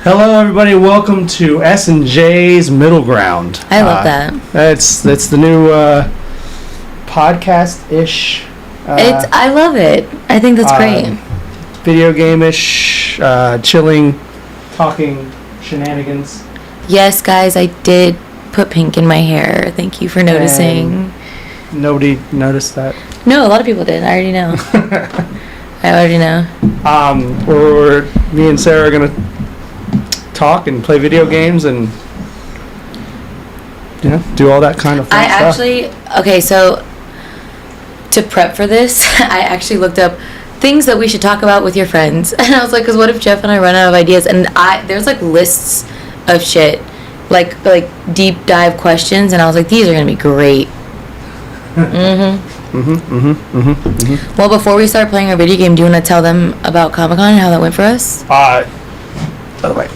Hello, everybody. Welcome to SnJs Middle Ground. I love that. That's the new podcast-ish. I love it. I think that's great. Video game-ish, chilling, talking shenanigans. Yes, guys, I did put pink in my hair. Thank you for noticing. And nobody noticed that. No, a lot of people did. I already know. Me and Sarah are gonna talk and play video games and do all that kind of fun stuff. Okay, so to prep for this, I actually looked up things that we should talk about with your friends, and I was like, because what if Jeff and I run out of ideas? And there's like lists of shit, like deep dive questions, and I was like, these are gonna be great. Well, before we start playing our video game, do you want to tell them about Comic-Con and how that went for us? By the way,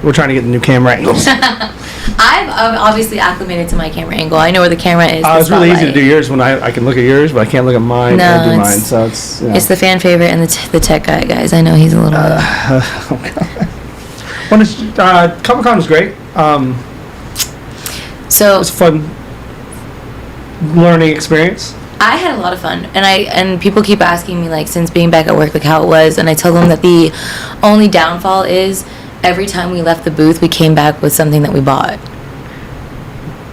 we're trying to get the new camera angles. I've obviously acclimated to my camera angle. I know where the camera is. It's really easy to do yours when I can look at yours, but I can't look at mine. No, I do mine, so it's it's the fan favorite and the tech guy, guys. I know he's a little. Comic-Con was great. So it's a fun learning experience. I had a lot of fun, and people keep asking me, like, since being back at work, like, how it was, and I tell them that the only downfall is every time we left the booth, we came back with something that we bought,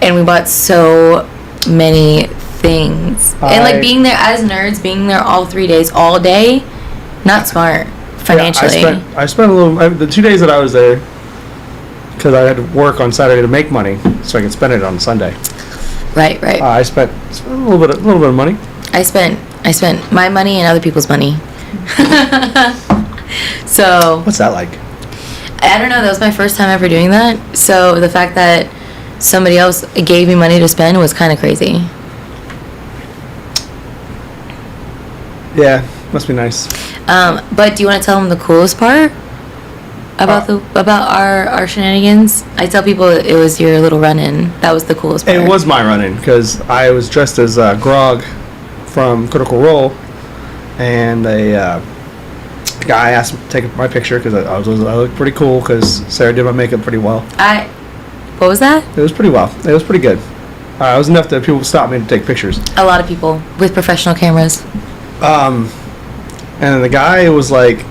and we bought so many things, and like being there as nerds, being there all 3 days, all day, not smart financially. Yeah, I spent a little the 2 days that I was there because I had to work on Saturday to make money, so I could spend it on Sunday. Right. I spent a little bit of money. I spent my money and other people's money. So what's that like? I don't know. That was my first time ever doing that. So the fact that somebody else gave me money to spend was kind of crazy. Yeah, must be nice. But do you want to tell them the coolest part about our shenanigans? I tell people it was your little run-in. That was the coolest part. It was my run-in because I was dressed as Grog from Critical Role, and a guy asked me to take my picture because I looked pretty cool because Sarah did my makeup pretty well. What was that? It was pretty well. It was pretty good. It was enough that people stopped me to take pictures. A lot of people with professional cameras. And the guy was like,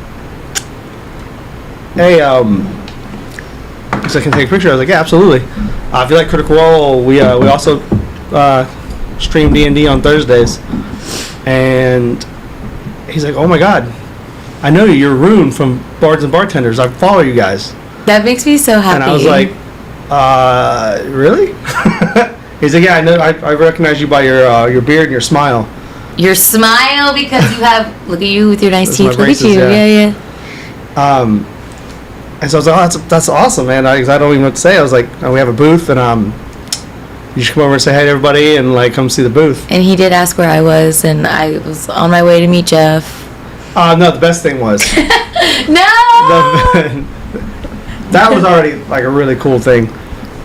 hey, so I can take a picture. I was like, yeah, absolutely. If you like Critical Role, we also stream D&D on Thursdays. And he's like, oh my god, I know you. You're Rune from Bards and Bartenders. I follow you guys. That makes me so happy. And I was like, really? He's like, yeah, I know. I recognize you by your beard and your smile. Your smile, because you have, look at you with your nice teeth. Look braces, at you. Yeah. And so I was like, oh, that's awesome, man. I don't even know what to say. I was like, we have a booth, and you should come over and say hi to everybody and like come see the booth. And he did ask where I was, and I was on my way to meet Jeff. No, the best thing was no. That was already like a really cool thing,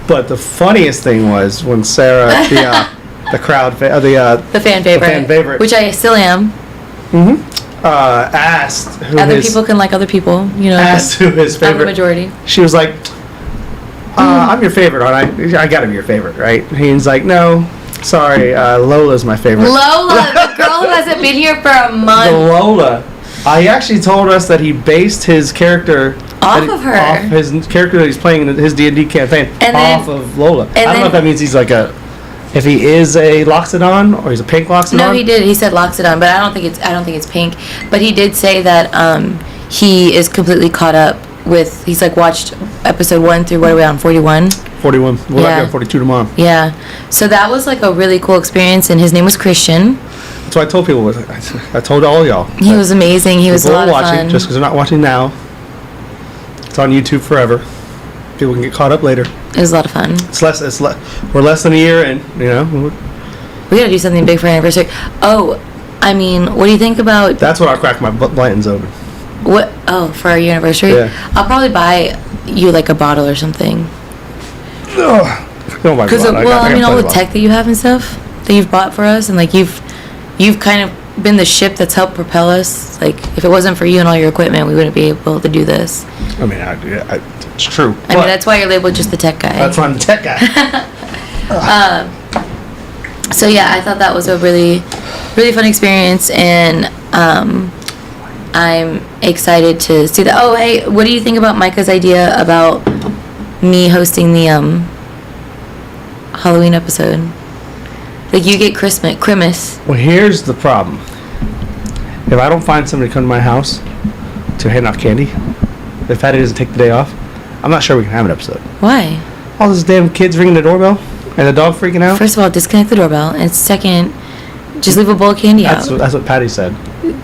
but the funniest thing was when Sarah, the fan favorite, which I still am. Asked who other people can like other people, asked who his favorite. I'm the majority. She was like, I'm your favorite, aren't I? I gotta be your favorite, right? He's like, no, sorry, Lola's my favorite. Lola, the girl who hasn't been here for a month. The Lola. He actually told us that he based his character off his character that he's playing in his D&D campaign off of Lola. I don't know if that means he's like if he is a Loxodon or he's a pink Loxodon. No, he did. He said Loxodon, but I don't think it's pink. But he did say that he is completely caught up with. He's like watched episode 1 through, what are we on, 41? 41. We'll have to go 42 tomorrow. Yeah. So that was like a really cool experience, and his name was Christian. That's what I told people. I told all y'all. He was amazing. He was a lot of fun. Just because they're not watching now, it's on YouTube forever. People can get caught up later. It was a lot of fun. We're less than a year in, We gotta do something big for our anniversary. Oh, I mean, what do you think about? That's what I'll crack my blanton's open. What? Oh, for our anniversary? Yeah. I'll probably buy you like a bottle or something. Because all the tech that you have and stuff that you've bought for us, and like you've kind of been the ship that's helped propel us. Like, if it wasn't for you and all your equipment, we wouldn't be able to do this. I mean, it's true. I mean, that's why you're labeled just the tech guy. That's why I'm the tech guy. So yeah, I thought that was a really, really fun experience, and I'm excited to see that. Oh, hey, what do you think about Micah's idea about me hosting the Halloween episode? Like, you get Christmas. Well, here's the problem. If I don't find somebody to come to my house to hand out candy, if Patty doesn't take the day off, I'm not sure we can have an episode. Why? All those damn kids ringing the doorbell and the dog freaking out. First of all, disconnect the doorbell, and second, just leave a bowl of candy out. That's what Patty said.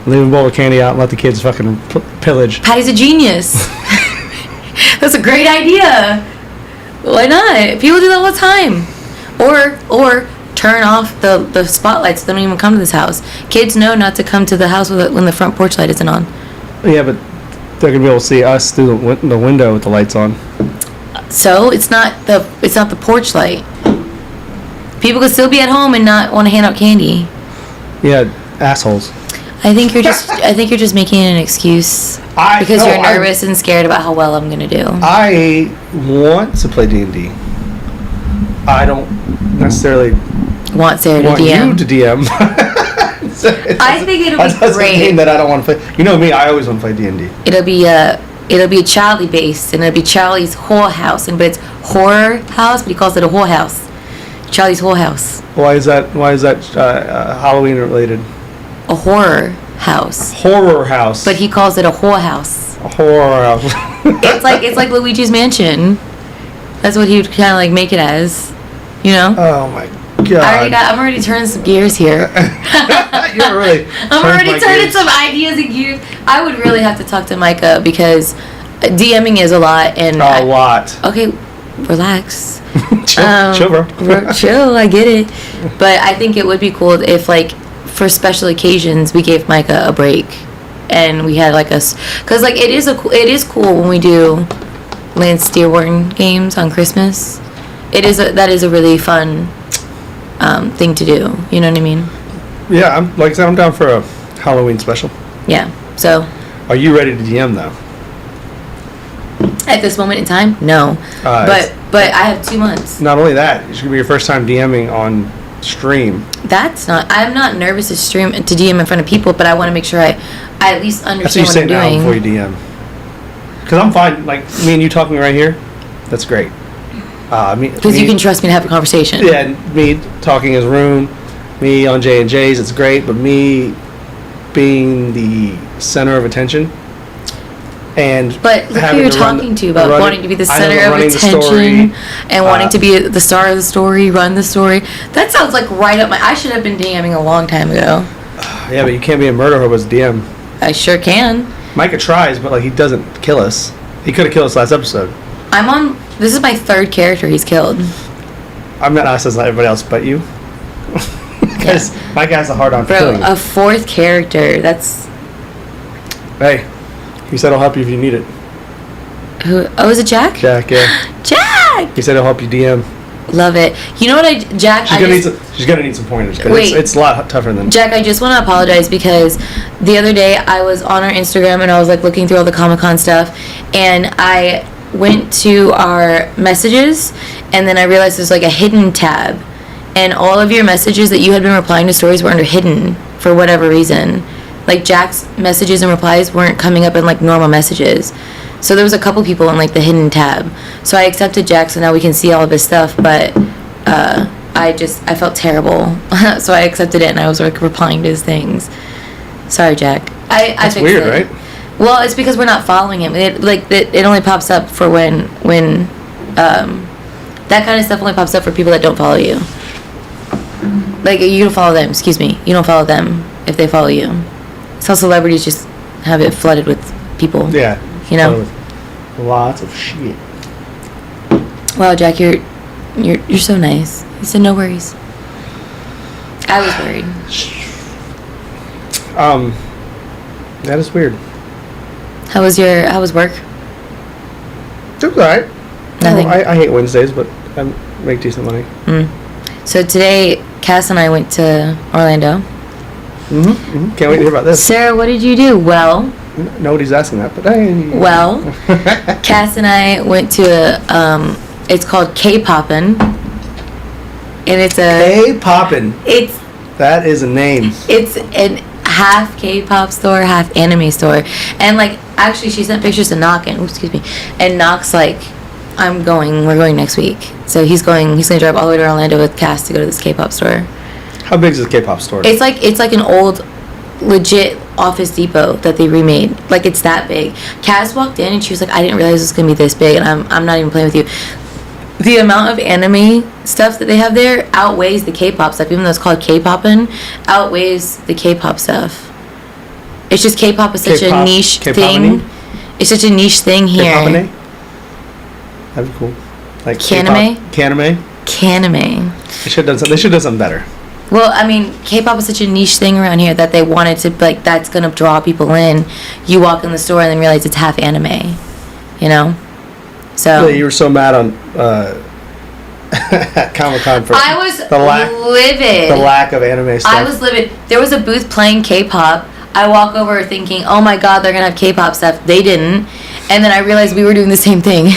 Leave a bowl of candy out and let the kids fucking pillage. Patty's a genius. That's a great idea. Why not? People do that all the time. Or turn off the spotlights so they don't even come to this house. Kids know not to come to the house when the front porch light isn't on. Yeah, but they're gonna be able to see us through the window with the lights on. So it's not the porch light. People could still be at home and not want to hand out candy. Yeah, assholes. I think you're just making an excuse because you're nervous and scared about how well I'm gonna do. I want to play D&D. I don't necessarily want Sarah to want DM. you to DM. I think it'll be that doesn't great. mean that I don't want to play. You know me, I always want to play D&D. It'll be Charlie based, and it'll be Charlie's whole house, but it's horror house, but he calls it a whole house. Charlie's whole house. Why is that Halloween related? A horror house. Horror house. But he calls it a whole house. A horror house. it's like Luigi's Mansion. That's what he would kind of like make it as, you know? Oh my god! I'm already turning some gears here. You're really. I'm already turning some ideas and gears. I would really have to talk to Micah because DMing is a lot and a lot. Okay, relax. Chill, bro. Chill, I get it. But I think it would be cool if, like, for special occasions, we gave Micah a break, and we had like because like it is cool when we do Lance Steerwarden games on Christmas. That is a really fun thing to do. You know what I mean? Yeah, I'm down for a Halloween special. Yeah. So. Are you ready to DM though? At this moment in time, no. But I have 2 months. Not only that, it's gonna be your first time DMing on stream. I'm not nervous to DM in front of people, but I want to make sure I at least understand what I'm doing. That's what you say now before you DM. Because I'm fine, like me and you talking right here, that's great. Because you can trust me to have a conversation. Yeah, me talking as room, me on SnJs, it's great, but me being the center of attention. But look who you're talking to about wanting to be the center of attention and wanting to be the star of the story, run the story. That sounds like right up I should have been DMing a long time ago. Yeah, but you can't be a murder hobo as DM. I sure can. Micah tries, but like he doesn't kill us. He could have killed us last episode. This is my 3rd character he's killed. I'm not us as everybody else but you. Because Micah has a hard on for killing you. A 4th character, that's... Hey. He said he'll help you if you need it. Who? Oh, is it Jack? Jack, yeah. Jack! He said he'll help you DM. Love it. You know what Jack... She's gonna need some pointers. Wait. It's a lot tougher than... Jack, I just want to apologize because the other day I was on our Instagram and I was like looking through all the Comic-Con stuff and I went to our messages and then I realized there's like a hidden tab and all of your messages that you had been replying to stories were under hidden for whatever reason. Like Jack's messages and replies weren't coming up in like normal messages. So there was a couple people in like the hidden tab. So I accepted Jack so now we can see all of his stuff, but I felt terrible. So I accepted it and I was like replying to his things. Sorry, Jack. That's weird, right? Well, it's because we're not following him. It only pops up for when that kind of stuff only pops up for people that don't follow you. Like you don't follow them, excuse me. You don't follow them if they follow you. It's how celebrities just have it flooded with people. Yeah. You know? Lots of shit. Wow, Jack, you're so nice. He said no worries. I was worried. That is weird. How was work? It was alright. Nothing. I hate Wednesdays, but I make decent money. So today, Cass and I went to Orlando. Can't wait to hear about this. Sarah, what did you do? Well, Nobody's asking that, but hey. well, Cass and I went to a, it's called K-Poppin'. And it's a... K-Poppin'. That is a name. It's an half K-pop store, half anime store. And, like, actually, she sent pictures to Knock, and, and Knock's like, we're going next week. So he's going to drive all the way to Orlando with Cass to go to this K-pop store. How big is the K-pop store? It's like an old, legit Office Depot that they remade. Like, it's that big. Cass walked in, and she was like, I didn't realize it was going to be this big, and I'm not even playing with you. The amount of anime stuff that they have there outweighs the K-pop stuff, even though it's called K-Poppin', outweighs the K-pop stuff. It's just K-pop is such a niche thing. It's such a niche thing here. K-Poppin'? That'd be cool. Like Kaname? They should have done something better. Well, I mean, K-pop is such a niche thing around here that they wanted to, like, that's gonna draw people in. You walk in the store and then realize it's half anime, you know? So you were so mad on at Comic-Con for I was livid. The lack of anime stuff. I was livid. There was a booth playing K-pop. I walk over thinking, oh my god, they're gonna have K-pop stuff. They didn't. And then I realized we were doing the same thing.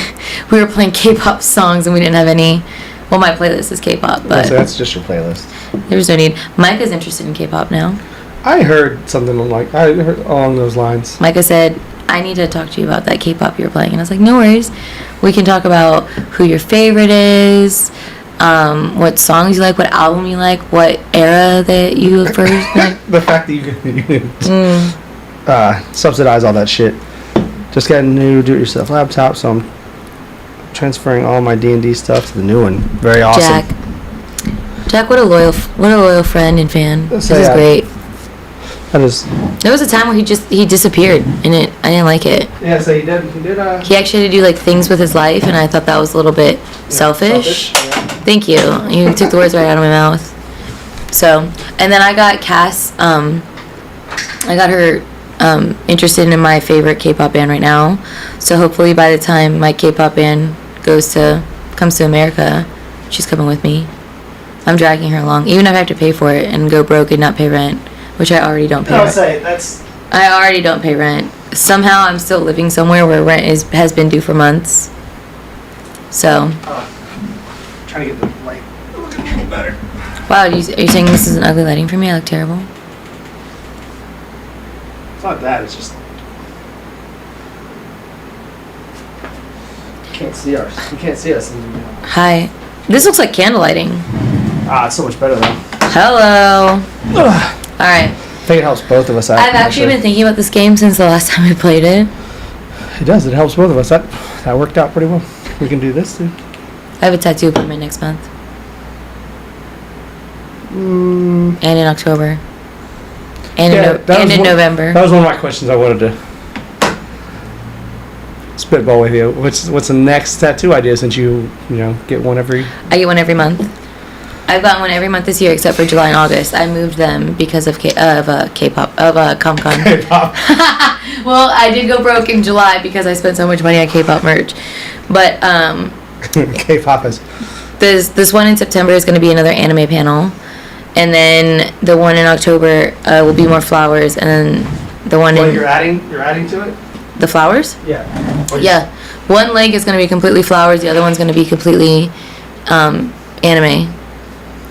We were playing K-pop songs and we didn't have any. Well, my playlist is K-pop, but so that's just your playlist. There's no need. Micah's interested in K-pop now. I heard something along those lines. Micah said, I need to talk to you about that K-pop you were playing. And I was like, no worries. We can talk about who your favorite is, what songs you like, what album you like, what era that you first like. The fact that you subsidize all that shit. Just got a new do-it-yourself laptop, so I'm transferring all my D&D stuff to the new one. Very awesome. Jack, what a loyal friend and fan. This is great. There was a time where he disappeared, and I didn't like it. Yeah, so he did. He actually had to do like things with his life, and I thought that was a little bit selfish. Yeah. Thank you. You took the words right out of my mouth. So, and then I got Cass. I got her interested in my favorite K-pop band right now. So hopefully by the time my K-pop band comes to America, she's coming with me. I'm dragging her along, even if I have to pay for it and go broke and not pay rent. Which I already don't pay rent. I already don't pay rent. Somehow I'm still living somewhere where rent has been due for months. So. Trying to get the light looking a little better. Wow, are you saying this is an ugly lighting for me? I look terrible. It's not that. It's just you can't see us. You can't see us. Hi. This looks like candle lighting. It's so much better though. Hello. All right. I think it helps both of us out. I've actually been thinking about this game since the last time we played it. It does. It helps both of us. That worked out pretty well. We can do this too. I have a tattoo appointment next month. And in October. And in November. That was one of my questions I wanted to spitball with you. What's the next tattoo idea since you get one every... I get one every month. I've gotten one every month this year except for July and August. I moved them because of K-pop, Comic-Con. K-pop. Well, I did go broke in July because I spent so much money on K-pop merch. But K-pop is... This one in September is going to be another anime panel. And then the one in October will be more flowers. And then the one in... You're adding to it? The flowers? Yeah. Yeah. One leg is going to be completely flowers. The other one's going to be completely anime.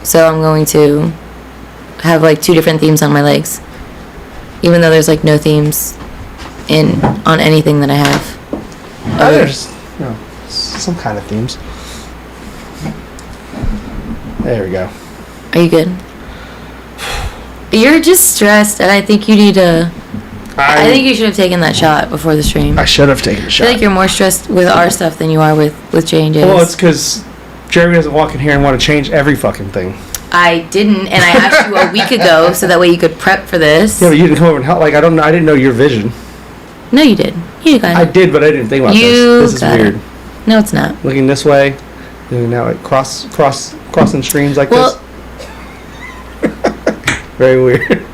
So I'm going to have like 2 different themes on my legs, even though there's like no themes on anything that I have. There's some kind of themes. There we go. Are you good? You're just stressed, and I think you need to. I think you should have taken that shot before the stream. I should have taken a shot. I feel like you're more stressed with our stuff than you are with J&J's. Well, it's because Jeremy doesn't walk in here and want to change every fucking thing. I didn't, and I asked you a week ago so that way you could prep for this. Yeah, but you didn't come over and help. Like, I didn't know your vision. No, you did. You got it. I did, but I didn't think about this. This is weird. No, it's not. Looking this way, and now it crossing streams like this. Very weird.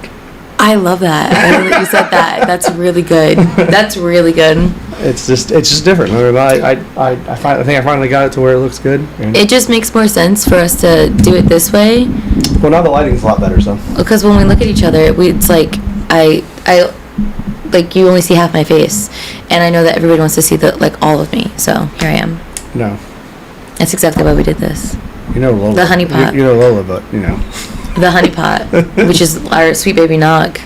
I love that. I love that you said that. That's really good. That's really good. it's just different. I think I finally got it to where it looks good. It just makes more sense for us to do it this way. Well, now the lighting's a lot better, so. Because when we look at each other, it's like I like you only see half my face, and I know that everybody wants to see all of me. So here I am. No. That's exactly why we did this. You know Lola. The honey pot. You know Lola, but you know. The honey pot, which is our sweet baby Nog.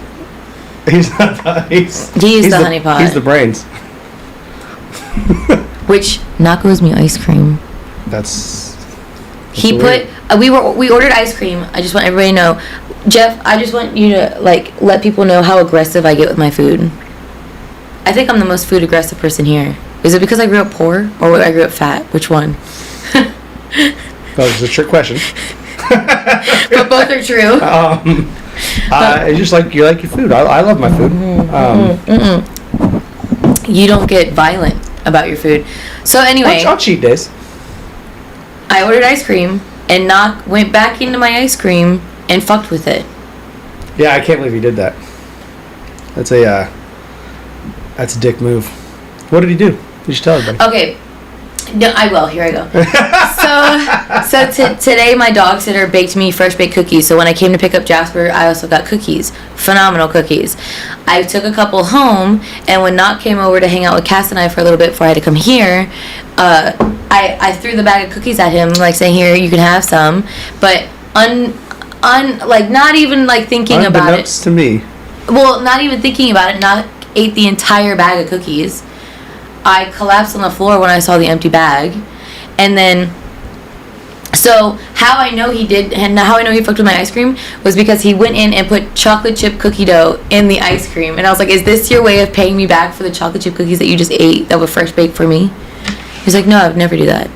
He's not. He's the honey pot. He's the brains. Which Nog owes me ice cream. That's he put. We ordered ice cream. I just want everybody to know, Jeff. I just want you to let people know how aggressive I get with my food. I think I'm the most food aggressive person here. Is it because I grew up poor or I grew up fat? Which one? That was a trick question. But both are true. It's just you like your food. I love my food. You don't get violent about your food. So anyway, on cheat days, I ordered ice cream and went back into my ice cream and fucked with it. Yeah, I can't believe he did that. That's a dick move. What did he do? You should tell everybody. Okay. No, I will. Here I go. So today my dog sitter baked me fresh baked cookies. So when I came to pick up Jasper, I also got cookies. Phenomenal cookies. I took a couple home, and when Knock came over to hang out with Cass and I for a little bit before I had to come here, I threw the bag of cookies at him, saying, "Here, you can have some," but not even thinking about it. Unbeknownst to me. Well, not even thinking about it. Knock ate the entire bag of cookies. I collapsed on the floor when I saw the empty bag. And then, so how I know he did, and how I know he fucked with my ice cream was because he went in and put chocolate chip cookie dough in the ice cream. And I was like, is this your way of paying me back for the chocolate chip cookies that you just ate that were fresh baked for me? He's like, no, I'd never do that.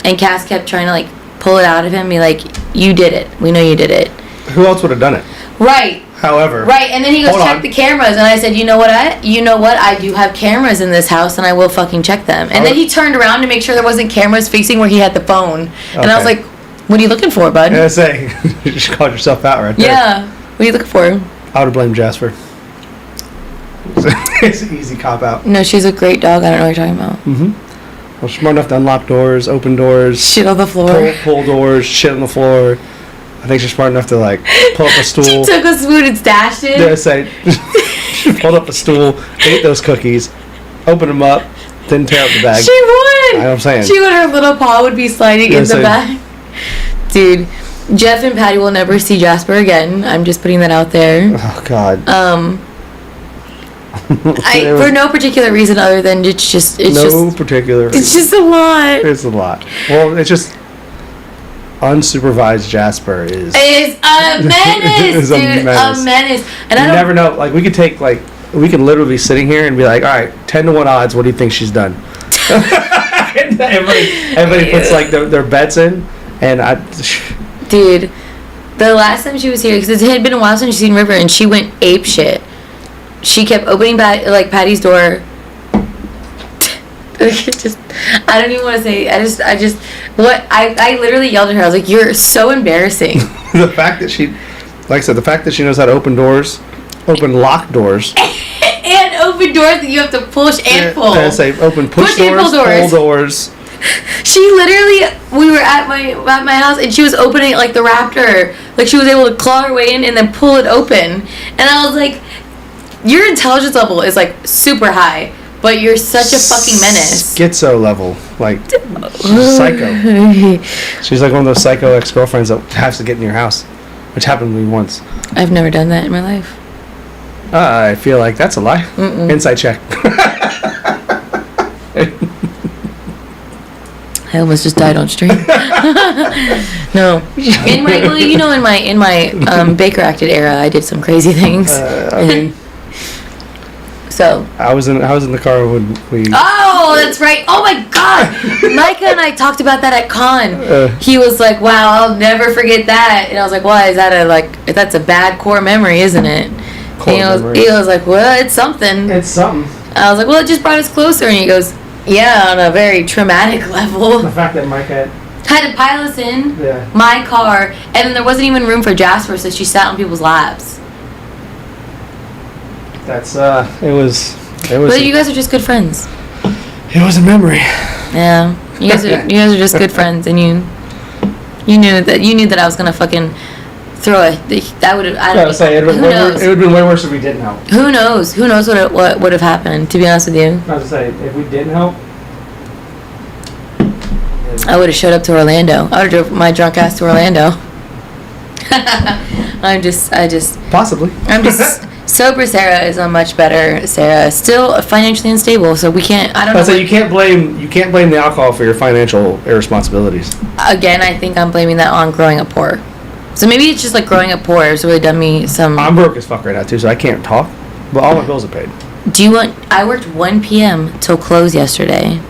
And Cass kept trying to pull it out of him, be like, you did it. We know you did it. Who else would have done it? Right. However. Right, and then he goes, check the cameras, and I said, you know what, I do have cameras in this house, and I will fucking check them. And then he turned around to make sure there wasn't cameras facing where he had the phone. And I was like, what are you looking for, bud? I was saying, you just called yourself out right there. Yeah, what are you looking for? I would have blamed Jasper. It's an easy cop out. No, she's a great dog, I don't know what you're talking about. Mm-hmm. Well, smart enough to unlock doors, open doors. Shit on the floor. Pull doors, shit on the floor. I think she's smart enough to pull up a stool. She took a spoon and stashed it. Yeah, she pulled up a stool, ate those cookies, opened them up, didn't tear up the bag. She would. I know what I'm saying. She would. Her little paw would be sliding in the bag. Dude, Jeff and Patty will never see Jasper again. I'm just putting that out there. Oh God. For no particular reason other than it's just particular reason. It's just a lot. It's a lot. Well, it's just unsupervised Jasper is a menace, dude. A menace. And you never know. We could take we could literally be sitting here and be like, all right, 10-1 odds. What do you think she's done? everybody puts their bets in, and dude, the last time she was here, because it had been a while since she's seen River, and she went ape shit. She kept opening Patty's door. I don't even want to say. I literally yelled at her. I was like, "You're so embarrassing." The fact that she, the fact that she knows how to open doors, open locked doors, and open doors that you have to push and pull. I say open push doors, pull doors. She literally, we were at my house, and she was opening the Raptor. She was able to claw her way in and then pull it open. And I was like, your intelligence level is super high, but you're such a fucking menace. Schizo level, she's psycho. She's one of those psycho ex-girlfriends that has to get in your house, which happened to me once. I've never done that in my life. I feel like that's a lie. Mm-mm. Inside check. I almost just died on stream. No. In my Baker acted era, I did some crazy things. So I was in the car when we. Oh, that's right. Oh my God, Micah and I talked about that at con. He was like, "Wow, I'll never forget that," and I was like, "Why is that that's a bad core memory, isn't it?" He was like, "Well, it's something." It's something. I was like, "Well, it just brought us closer," and he goes, "Yeah, on a very traumatic level." The fact that Micah had to pile us in my car, and then there wasn't even room for Jasper, so she sat on people's laps. That's it was. It was. But you guys are just good friends. It was a memory. Yeah, you guys are just good friends, and you knew that I was gonna fucking throw it. That would have. I don't know. It would have been way worse if we didn't help. Who knows? Who knows what would have happened? To be honest with you. I was gonna say if we didn't help. I would have showed up to Orlando. I would have drove my drunk ass to Orlando. I just. Possibly. I'm just. Sober Sarah is a much better Sarah. Still financially unstable, so we can't. I don't know. So you can't blame the alcohol for your financial irresponsibilities. Again, I think I'm blaming that on growing up poor. So maybe it's just like growing up poor has really done me some. I'm broke as fuck right now too, so I can't talk. But all my bills are paid. Do you want? I worked 1 p.m. till close yesterday.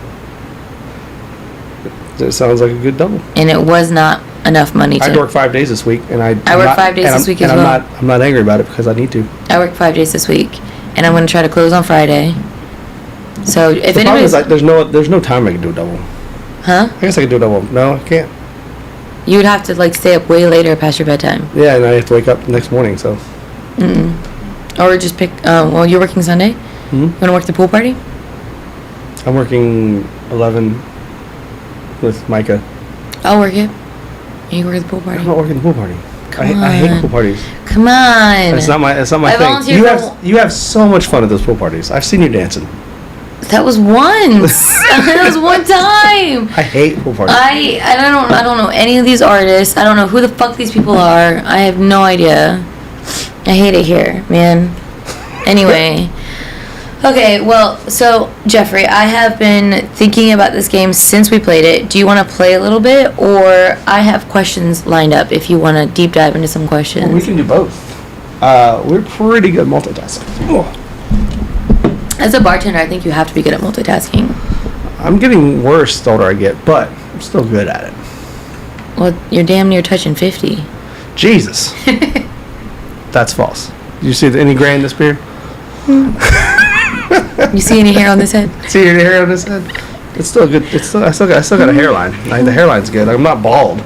That sounds like a good double. And it was not enough money to. I work 5 days this week, and I work 5 days this week as well. I'm not angry about it because I need to. I work 5 days this week, and I'm going to try to close on Friday. So if the problem is, anybody's, there's no time I can do a double. huh? I guess I can do a double. No, I can't. You would have to like stay up way later past your bedtime. Yeah, and I have to wake up the next morning. So. Or just pick. Well, you're working Sunday. You want to work the pool party? I'm working 11 with Micah. I'll work it. You work the pool party. I'm not working the pool party. I hate pool parties. Come on. It's not my I thing. You have so much fun at those pool parties. I've seen you dancing. That was once. That was one time. I hate pool parties. I don't know any of these artists. I don't know who the fuck these people are. I have no idea. I hate it here, man. Anyway. Okay, well, so, Jeffrey, I have been thinking about this game since we played it. Do you want to play a little bit, or I have questions lined up if you want to deep dive into some questions? Well, we can do both. We're pretty good multitasking. As a bartender, I think you have to be good at multitasking. I'm getting worse the older I get, but I'm still good at it. Well, you're damn near touching 50. Jesus. That's false. Do you see any gray in this beard? You see any hair on this head? See any hair on this head? It's still good. I still got a hairline. The hairline's good. I'm not bald.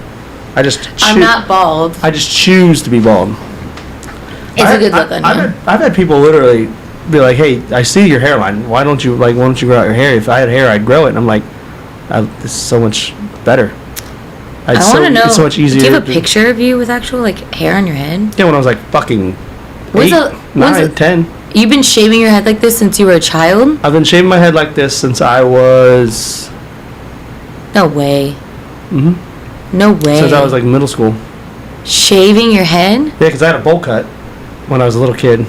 I'm not bald. I just choose to be bald. It's a good look on you. I've had people literally be like, "Hey, I see your hairline. Why don't you grow out your hair? If I had hair, I'd grow it." And I'm like, "This is so much better." I want to know. It's so much easier. Do you have a picture of you with actual like hair on your head? Yeah, when I was like fucking 8, 9, 10. You've been shaving your head like this since you were a child? I've been shaving my head like this since I was... No way. No way. Since I was like middle school. Shaving your head? Yeah, because I had a bowl cut when I was a little kid.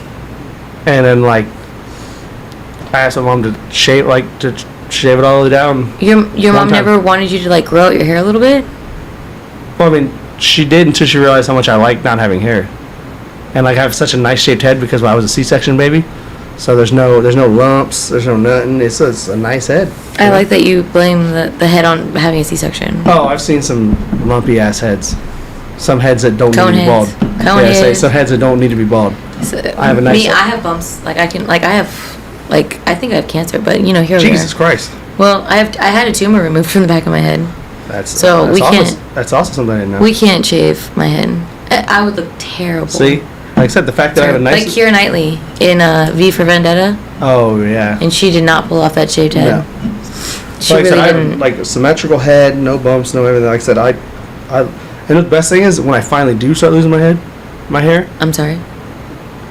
And then like, I asked my mom to shave it all the way down. Your mom never wanted you to like grow out your hair a little bit? Well, I mean, she did until she realized how much I like not having hair. And like I have such a nice shaped head because I was a C-section baby, so there's no lumps, there's no nothing. It's a nice head. I like that you blame the head on having a C-section. Oh, I've seen some lumpy ass heads, some heads that don't need to be bald. Some heads that don't need to be bald. So, I have I have bumps. I think I have cancer, but you know here. Jesus Christ. Well, I had a tumor removed from the back of my head. That's also something I didn't know. We can't shave my head. I would look terrible. See. Like I said, the fact that I have a nice... Like Keira Knightley in V for Vendetta. Oh, yeah. And she did not pull off that shaved head. Yeah. She really didn't. I have like a symmetrical head, no bumps, no everything. Like I said, and the best thing is when I finally do start losing my hair... I'm sorry?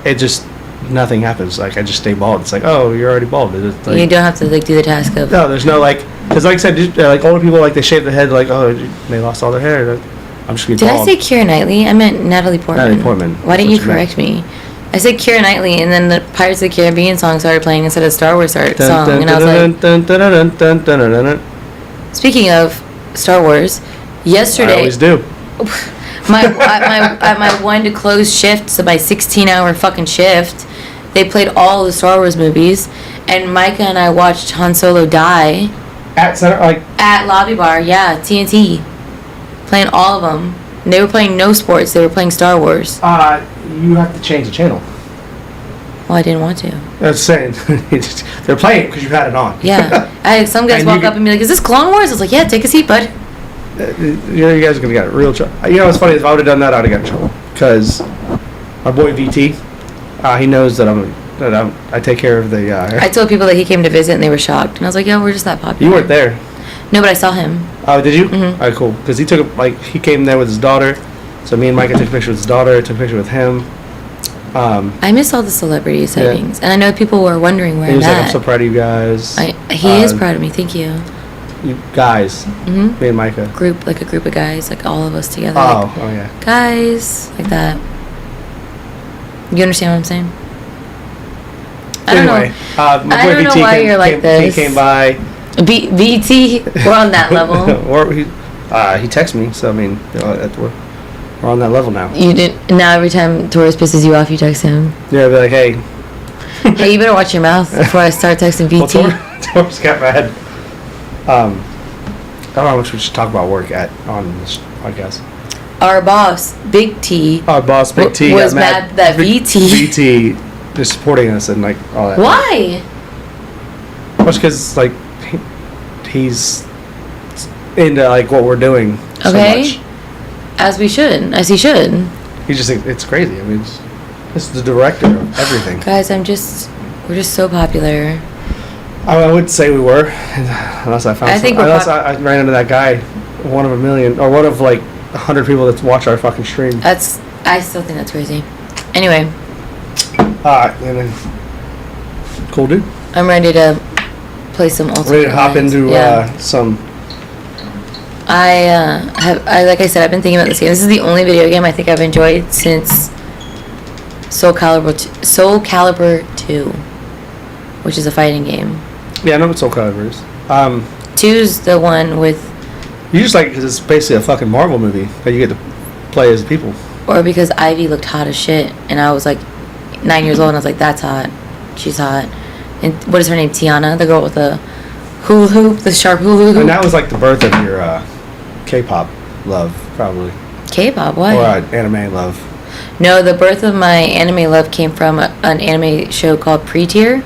It just... Nothing happens. Like, I just stay bald. It's like, oh, you're already bald. It's like, you don't have to like do the task of... No, there's no like... Because like I said, like older people, like they shave their head like, oh, they lost all their hair. I'm just gonna be bald. Did I say Keira Knightley? I meant Natalie Portman. Natalie Portman. Why didn't you correct me? I said Keira Knightley, and then the Pirates of the Caribbean song started playing instead of Star Wars song, and I was like... Speaking of Star Wars, yesterday... I always do. my 1 to close shift, so my 16-hour fucking shift, they played all the Star Wars movies, and Micah and I watched Han Solo die... At Lobby Bar, yeah, TNT. Playing all of them. And they were playing no sports. They were playing Star Wars. You have to change the channel. Well, I didn't want to. That's saying. They're playing it because you had it on. Yeah. I had some guys walk up and be like, is this Clone Wars? I was like, yeah, take a seat, bud. You guys are going to get real trouble. You know what's funny is if I would have done that, I would have got in trouble. Because my boy VT, he knows that I'm No, I take care of the. I told people that he came to visit and they were shocked. And I was like, yo, we're just that popular. You weren't there. No, but I saw him. Oh, did you? Mm-hmm. All right, cool. Because he came there with his daughter. So me and Micah took a picture with his daughter, took a picture with him. I miss all the celebrity sightings. And I know people were wondering where he was I'm like, at. I'm so proud of you guys. He is proud of me. Thank you. You guys. Mm-hmm. Me and Micah. A group of guys, like all of us together. Oh yeah. Guys, like that. You understand what I'm saying? Anyway, I don't know why you're like this. He came by. BT, we're on that level. Or he texted me, so I mean, we're on that level now. You didn't. Now every time Taurus pisses you off, you text him. Yeah, I'd be like, hey. Hey, you better watch your mouth before I start texting BT. Well, Taurus got mad. I don't know how much we should talk about work on this podcast. Our boss, Big T. Our boss, Big T, was mad that VT is supporting us and like all that. Why? Well, because like he's into like what we're doing so much. As he should. He just thinks it's crazy. I mean, this is the director of everything. Guys, we're just so popular. I would say we were, unless I found. I ran into that guy, one of a million, or one of like 100 people that watch our fucking stream. I still think that's crazy. Anyway. And then, cool dude. I'm ready to play some Ultimate. Ready to hop into some. Like I said, I've been thinking about this game. This is the only video game I think I've enjoyed since Soul Calibur 2, which is a fighting game. Yeah, I know what Soul Calibur is. 2's the one with. You just like because it's basically a fucking Marvel movie that you get to play as people. Or because Ivy looked hot as shit, and I was like 9 years old, and I was like, "That's hot. She's hot." And what is her name? Tiana, the girl with the hula hoop, the sharp hula hoop. And that was like the birth of your K-pop love, probably. K-pop, what? Or anime love. No, the birth of my anime love came from an anime show called Pre-Tier.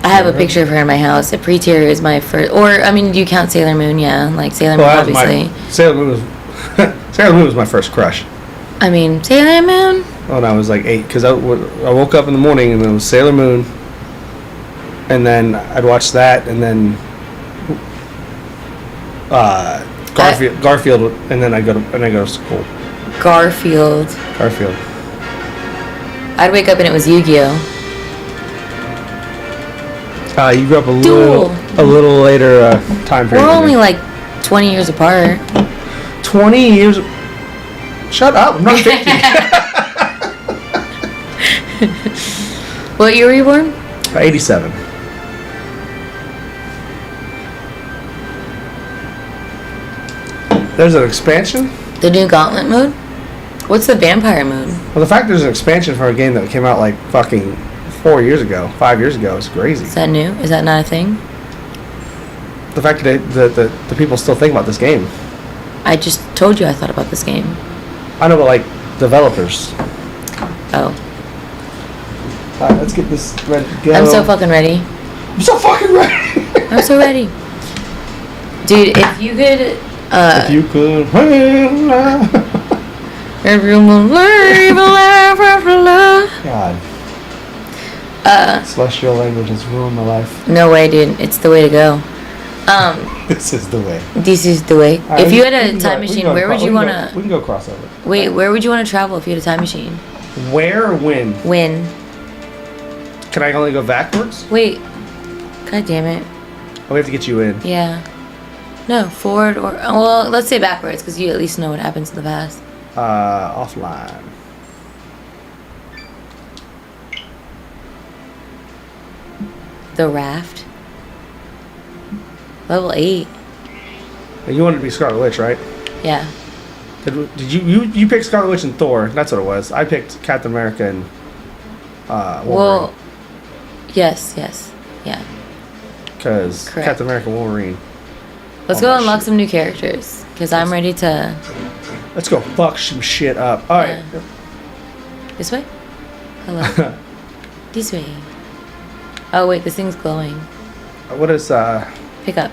I have a picture of her in my house. Pre-Tier is my first, or I mean, do you count Sailor Moon? Yeah, like Sailor Moon, obviously. Sailor Moon was my first crush. I mean, Sailor Moon. When I was like 8, because I woke up in the morning and it was Sailor Moon, and then I'd watch that, and then Garfield, and then I go to school. Garfield. I'd wake up and it was Yu-Gi-Oh. You grew up a little later time period. We're only like 20 years apart. 20 years. Shut up! I'm not 50. What year were you born? 87. There's an expansion? The new Gauntlet mode? What's the vampire mode? Well, the fact there's an expansion for a game that came out like fucking 5 years ago is crazy. Is that new? Is that not a thing? The fact that the people still think about this game. I just told you I thought about this game. I know, but like developers. Oh. Alright, let's get this ready to go. I'm so fucking ready. I'm so fucking ready. I'm so ready. Dude, if you could... if you could... Everyone leave a laugh after love. God. Celestial language has ruined my life. No way, dude. It's the way to go. This is the way. This is the way. Right, if you had a time machine, where would you want to... We can go crossover. Wait, where would you want to travel if you had a time machine? Where or when? When? Can I only go backwards? Wait. God damn it. Oh, we have to get you in. Yeah. No, forward or... Well, let's say backwards, because you at least know what happens in the past. Offline. The Raft. Level 8. You wanted to be Scarlet Witch, right? Yeah. Did you picked Scarlet Witch and Thor? That's what it was. I picked Captain America and Wolverine. Well, yes, yeah. Because Captain America, Wolverine. Let's go unlock some new characters, because I'm ready to... Let's go fuck some shit up. Alright. Yeah. This way? Hello? This way. Oh, wait, this thing's glowing. What is, Pick up.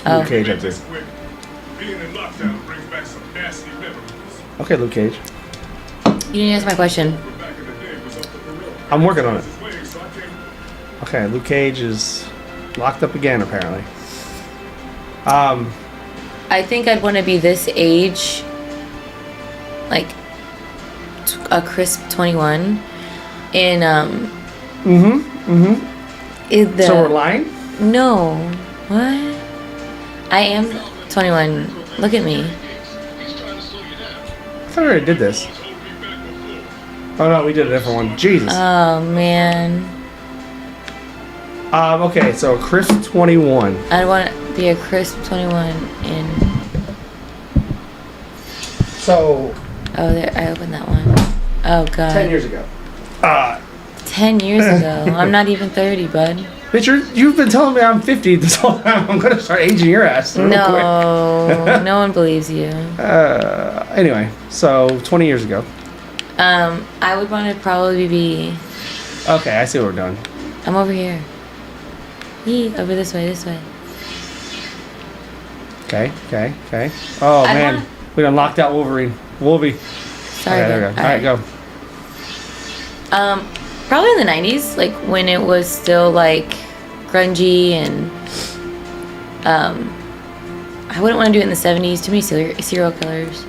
Luke Cage up there? Being in lockdown brings back some nasty memories. Okay, Luke Cage. You didn't answer my question. Back in the day was up to the road. I'm working on it. His way, so I can't. Okay, Luke Cage is locked up again, apparently. I think I'd want to be this age, like a crisp 21, in in the, So we're lying? No, what? I am 21. Look at me. I thought we already did this. Oh no, we did a different one. Jesus. Oh man, Okay, so Chris 21. I'd want to be a crisp 21 in. So Oh, there, I opened that one. Oh god. 10 years ago. 10 years ago. I'm not even 30, bud. Bitch, you've been telling me I'm 50 this whole time. I'm gonna start aging your ass. Real quick. No, no one believes you. Anyway, so 20 years ago. I would want to probably be. Okay, I see what we're doing. I'm over here. Yee, over this way, this way. Okay. Oh I man, wanna- we done locked out Wolverine. Wolvie. Sorry. Okay, there we go. All right, go. Probably in the 90s, like when it was still like grungy and I wouldn't want to do it in the 70s. Too many serial killers.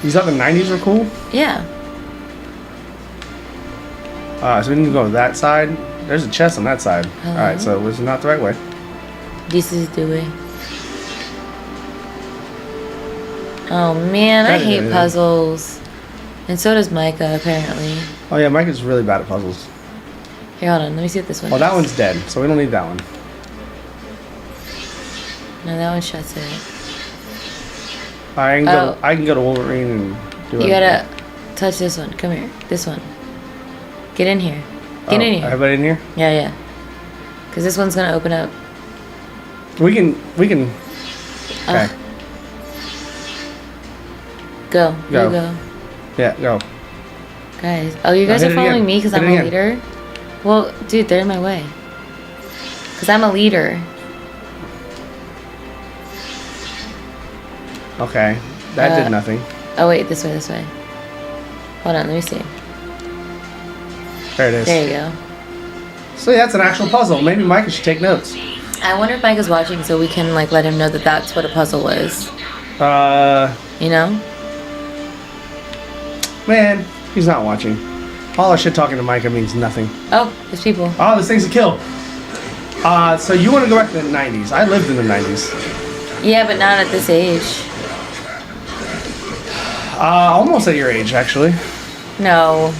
You thought the 90s were cool? Yeah. So we need to go to that side. There's a chest on that side. Hello? All right, so this is not the right way. This is the way. Oh man, I That is hate it. puzzles. And so does Micah, apparently. Oh yeah, Mike is really bad at puzzles. Here, hold on. Let me see what this one Well, is. that one's dead, so we don't need that one. No, that one shuts it. I can go to Wolverine and do it. You gotta touch this one. Come here. This one. Get in here. Get in here. Everybody in here? Yeah. Because this one's gonna open up. We can. Okay. Ugh. Go. Go. You go. Yeah, go. Guys. Oh, you guys hit are it following again. me because Hit I'm it a again. leader? Well, dude, they're in my way. Because I'm a leader. Okay. That did nothing. Oh, wait. This way. Hold on. Let me see. There it is. There you go. So yeah, that's an actual puzzle. Maybe Micah should take notes. I wonder if Mike is watching so we can, like, let him know that that's what a puzzle is. You know? Man, he's not watching. All our shit talking to Micah means nothing. Oh, there's people. Oh, this thing's a kill. So you want to go back to the 90s. I lived in the 90s. Yeah, but not at this age. Almost at your age, actually. No.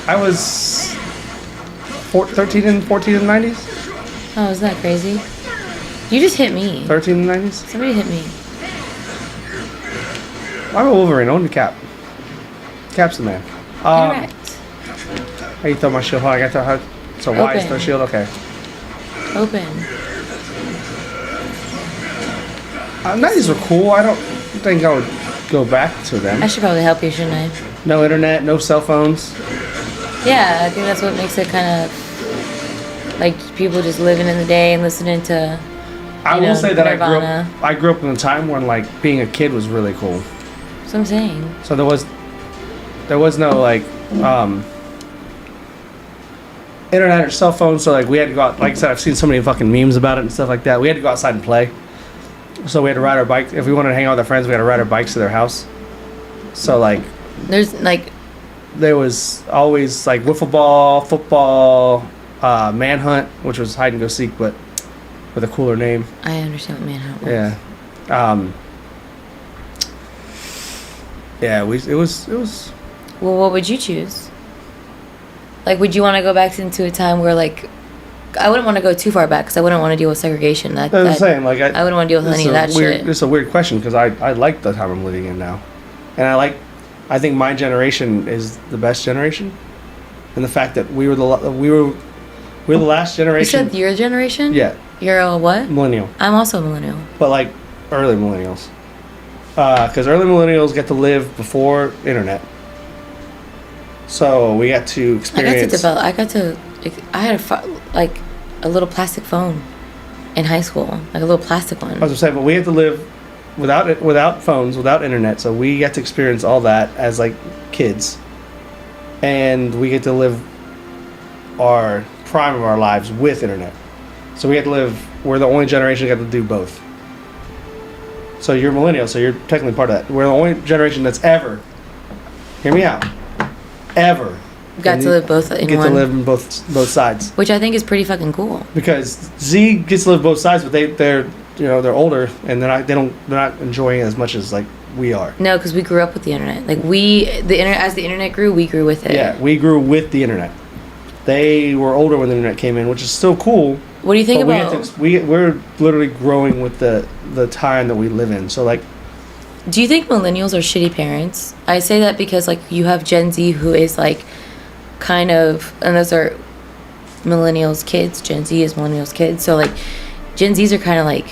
I was 13 and 14 in the 90s. Oh, isn't that crazy? You just hit me. 13 in the 90s. Somebody hit me. I'm a Wolverine. Own the cap. Cap's the man. Correct. How you throw my shield? Hold on, I got to how. So why is Open. throw shield? Okay. Open. 90s were cool. I don't think I would go back to them. I should probably help you, shouldn't I? No internet, no cell phones. Yeah, I think that's what makes it kind of like people just living in the day and listening to. I you will know, say that Nirvana. I grew up in a time when like being a kid was really cool. That's what I'm saying. So there was no like internet or cell phone. So like we had to go out. Like I said, I've seen so many fucking memes about it and stuff like that. We had to go outside and play. So we had to ride our bike. If we wanted to hang out with our friends, we had to ride our bikes to their house. So like There's like. there was always like wiffle ball, football, manhunt, which was hide and go seek, but with a cooler name. I understand what manhunt was. Yeah. Yeah, it was Well, what would you choose? Like, would you want to go back into a time where, like, I wouldn't want to go too far back because I wouldn't want to deal with segregation. That's what I'm saying. Like I wouldn't want to deal with any of that shit. It's a weird question because I like the time I'm living in now, and I think my generation is the best generation, and the fact that we were the last You generation. said your generation? Yeah, You're a what? millennial, I'm also a millennial. but like early millennials, because early millennials get to live before internet, so we got to experience. I had a little plastic phone in high school, like a little plastic one. I was saying, but we had to live without phones, without internet, so we got to experience all that as like kids. and we get to live our prime of our lives with internet. So we get to live. We're the only generation that got to do both. So you're millennial, so you're technically part of that. We're the only generation that's ever, hear me out, ever Got to live both in get one. to live in both sides. Which I think is pretty fucking cool. Because Z gets to live both sides, but they're older and they're not enjoying it as much as like we are. No, because we grew up with the internet. Like as the internet grew, we grew with it. Yeah, we grew with the internet. They were older when the internet came in, which is still cool. What do you think about? We're literally growing with the time that we live in. So like, Do you think millennials are shitty parents? I say that because like you have Gen Z who is like kind of, and those are millennials kids. Gen Z is millennials kids. So like Gen Zs are kind of like,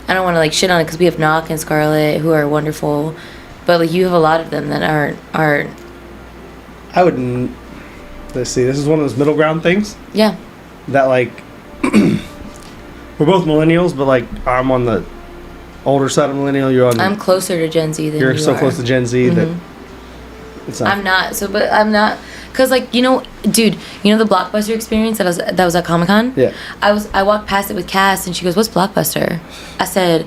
I don't want to like shit on it because we have Knock and Scarlett who are wonderful, but like you have a lot of them that are. I wouldn't. Let's see. This is one of those middle ground things. Yeah. That like, we're both millennials, but like I'm on the older side of millennial. You're on. I'm closer to Gen Z than you are. You're so close to Gen Z that it's not. I'm not. So, but I'm not. Cause like dude, the Blockbuster experience that was at Comic-Con. Yeah. I walked past it with Cass and she goes, "What's Blockbuster?" I said,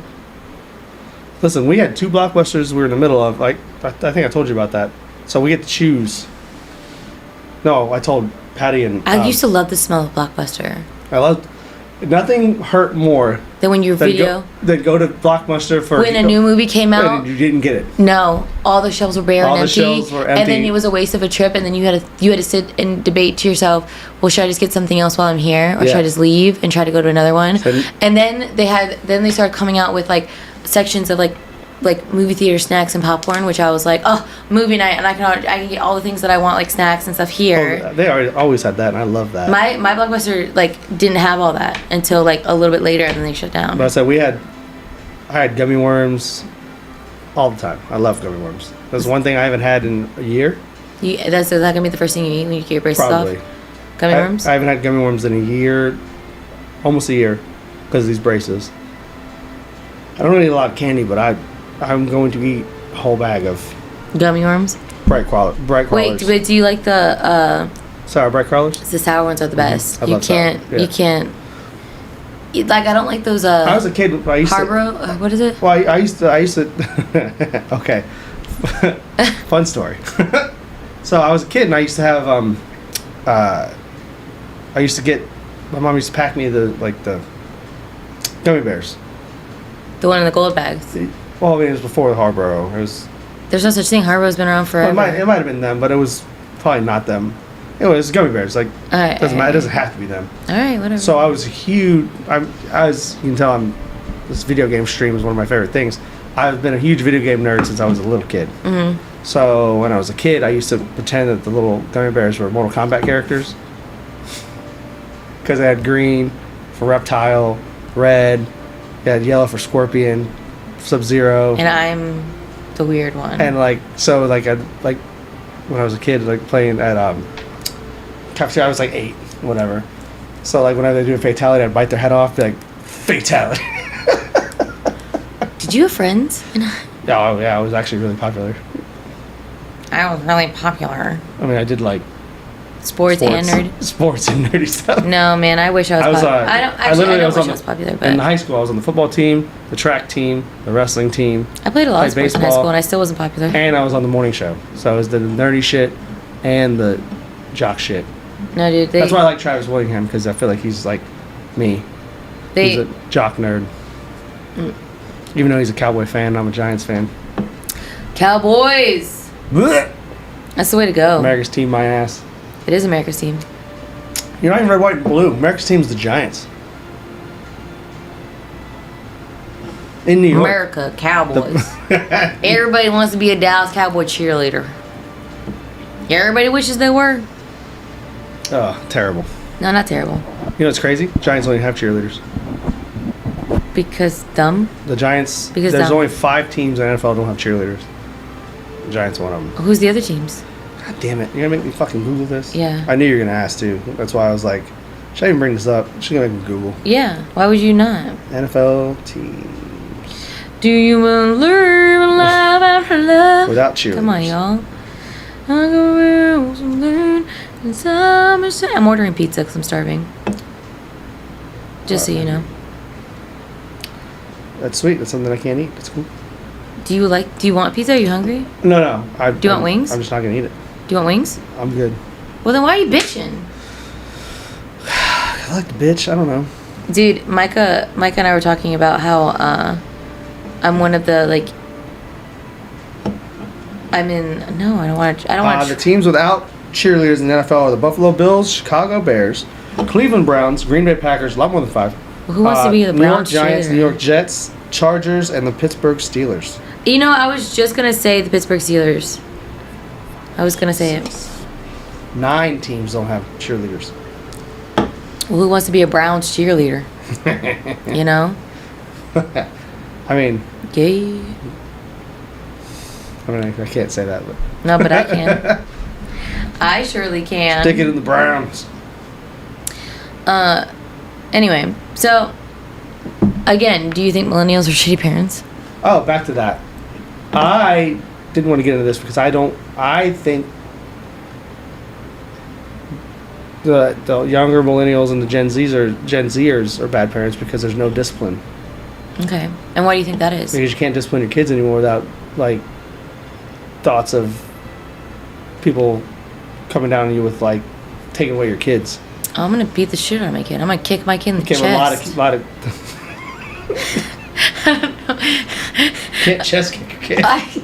Listen, we had 2 Blockbusters we were in the middle of. Like I think I told you about that. So we get to choose. No, I told Patty and. I used to love the smell of Blockbuster. I loved. Nothing hurt more Then when your video. than go to Blockbuster for. When a new movie came out. And you didn't get it. No, all the shelves were bare and All the empty. shelves were empty. And then it was a waste of a trip. And then you had to sit and debate to yourself, well, should I just get something else while I'm here, or should I just leave and try to go to another one? And then they started coming out with like sections of like movie theater snacks and popcorn, which I was like, oh, movie night, and I can get all the things that I want, like snacks and stuff here. Oh, they always had that, and I love that. My Blockbuster like didn't have all that until like a little bit later, and then they shut down. But I said I had gummy worms all the time. I love gummy worms. That's one thing I haven't had in a year. Is that gonna be the first thing you eat when you get your braces Probably. off? Gummy worms? I haven't had gummy worms in a year, almost a year, because of these braces. I don't really eat a lot of candy, but I'm going to eat a whole bag of Gummy worms? bright crawlers. Wait, but do you like the Sour bright crawlers? the sour ones are the best. I You love sour, can't yeah. you can't like I don't like those I was a kid. I used Harborough, what is it? to. Well, I used to. Okay. Fun story. So I was a kid, and I used to have. I used to get. My mom used to pack me the gummy bears. The one in the gold bags. Well, I mean, it was before the Harborough. It was. There's no such thing. Harborough's been around forever. Well, it might have been them, but it was probably not them. It was gummy bears. Like, Alright, doesn't matter. It alright. doesn't have to be them. Alright, whatever. So I was huge. As you can tell, this video game stream is one of my favorite things. I've been a huge video game nerd since I was a little kid. Mm-hmm. So when I was a kid, I used to pretend that the little gummy bears were Mortal Kombat characters. Because they had green for Reptile, red, they had yellow for Scorpion, Sub-Zero. And I'm the weird one. And when I was a kid, like playing at cafeteria, I was like 8, whatever. So like whenever they do a fatality, I'd bite their head off, be like, fatality. Did you have friends? Oh yeah, I was actually really popular. I was really popular. I mean, I did like Sports and nerd. sports and nerdy stuff. No, man, I wish I was popular. I was popular, but in high school, I was on the football team, the track team, the wrestling team. I played a lot of played sports in high baseball, school, and I still wasn't popular. And I was on the morning show, so I was the nerdy shit and the jock shit. No, dude. That's why I like Travis Willingham, because I feel like he's like me. He's a jock nerd. Even though he's a Cowboy fan, I'm a Giants fan. Cowboys. Blech. That's the way to go. America's team, my ass. It is America's team. You're not even red, white, and blue. America's team's the Giants. In New York. America, Cowboys. Everybody wants to be a Dallas Cowboy cheerleader. Everybody wishes they were. Oh, terrible. No, not terrible. You know what's crazy? Giants only have cheerleaders. Because dumb? The Giants, there's only 5 teams in the NFL that don't have cheerleaders. The Giants are one of them. Who's the other teams? God damn it. You're going to make me fucking Google this? Yeah. I knew you were going to ask, too. That's why I was like, should I even bring this up? Should I make me Google? Yeah. Why would you not? NFL teams. Do you want to learn love after love? Without cheerleaders. Come on, y'all. I'm ordering pizza because I'm starving. Just so you know. That's sweet. That's something I can't eat. That's cool. Do you want pizza? Are you hungry? No. Do you want wings? I'm just not gonna eat it. Do you want wings? I'm good. Well, then why are you bitching? I like to bitch. I don't know. Dude, Micah and I were talking about how I'm one of the like. I don't want to. The teams without cheerleaders in the NFL are the Buffalo Bills, Chicago Bears, Cleveland Browns, Green Bay Packers. A lot more than 5. Who wants to be the New York Browns Giants, cheerleader? New York Jets, Chargers, and the Pittsburgh Steelers. You know, I was just gonna say the Pittsburgh Steelers. I was gonna say it. 9 teams don't have cheerleaders. Well, who wants to be a Browns cheerleader? You know? I mean, Gay. I can't say that, but No, but I can. I surely can. stick it in the Browns. Anyway, so again, do you think millennials are shitty parents? Oh, back to that. I didn't want to get into this because I think the younger millennials and the Gen Zers are bad parents because there's no discipline. Okay. And why do you think that is? Because you can't discipline your kids anymore without like thoughts of people coming down on you with like taking away your kids. I'm gonna beat the shit out of my kid. I'm gonna kick my kid in the Can't chest. a lot of can't chest kick your kid.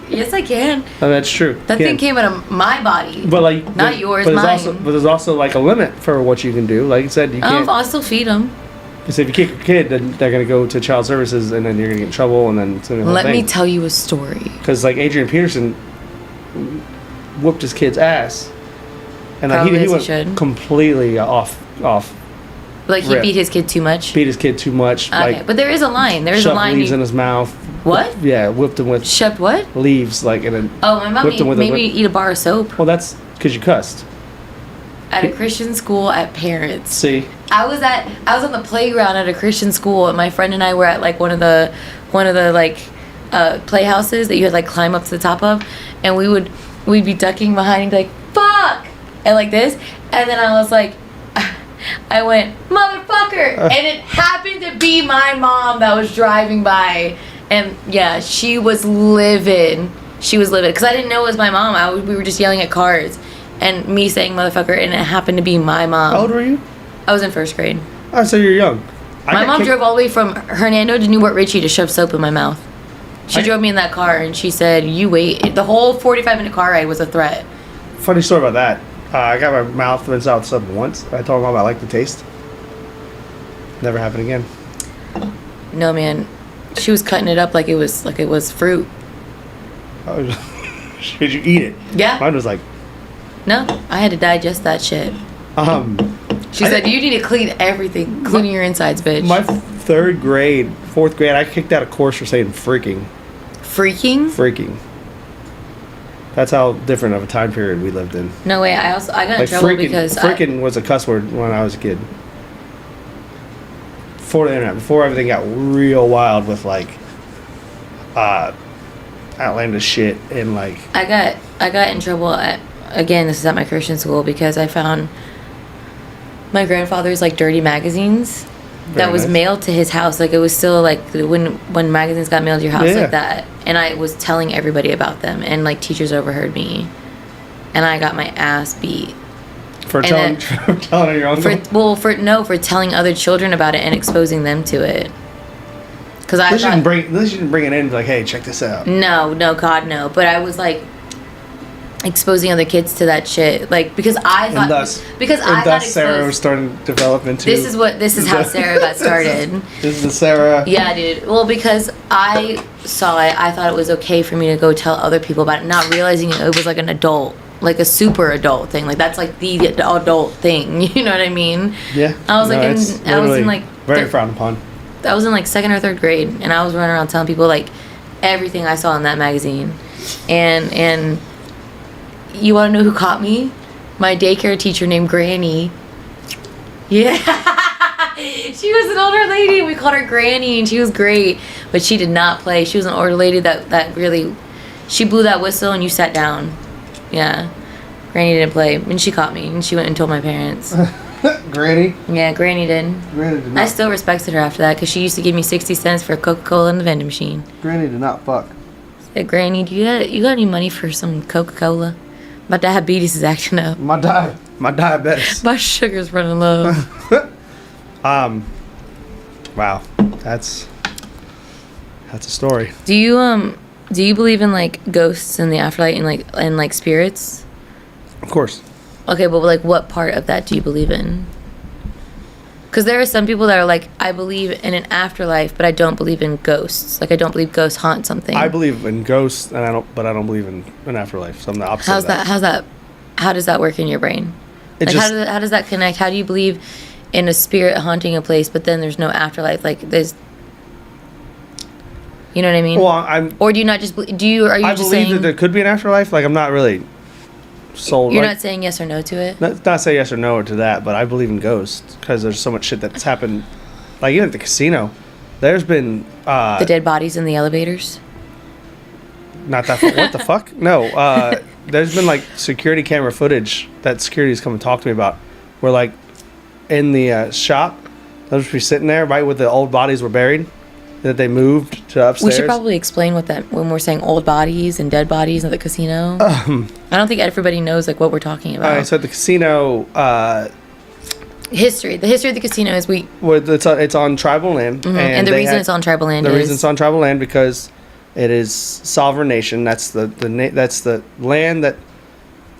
Yes, I can. Oh, that's true. That thing came out of my body. But like, not yours, but mine. There's also like a limit for what you can do. Like you said, you can't. I'll still feed them. Because if you kick your kid, then they're gonna go to child services, and then you're gonna get in trouble, and then it's gonna be a whole Let me thing. tell you a story. Because like Adrian Peterson whooped his kid's ass, and like Probably he as he went should. completely off. Like he Rip. beat his kid too much. Beat his kid too much. Okay, Like but there is a line. There is a shoved line. leaves in his mouth. What? Yeah, whipped him with Shoved what? leaves, like in a. Oh, my mom whipped him with made a me whip. eat a bar of soap Well, that's because you cussed. at a Christian school at Parents. See. I was on the playground at a Christian school, and my friend and I were at like one of the like playhouses that you had like climb up to the top of, and we'd be ducking behind and be like fuck and like this, and then I was like. I went, motherfucker! And it happened to be my mom that was driving by. And yeah, she was livid. Because I didn't know it was my mom. We were just yelling at cars. And me saying motherfucker, and it happened to be my mom. How old were you? I was in first grade. Oh, so you're young. My mom drove all the way from Hernando to Newport Richie to shove soap in my mouth. She drove me in that car, and she said, you wait. The whole 45-minute car ride was a threat. Funny story about that. I got my mouth rinsed out with something once. I told my mom I like the taste. Never happened again. No, man. She was cutting it up like it was fruit. Did you eat it? Yeah. Mine was like. No, I had to digest that shit. She said, you need to clean everything, including your insides, bitch. My 4th grade, I kicked out of course for saying freaking. Freaking? Freaking. That's how different of a time period we lived in. No way. I got in trouble because freaking was a cuss word when I was a kid. Before the internet, before everything got real wild with like outlandish shit and like. I got in trouble this is at my Christian school because I found my grandfather's like dirty magazines that was nice. mailed to his house. Like it was still like when magazines got mailed to your house Yeah. like that. And I was telling everybody about them, and like teachers overheard me, and I got my ass beat. For And telling your uncle? For telling other children about it and exposing them to it. Because At least you didn't bring it in and be like, hey, check this out. No, God, no. But I was like exposing other kids to that shit, like because I thought thus Sarah was starting to develop into. This is how Sarah got started. This is the Sarah. Yeah, dude. Well, because I saw it, I thought it was okay for me to go tell other people about it, not realizing it was like an adult. Like a super adult thing, like that's like the adult thing. You know what I mean? Yeah. I was in very frowned upon. I was in like 2nd or 3rd grade, and I was running around telling people like everything I saw in that magazine, and you want to know who caught me? My daycare teacher named Granny. Yeah, she was an older lady. We called her Granny, and she was great, but she did not play. She was an older lady that really, she blew that whistle, and you sat down. Yeah, Granny didn't play, and she caught me, and she went and told my parents. Granny? Yeah, Granny did. Granny did I not. still respected her after that because she used to give me 60 cents for Coca-Cola in the vending machine. Granny did not fuck. Said, Granny, you got any money for some Coca-Cola? My diabetes is acting up. My diabetes. My sugar's running low. Wow. That's a story. Do you believe in like ghosts and the afterlife and like spirits? Of course. Okay, but like what part of that do you believe in? Because there are some people that are like, I believe in an afterlife, but I don't believe in ghosts. Like I don't believe ghosts haunt something. I believe in ghosts, and I don't believe in an afterlife. So I'm the opposite. How does that work in your brain? It Like just, how does that connect? How do you believe in a spirit haunting a place, but then there's no afterlife? Like there's, you know what I mean? well, Or do you not just are you I just believe saying that there could be an afterlife. Like I'm not really sold. you're like, not saying yes or no to it? not say yes or no to that, but I believe in ghosts because there's so much shit that's happened. Like even at the casino, there's been The dead bodies in the elevators. not that. What the fuck? No. There's been like security camera footage that security's come and talked to me about, where like in the shop, they'll just be sitting there right where the old bodies were buried, that they moved to upstairs. We should probably explain what that when we're saying old bodies and dead bodies at the casino. I don't think everybody knows like what we're talking about. All right, so at the casino, The history of the casino is it's on tribal land, and the reason it's on tribal land reason it's on tribal land because it is sovereign nation. That's the land that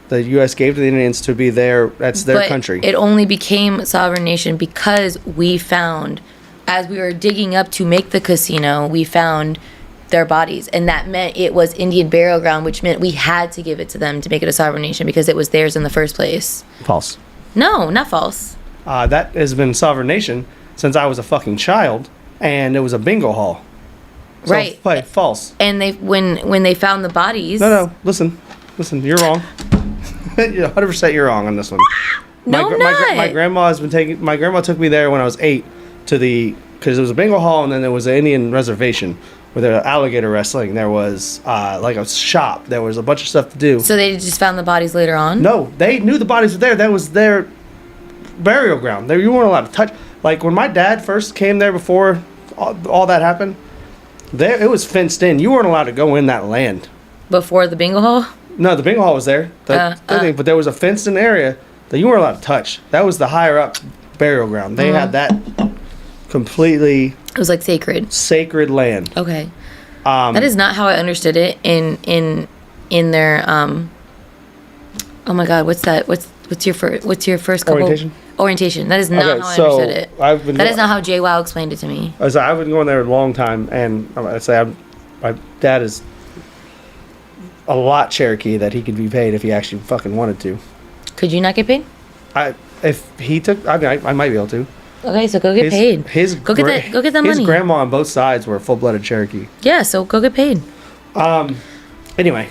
the U.S. gave to the Indians to be their. That's their but country. It only became sovereign nation because we found, as we were digging up to make the casino, we found their bodies, and that meant it was Indian burial ground, which meant we had to give it to them to make it a sovereign nation because it was theirs in the first place. False. No, not false. That has been sovereign nation since I was a fucking child, and it was a bingo hall. So, Right. False. And they when they found the bodies. No. Listen. You're wrong. 100% you're wrong on this one. No, I'm not. My grandma has been taking. My grandma took me there when I was 8 to because it was a bingo hall, and then there was an Indian reservation where there was alligator wrestling. There was like a shop. There was a bunch of stuff to do. So they just found the bodies later on? No, they knew the bodies were there. That was their burial ground. You weren't allowed to touch. Like when my dad first came there before all that happened, it was fenced in. You weren't allowed to go in that land. Before the bingo hall? No, the bingo hall was there. But there was a fenced in area that you weren't allowed to touch. That was the higher up burial ground. They had that completely It was like sacred. sacred land. Okay. That is not how I understood it in their oh my god, what's that? What's your first couple orientation? That is not how I understood it. That is not how JWoww explained it to me. I've been going there a long time, and I say my dad is a lot Cherokee that he could be paid if he actually fucking wanted to. Could you not get paid? If he took, I might be able to. Okay, so go get paid. Go get that money. His grandma on both sides were full-blooded Cherokee. Yeah, so go get paid. Anyway,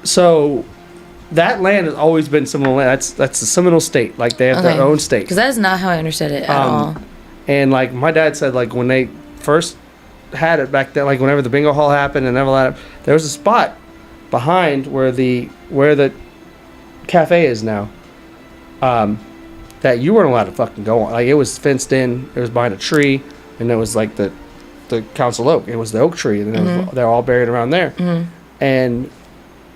so that land has always been Seminole land. That's the Seminole state. Like they have their own state. Because that is not how I understood it at all. And like my dad said, like when they first had it back then, like whenever the bingo hall happened and all that, there was a spot behind where the cafe is now. That you weren't allowed to fucking go on. Like it was fenced in. It was behind a tree, and it was like the council oak. It was the oak tree, and they're all buried around there. And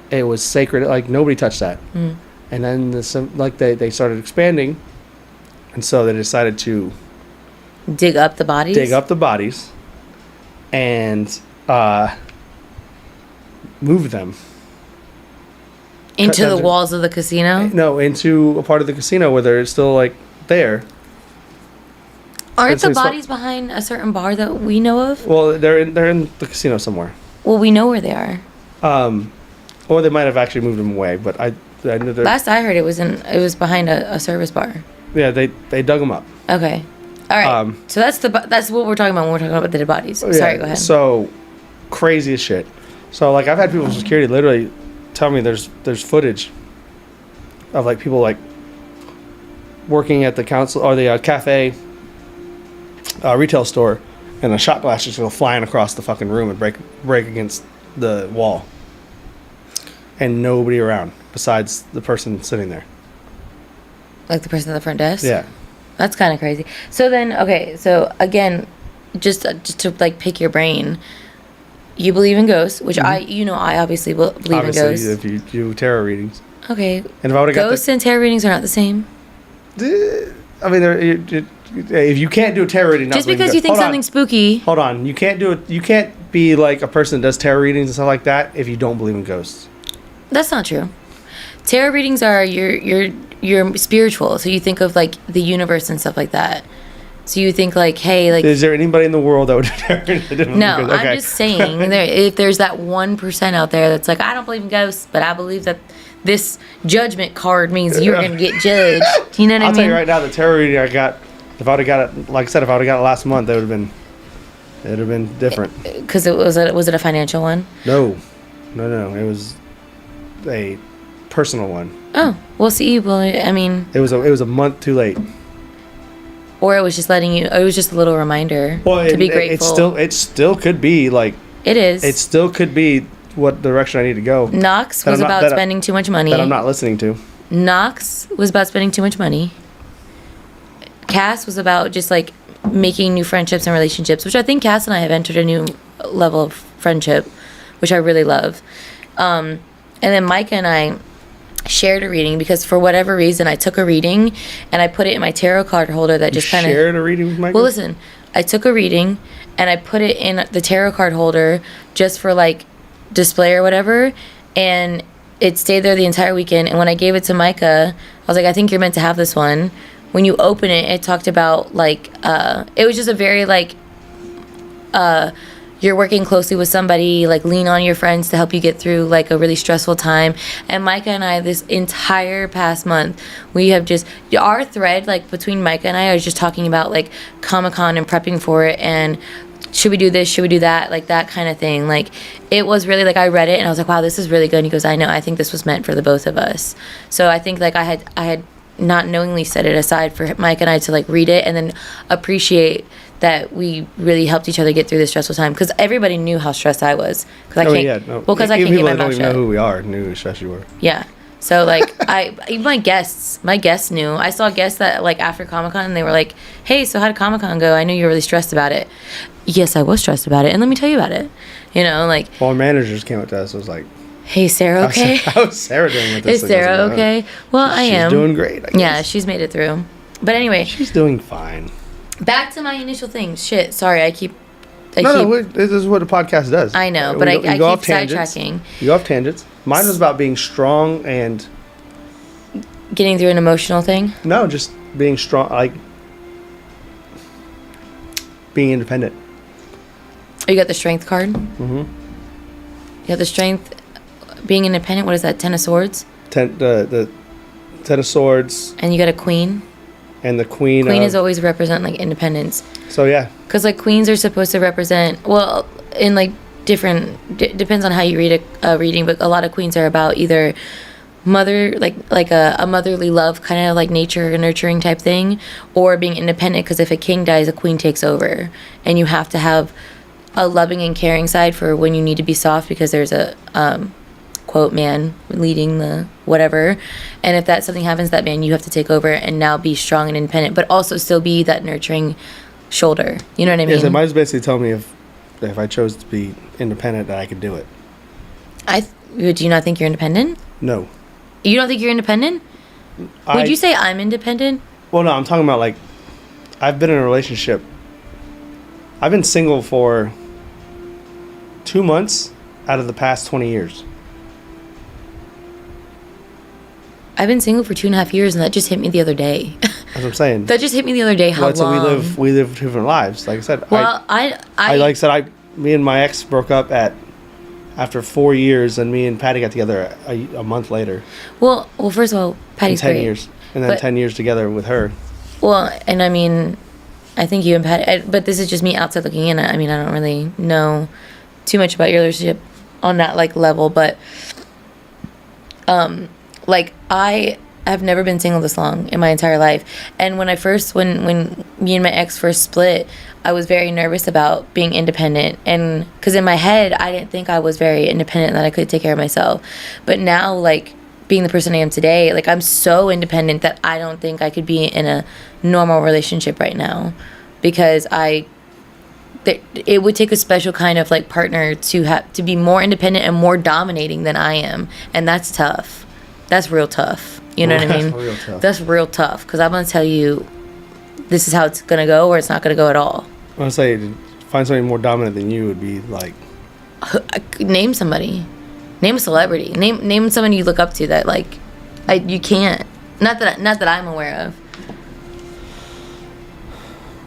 it was sacred. Like nobody touched that. And then they started expanding, and so they decided to dig up the bodies, and move them into the walls of the casino. No, into a part of the casino where they're still like there. Aren't the bodies behind a certain bar that we know of? Well, they're in the casino somewhere. Well, we know where they are. Or they might have actually moved them away, but I know they're. Last I heard, it was behind a service bar. Yeah, they dug them up. Okay, all right. So that's what we're talking about when we're talking about the dead bodies. Yeah, Sorry, go ahead. So crazy as shit. So like I've had people from security literally tell me there's footage of like people like working at the council or the cafe retail store, and a shot glass just go flying across the fucking room and break against the wall. and nobody around besides the person sitting there. Like the person at the front desk? Yeah. That's kind of crazy. So then, okay, so again, just to like pick your brain, you believe in ghosts, which I obviously believe Obviously, in ghosts. if you do tarot readings. Okay. And if I would have got Ghosts and tarot readings are not the same. I mean, if you can't do a tarot reading, not Just believe in because you ghosts- think hold on. something's spooky. Hold on, you can't do it. You can't be like a person that does tarot readings and stuff like that if you don't believe in ghosts. That's not true. Tarot readings are you're spiritual, so you think of like the universe and stuff like that. So you think like, hey, like. Is there anybody in the world that would do tarot readings that didn't No, believe in ghosts? I'm just saying if there's that 1% out there that's like, I don't believe in ghosts, but I believe that this judgment card means you're gonna get judged. You know what I mean? I'll tell you right now, the tarot reading I got, if I would have got it, like I said, if I would have got it last month, it would have been different. Because was it a financial one? No, it was a personal one. Oh, well, see, well, I mean, It was a month too late. or it was just letting you. It was just a little reminder to be grateful. It still could be like It is. it still could be what direction I need to go. Knox that was I'm not- about that I- spending too much money. That I'm not listening to. Knox was about spending too much money. Cass was about just like making new friendships and relationships, which I think Cass and I have entered a new level of friendship, which I really love. And then Micah and I shared a reading because for whatever reason I took a reading and I put it in my tarot card holder that just kind of shared a reading with Michael. Well, listen, I took a reading and I put it in the tarot card holder just for like display or whatever, and it stayed there the entire weekend. And when I gave it to Micah, I was like, I think you're meant to have this one. When you open it, it talked about like it was just a very like you're working closely with somebody, like lean on your friends to help you get through like a really stressful time. And Micah and I, this entire past month, we have just, our thread like between Micah and I is just talking about like Comic-Con and prepping for it and should we do this, should we do that, like that kind of thing. Like it was really like I read it and I was like, wow, this is really good. And he goes, I know, I think this was meant for the both of us. So I think like I had not knowingly set it aside for Mike and I to like read it and then appreciate that we really helped each other get through this stressful time, because everybody knew how stressed I was because I can't. Well, because I can't keep my mouth shut. People that don't even know who we are knew how stressed you were. Yeah. So like even my guests knew. I saw guests that like after Comic-Con and they were like, "Hey, so how did Comic-Con go? I knew you were really stressed about it." Yes, I was stressed about it, and let me tell you about it. You know, like. Well, our managers came up to us. It was like, "Hey, Sarah, okay? How's Sarah doing with this?" Is Sarah okay? Well, I am. She's doing great. I guess. Yeah, she's made it through. But anyway, she's doing fine. Back to my initial things. Shit, sorry, I keep. No, this is what the podcast does. I know, but I keep sidetracking. You go off tangents. Mine was about being strong and getting through an emotional thing. No, just being strong, like being independent. Oh, you got the strength card. Mm-hmm. You got the strength. Being independent. What is that? Ten of Swords. The Ten of Swords. And you got a Queen. And the Queen. Queen is always represent like independence. So yeah. Because like queens are supposed to represent, well, in like different depends on how you read a reading, but a lot of queens are about either mother like a motherly love kind of like nature nurturing type thing, or being independent, because if a king dies, a queen takes over, and you have to have a loving and caring side for when you need to be soft, because there's a quote man leading the whatever, and if that something happens to that man, you have to take over and now be strong and independent, but also still be that nurturing shoulder. You know what I mean? Yes, it might basically tell me if I chose to be independent that I could do it. Do you not think you're independent? No. You don't think you're independent? Would you say I'm independent? Well, no, I'm talking about like I've been in a relationship. I've been single for 2 months out of the past 20 years. I've been single for 2.5 years, and that just hit me the other day. That's what I'm saying. That just hit me the other day. How long? So we live different lives. Like I said. Well, me and my ex broke up after 4 years, and me and Patty got together a month later. Well, first of all, Patty's 10 great. years, and then 10 years together with her. Well, and I mean, I think you and Patty, but this is just me outside looking in. I mean, I don't really know too much about your relationship on that like level, but like I I've never been single this long in my entire life. And when me and my ex first split, I was very nervous about being independent. And because in my head, I didn't think I was very independent and that I could take care of myself. But now, like, being the person I am today, like, I'm so independent that I don't think I could be in a normal relationship right now, because it would take a special kind of like partner to be more independent and more dominating than I am, and that's tough. That's real tough. You know what I mean? Real tough. That's real tough, because I'm gonna tell you, this is how it's gonna go, or it's not gonna go at all. I would say to find somebody more dominant than you would be like. Name somebody. Name a celebrity. Name someone you look up to that like, you can't. Not that I'm aware of.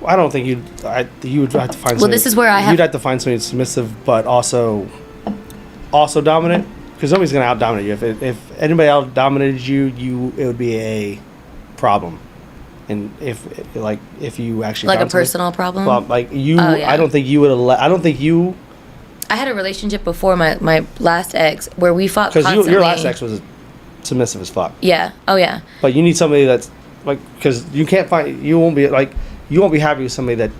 I don't think you would have to find. Well, somebody, this is where you'd have to find somebody submissive, but also dominant, because nobody's gonna out dominate you. If anybody out dominated you, it would be a problem. And if you actually like a found somebody- personal problem. well, like you, Oh, yeah. I don't think you would. I don't think you. I had a relationship before my last ex where we fought Because constantly. your last ex was submissive as fuck. Yeah. Oh yeah. But you need somebody that's like, because you won't be happy with somebody that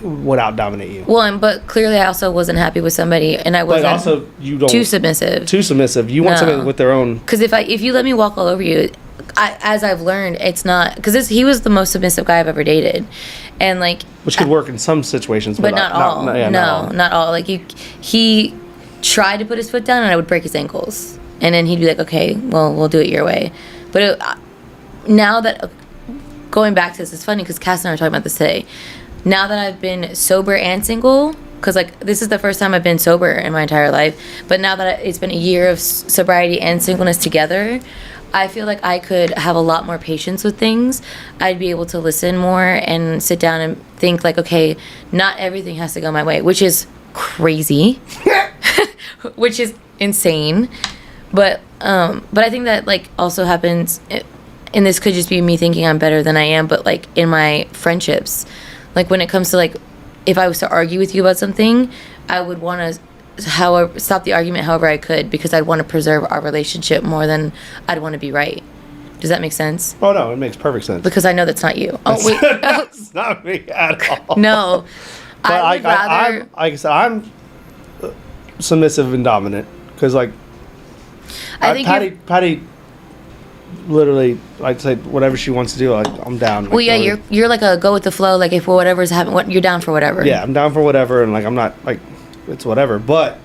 would out dominate you. Well, but clearly I also wasn't happy with somebody, and I But wasn't also you don't too submissive. Too submissive. You want No. somebody with their own. Because if you let me walk all over you, as I've learned, it's not, because he was the most submissive guy I've ever dated, and like, Which could work in some situations, but not all. not all. Not all. Like he tried to put his foot down, and I would break his ankles, and then he'd be like, "Okay, well, we'll do it your way." But now that going back to this, it's funny because Cass and I were talking about this today. Now that I've been sober and single, because like this is the first time I've been sober in my entire life, but now that it's been a year of sobriety and singleness together, I feel like I could have a lot more patience with things. I'd be able to listen more and sit down and think like, okay, not everything has to go my way, which is crazy, which is insane. But I think that like also happens, and this could just be me thinking I'm better than I am, but like in my friendships, like when it comes to like, if I was to argue with you about something, I would want to stop the argument however I could, because I'd want to preserve our relationship more than I'd want to be right. Does that make sense? Oh no, it makes perfect sense. Because I know that's not you. Oh wait, That's not me at all. no. But I would rather. like I said, I'm submissive and dominant, because like I think Patty literally, I'd say whatever she wants to do, I'm down. well, yeah, you're like a go with the flow. Like if whatever's happening, you're down for whatever. Yeah, I'm down for whatever, and like I'm not like it's whatever. But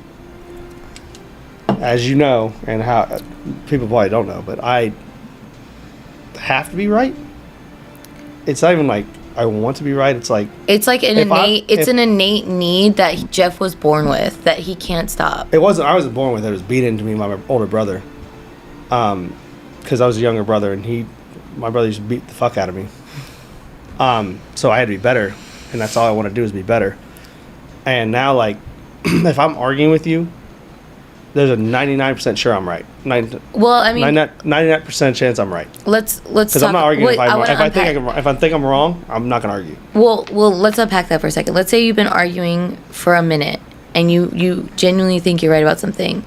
as you know, and how people probably don't know, but I have to be right. It's not even like I want to be right. It's like an innate need that Jeff was born with that he can't stop. it wasn't. I wasn't born with it. It was beat into me by my older brother. Because I was a younger brother, and my brother used to beat the fuck out of me. So I had to be better, and that's all I want to do is be better. And now, like, if I'm arguing with you, there's a 99% sure I'm right. Well, I mean, 99% chance I'm right. let's Because talk. I'm not arguing wait, if I think I'm wrong, I'm not gonna argue. Well, let's unpack that for a second. Let's say you've been arguing for a minute, and you genuinely think you're right about something,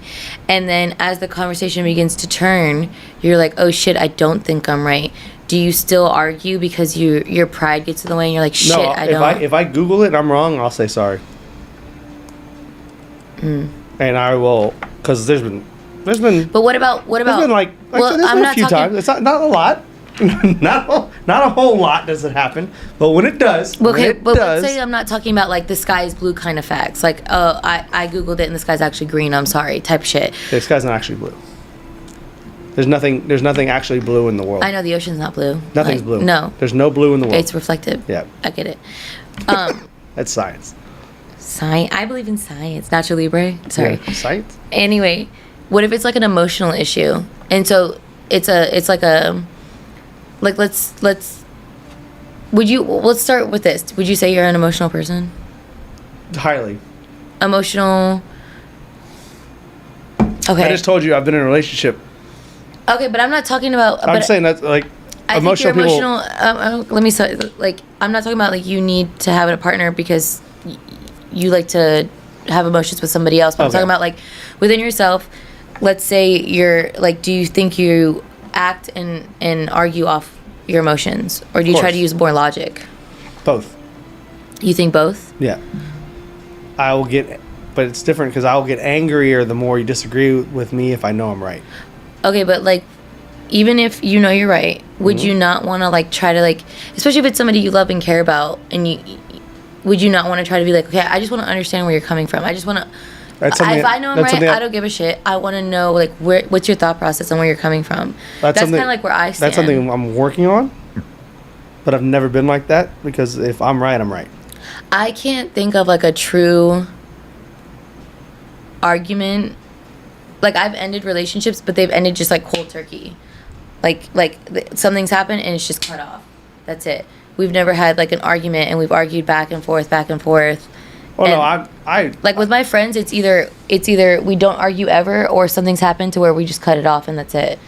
and then as the conversation begins to turn, you're like, oh shit, I don't think I'm right. Do you still argue because your pride gets in the way, and you're like, shit, No, I don't? if I Google it and I'm wrong, I'll say sorry. And I will, because there's been. But what about? There's been like well, there's I'm been a not few talking. times. It's not a lot. not a whole lot does it happen, but when it does, Okay, but let's say I'm not talking about like the sky is blue kind of facts. Like, oh, I Googled it and the sky's actually green. I'm sorry, type shit. the sky's not actually blue. There's nothing actually blue in the world. I know the ocean's not blue. Nothing's Like, blue. No, There's no blue in the world. it's reflective. Yeah. I get it. That's science. I believe in science. Nacho Libre. Sorry. Yeah, science? Anyway, what if it's like an emotional issue? And so let's start with this. Would you say you're an emotional person? Highly. Emotional. Okay. I just told you I've been in a relationship. Okay, but I'm not talking about. I'm but saying that like I emotional think you're people. emotional. Let me say, like, I'm not talking about like you need to have a partner because you like to have emotions with somebody else. But I'm Okay. talking about like within yourself. Let's say you're like, do you think you act and argue off your emotions, or do you try to use more logic? Both. You think both? Yeah. I will get, but it's different because I'll get angrier the more you disagree with me if I know I'm right. Okay, but like, even if you know you're right, would you not want to like try to like, especially if it's somebody you love and care about, and would you not want to try to be like, okay, I just want to understand where you're coming from. I just want to. If I know I'm right, I don't give a shit. I want to know like what's your thought process and where you're coming from. That's kind of like where I stand. That's something I'm working on, but I've never been like that because if I'm right, I'm right. I can't think of like a true argument. Like I've ended relationships, but they've ended just like cold turkey. Like something's happened and it's just cut off. That's it. We've never had like an argument and we've argued back and forth. Oh no, I like with my friends, it's either we don't argue ever, or something's happened to where we just cut it off and that's it.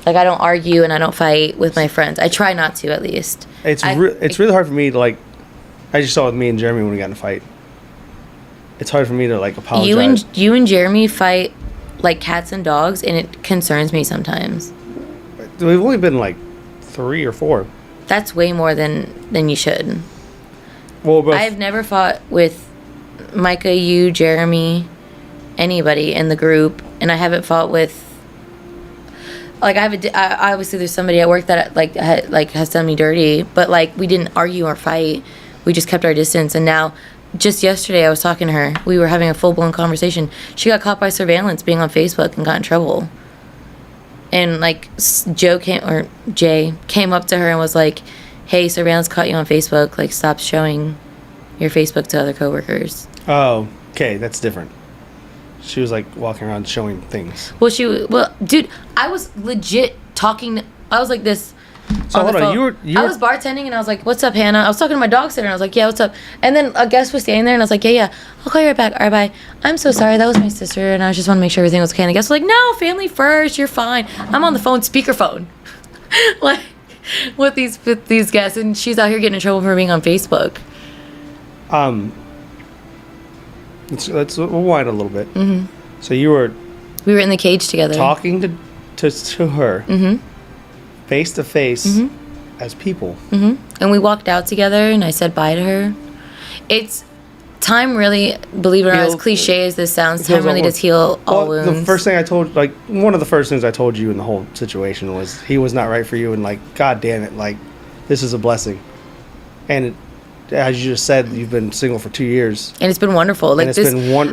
Like I don't argue and I don't fight with my friends. I try not to, at least. It's really hard for me to like. I just saw with me and Jeremy when we got in a fight. It's hard for me to like apologize. You and Jeremy fight like cats and dogs, and it concerns me sometimes. We've only been like 3 or 4. That's way more than you should. Well, I've never fought with Micah, you, Jeremy, anybody in the group, and I haven't fought with. Like obviously there's somebody at work that has done me dirty, but like we didn't argue or fight. We just kept our distance, and now. Just yesterday, I was talking to her. We were having a full-blown conversation. She got caught by surveillance being on Facebook and got in trouble. And, like, Jay came up to her and was like, hey, surveillance caught you on Facebook. Like, stop showing your Facebook to other coworkers. Oh, okay. That's different. She was, like, walking around showing things. Well, dude, I was legit talking. I was like this. So hold on, I was bartending and I was like, "What's up, Hannah?" I was talking to my dog sitter and I was like, "Yeah, what's up?" And then a guest was standing there and I was like, "Yeah, I'll call you right back. All right, bye. I'm so sorry, that was my sister, and I just want to make sure everything was okay." And the guest was like, "No, family first. You're fine." I'm on the phone, speakerphone, like with these guests, and she's out here getting in trouble for being on Facebook. Let's rewind a little bit. Mm-hmm. So we were in the cage together, talking to her. Mm-hmm. Face to face Mm-hmm. as people. Mm-hmm. And we walked out together and I said bye to her. It's time really, believe it or not, as cliche as this sounds, time really does heal all wounds. The first thing I told, like, one of the first things I told you in the whole situation was he was not right for you, and like, God damn it, like, this is a blessing. And as you just said, you've been single for 2 years. And it's been wonderful. Like, and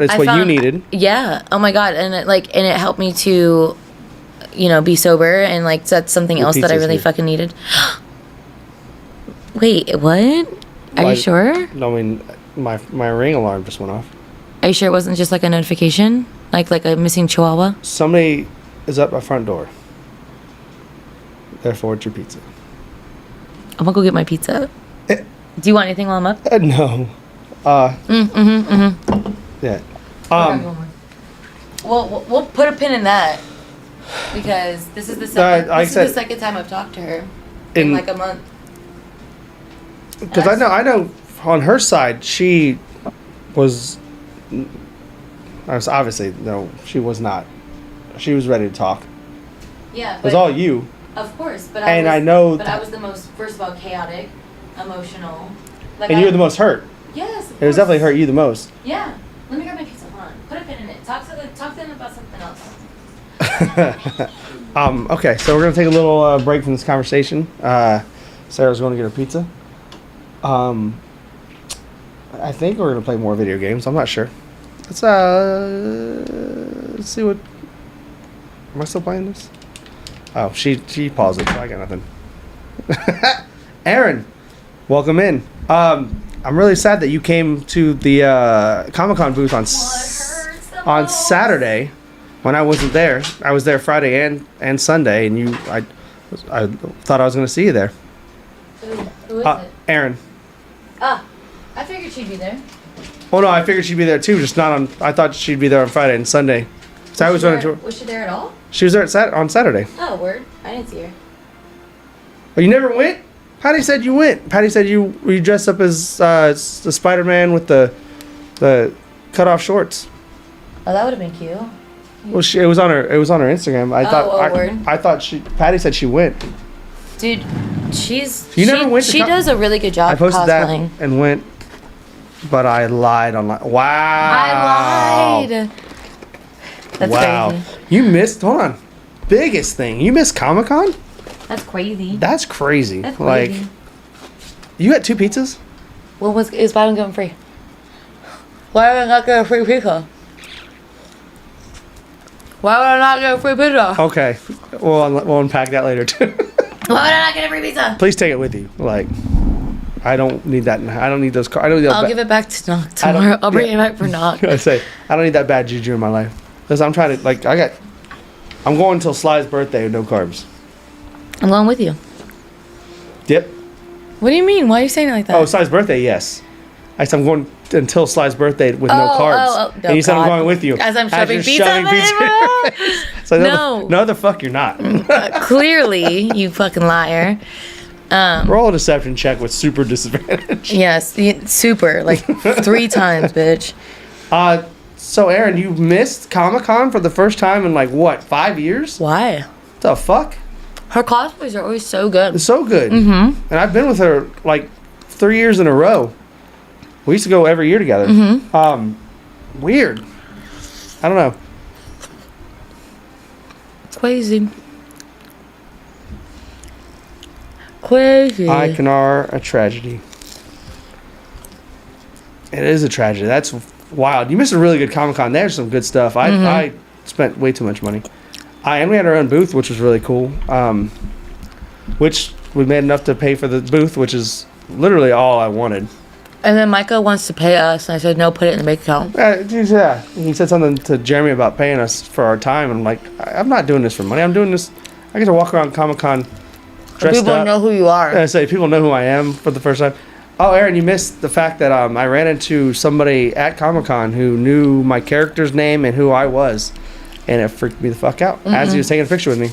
it's what you needed. Yeah. Oh my God. And it helped me to, be sober, and like that's something else that I really fucking needed. Wait, what? Are you sure? No, I mean my ring alarm just went off. Are you sure it wasn't just like a notification, like a missing chihuahua? Somebody is at my front door. Therefore, it's your pizza. I'm gonna go get my pizza. Do you want anything while I'm up? No. Yeah. Well, we'll put a pin in that. Because this is the second time I've talked to her in like a month. Because I know on her side she was obviously she was not. She was ready to talk. Yeah, it was all you. Of course, but I was the most, first of all, chaotic, emotional. Like, and you were the most hurt. Yes. It was definitely hurt you the most. Yeah. Let me grab my pizza. Hold on. Put a pin in it. Talk to them about something else. Okay, so we're gonna take a little break from this conversation. Sarah's going to get her pizza. I think we're gonna play more video games. I'm not sure. Let's see what. Am I still playing this? Oh, she paused it, so I got nothing. Aaron, welcome in. I'm really sad that you came to the Comic-Con booth on Saturday. When I wasn't there. I was there Friday and Sunday, and I thought I was going to see you there. Who is it? Erin. I figured she'd be there. Oh no, I figured she'd be there too, just not on. I thought she'd be there on Friday and Sunday. So I was Was she there at all? She was there on Saturday. Oh, word! I didn't see her. Oh, you never went? Patty said you went. Patty said you dressed up as the Spider-Man with the cut off shorts. Oh, that would have been cute. Well, it was on her. It was on her Instagram. Word. I thought Patty said she went. Dude, she to does a really good job I posted cosplaying. that and went, but I lied online. Wow. I lied. That's crazy. You missed. Hold on. Biggest thing. You missed Comic-Con? That's crazy. That's crazy. That's crazy. Like, you got 2 pizzas? Well, is buy one get one free? Why would I not get a free pizza? Why would I not get a free pizza? Okay. We'll unpack that later, too. Why would I not get a free pizza? Please take it with you. Like, I don't need that. I don't need those cards. I'll give it back to Knock tomorrow. I'll bring it back for Knock. I say, I don't need that bad juju in my life. Because I'm trying to, like, I'm going until Sly's birthday with no carbs. I'm going with you. Yep. What do you mean? Why are you saying it like that? Oh, Sly's birthday, yes. I said I'm going until Sly's birthday with no carbs. No, and you said I'm God. going with you. As I'm you're shoving pizza in my face. So No. No, the fuck you're not. Clearly, you fucking liar. Roll a deception check with super disadvantage. Yes, super. Like 3 times, bitch. So Aaron, you missed Comic-Con for the first time in like what, 5 years? Why? The fuck? Her cosplays are always so good. It's so good. Mm-hmm. And I've been with her like 3 years in a row. We used to go every year together. Mm-hmm. Weird. I don't know. Crazy. Crazy. Icanar, a tragedy. It is a tragedy. That's wild. You missed a really good Comic-Con. There's some good stuff. I spent way too much money. And we had our own booth, which was really cool. Which we made enough to pay for the booth, which is literally all I wanted. And then Micah wants to pay us, and I said, no, put it in the bank account. Yeah. He said something to Jeremy about paying us for our time. And I'm like, I'm not doing this for money. I'm doing this. I get to walk around Comic-Con dressed People up. know who you are. And I say, people know who I am for the first time. Oh, Aaron, you missed the fact that I ran into somebody at Comic-Con who knew my character's name and who I was. And it freaked me the fuck out as he was taking a picture with me.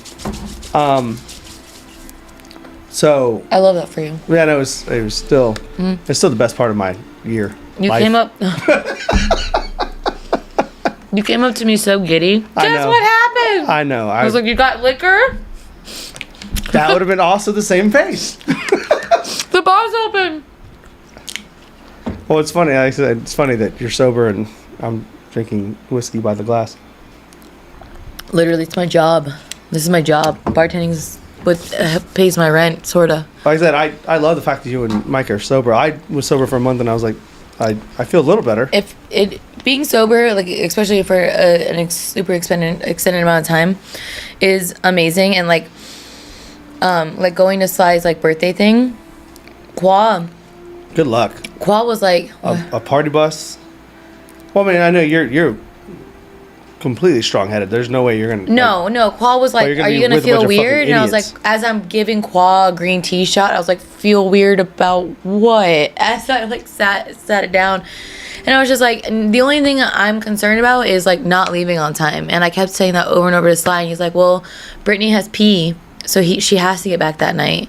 So I love that for you. yeah, no, it was still it's still the best part of my year. You life. came up. You came up to me so giddy. I Guess know. what happened? I know. I was like, you got liquor? that would have been also the same face. The bar's open. Well, it's funny. Like I said, it's funny that you're sober and I'm drinking whiskey by the glass. Literally, it's my job. This is my job. Bartending is what pays my rent, sorta. Like I said, I love the fact that you and Mike are sober. I was sober for a month and I was like, I feel a little better. If it being sober, like especially for super extended amount of time, is amazing. And like going to Sly's like birthday thing, Qua Good luck. was like A party bus. Well, I mean, I know you're completely strong-headed. There's no way you're gonna. No. Qua was like, you're gonna are you be gonna with a bunch feel of weird? fucking And I was like, idiots. as I'm giving Qua a green tea shot, I was like, feel weird about what? As I like sat it down, and I was just like, and the only thing I'm concerned about is like not leaving on time. And I kept saying that over and over to Sly, and he's like, well, Brittany has pee, so she has to get back that night.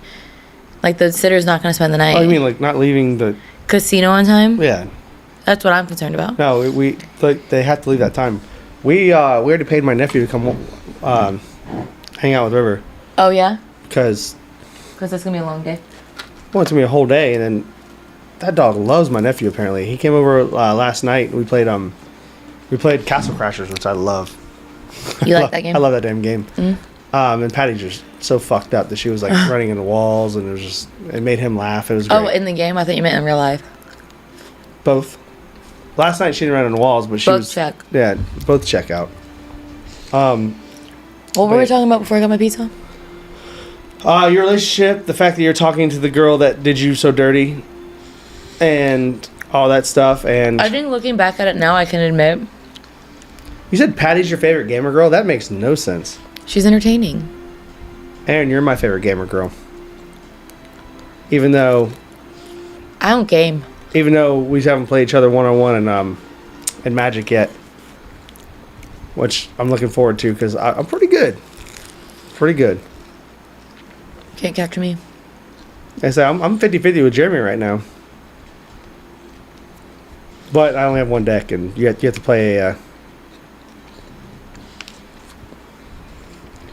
Like the sitter's not gonna spend the night. Oh, you mean like not leaving the Casino on time? Yeah. That's what I'm concerned about. No, we like they have to leave that time. We already paid my nephew to come hang out with River Oh yeah? because Because it's gonna be a long day. well, it's gonna be a whole day, and then that dog loves my nephew. Apparently, he came over last night. We played Castle Crashers, which I love. You like that game? I love that damn game. And Patty's just so fucked up that she was like running into walls, and it made him laugh. It was great. Oh, in the game? I thought you meant in real life. Both. Last night she didn't run into walls, but she Both was check. Yeah, both check out. What were we talking about before I got my pizza? Your relationship, the fact that you're talking to the girl that did you so dirty, and all that stuff, and I think looking back at it now, I can admit you said Patty's your favorite gamer girl. That makes no sense. she's entertaining. Aaron, you're my favorite gamer girl. Even though I don't game. we haven't played each other one-on-one in Magic yet, which I'm looking forward to because I'm pretty good. Pretty good. Can't capture me. I say I'm 50-50 with Jeremy right now. But I only have one deck, and you have to play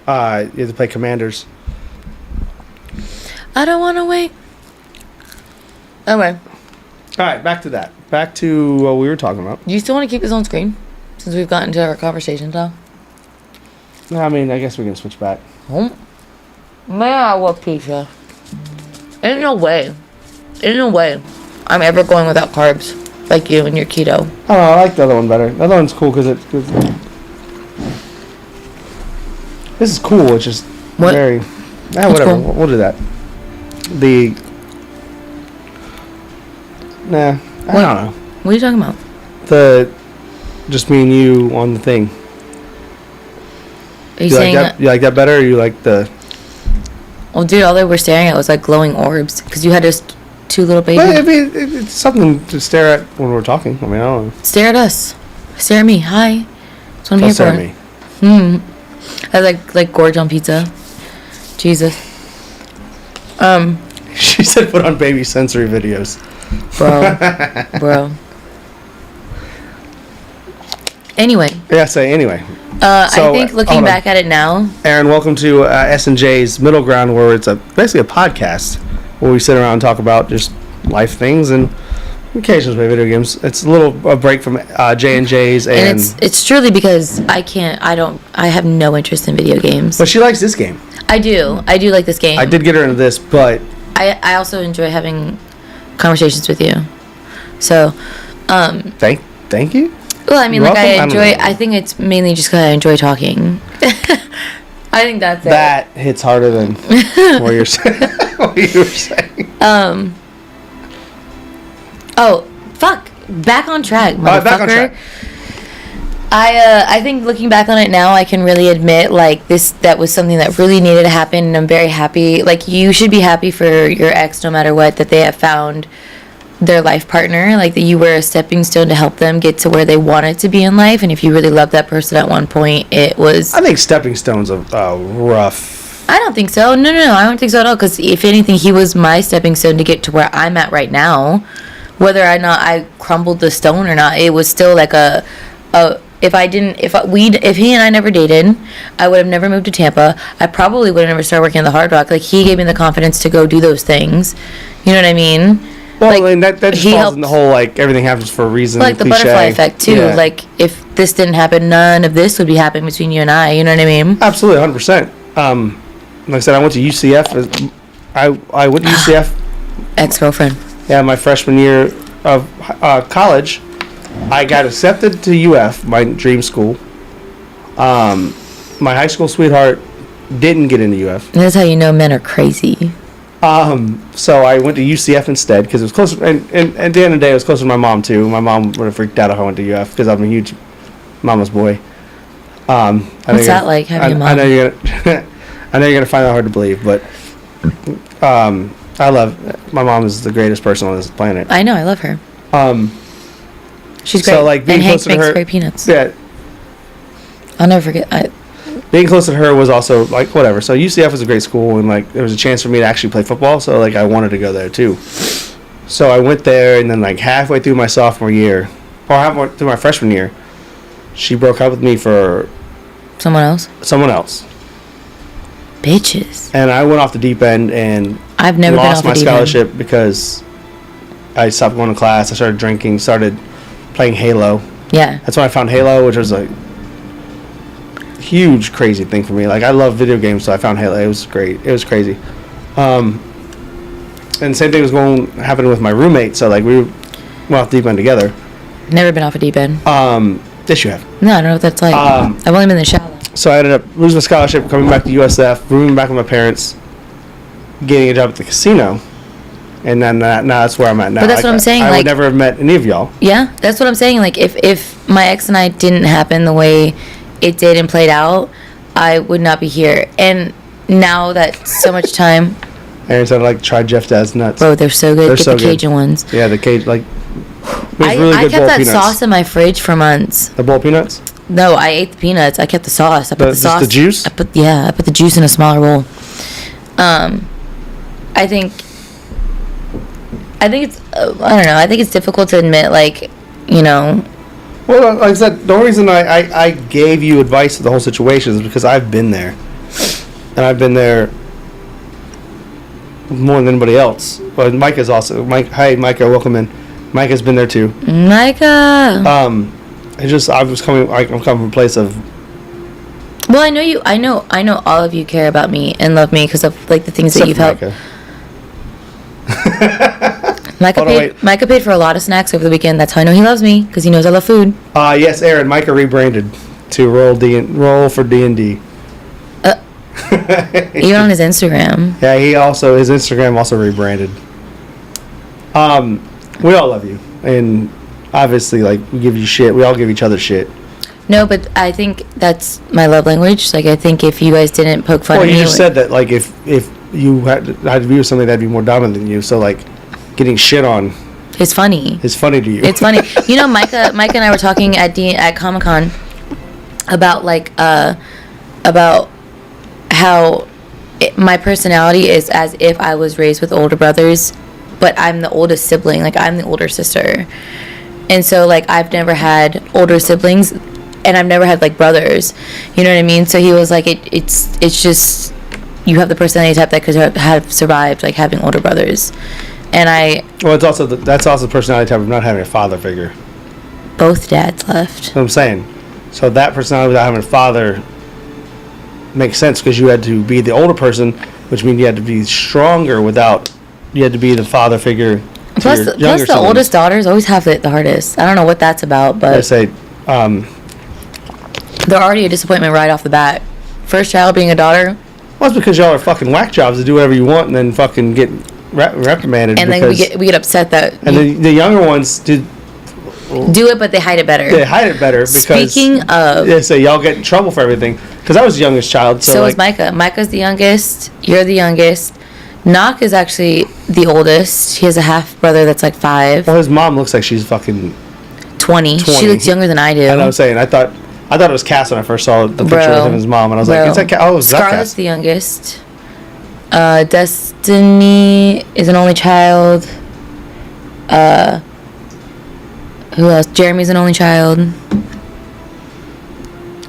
You have to play Commanders. I don't want to wait. Okay. All right, back to that. Back to what we were talking about. Do you still want to keep this on screen? Since we've gotten to our conversation now. No, I mean, I guess we can switch back. Oh. Man, I love pizza. Ain't no way. I'm ever going without carbs. Like you and your keto. Oh, I like the other one better. The other one's cool because this is cool. It's just very... whatever. Cool? We'll do that. I don't know. What are you talking about? Just me and you on the thing. Are you saying like that? You like that better, or you like the... Well, dude, all they were staring at was like glowing orbs. Because you had just two little babies. Well, I mean, it's something to stare at when we're talking. I mean, I don't know. Stare at us. Stare at me. Hi. That's what I'm Don't here stare for. at me. I like gorge on pizza. Jesus. She said put on baby sensory videos. Bro. Anyway. Yeah, say anyway. I think looking back at it now. Aaron, welcome to SnJs Middle Ground, where it's basically a podcast where we sit around and talk about just life things and occasionally play video games. It's a break from J&Js and it's truly because I have no interest in video games. But she likes this game. I do like this game. I did get her into this, but I also enjoy having conversations with you. So, thank you. Well, I mean, You're like welcome. I think it's mainly just because I enjoy talking. I think that's it. That hits harder than what you're saying. What you were saying. Oh, fuck. Back on track, motherfucker. Back on track. I think looking back on it now, I can really admit, like, that was something that really needed to happen, and I'm very happy. Like, you should be happy for your ex, no matter what, that they have found their life partner, like, that you were a stepping stone to help them get to where they wanted to be in life, and if you really loved that person at one point, it was... I think stepping stones are rough. I don't think so. No, I don't think so at all, because if anything, he was my stepping stone to get to where I'm at right now. Whether or not I crumbled the stone or not, it was still like if he and I never dated, I would have never moved to Tampa. I probably would have never started working at the Hard Rock. Like, he gave me the confidence to go do those things. You know what I mean? Well, like, and that just falls in the whole, like, everything happens for a reason. Like the cliche. butterfly effect, too. Yeah. Like, if this didn't happen, none of this would be happening between you and I. You know what I mean? Absolutely, 100%. Like I said, I went to UCF. I went to UCF. Ex-girlfriend. Yeah, my freshman year of college. I got accepted to UF, my dream school. My high school sweetheart didn't get into UF. And that's how you know men are crazy. So I went to UCF instead because it was closer. And at the end of the day, it was closer to my mom too. My mom would have freaked out if I went to UF because I'm a huge mama's boy. What's that like, having a mom? I know you're gonna find that hard to believe, but I love my mom is the greatest person on this planet. I know, I love her. She's great. So, like, being and Hank closer to makes her, great peanuts. Yeah. I'll never forget. Being closer to her was also, like, whatever. So UCF was a great school, and, like, there was a chance for me to actually play football, so, like, I wanted to go there too. So I went there, and then, like, halfway through my sophomore year, or halfway through my freshman year, she broke up with me for someone else. Bitches. And I went off the deep end and I've never lost been off my the deep end. scholarship because I stopped going to class. I started drinking, started playing Halo. Yeah. That's when I found Halo, which was a huge, crazy thing for me. Like, I love video games, so I found Halo. It was great. It was crazy. And the same thing was happening with my roommate. So, like, we went off the deep end together. Never been off a deep end. Yes, you have. No, I don't know what that's like. I've only been in the shallow. So I ended up losing my scholarship, coming back to USF, rooming back with my parents, getting a job at the casino, and then now that's where I'm at now. But that's what I'm saying. I like, would never have met any of y'all. Yeah, that's what I'm saying. Like, if my ex and I didn't happen the way it did and played out, I would not be here. And now that so much time... Aaron said, like, try Jeff Dad's nuts. Bro, they're so good. They're Get so the Cajun ones. Yeah, the Cajun, like... I kept that sauce in my fridge for months. The bowl peanuts? No, I ate the peanuts. I kept the sauce. I put the sauce. The juice? I put the juice in a smaller bowl. I think it's I don't know. I think it's difficult to admit, like, you know. Well, like I said, the only reason I gave you advice to the whole situation is because I've been there. and I've been there more than anybody else. But Micah's also Hi, Micah, welcome in. Micah's been there too. Micah. I'm coming from a place of. Well, I know you. I know all of you care about me and love me because of like the things that you've helped. Micah paid for a lot of snacks over the weekend. That's how I know he loves me because he knows I love food. Yes, Aaron. Micah rebranded to roll for D&D. Even on his Instagram. Yeah, his Instagram also rebranded. We all love you, and obviously, like, we give you shit. We all give each other shit. No, but I think that's my love language. Like, I think if you guys didn't poke fun at me... Well, you just said that, like, if you had to view something that'd be more dominant than you, so, like, getting shit on... It's funny. It's funny to you. It's funny. You know, Micah and I were talking at Comic-Con about, like, about how my personality is as if I was raised with older brothers, but I'm the oldest sibling. Like, I'm the older sister. And so, like, I've never had older siblings, and I've never had, like, brothers. You know what I mean? So he was like, it's just, you have the personality type that could have survived, like, having older brothers. And Well, that's also the personality type of not having a father figure. Both dads left. That's what I'm saying. So that personality without having a father makes sense because you had to be the older person, which means you had to be stronger you had to be the father figure. Plus the oldest daughters always have it the hardest. I don't know what that's about, but I say, they're already a disappointment right off the bat. First child being a daughter. Well, it's because y'all are fucking whack jobs to do whatever you want and then fucking get reprimanded. And then we get upset that. And the younger ones do it, but they hide it better. They hide it better because. Speaking of. Yeah, so y'all get in trouble for everything. Because I was the youngest child. So was Micah. Micah's the youngest. You're the youngest. Knock is actually the oldest. He has a half brother that's like 5. Well, his mom looks like she's fucking 20. She looks younger than I do. I know what I'm saying. I thought it was Cass when I first saw the picture of him and his mom, and I was like, "Is that Cass?" Oh, is that Cass? Scarlett's the youngest. Destiny is an only child. Who else? Jeremy's an only child.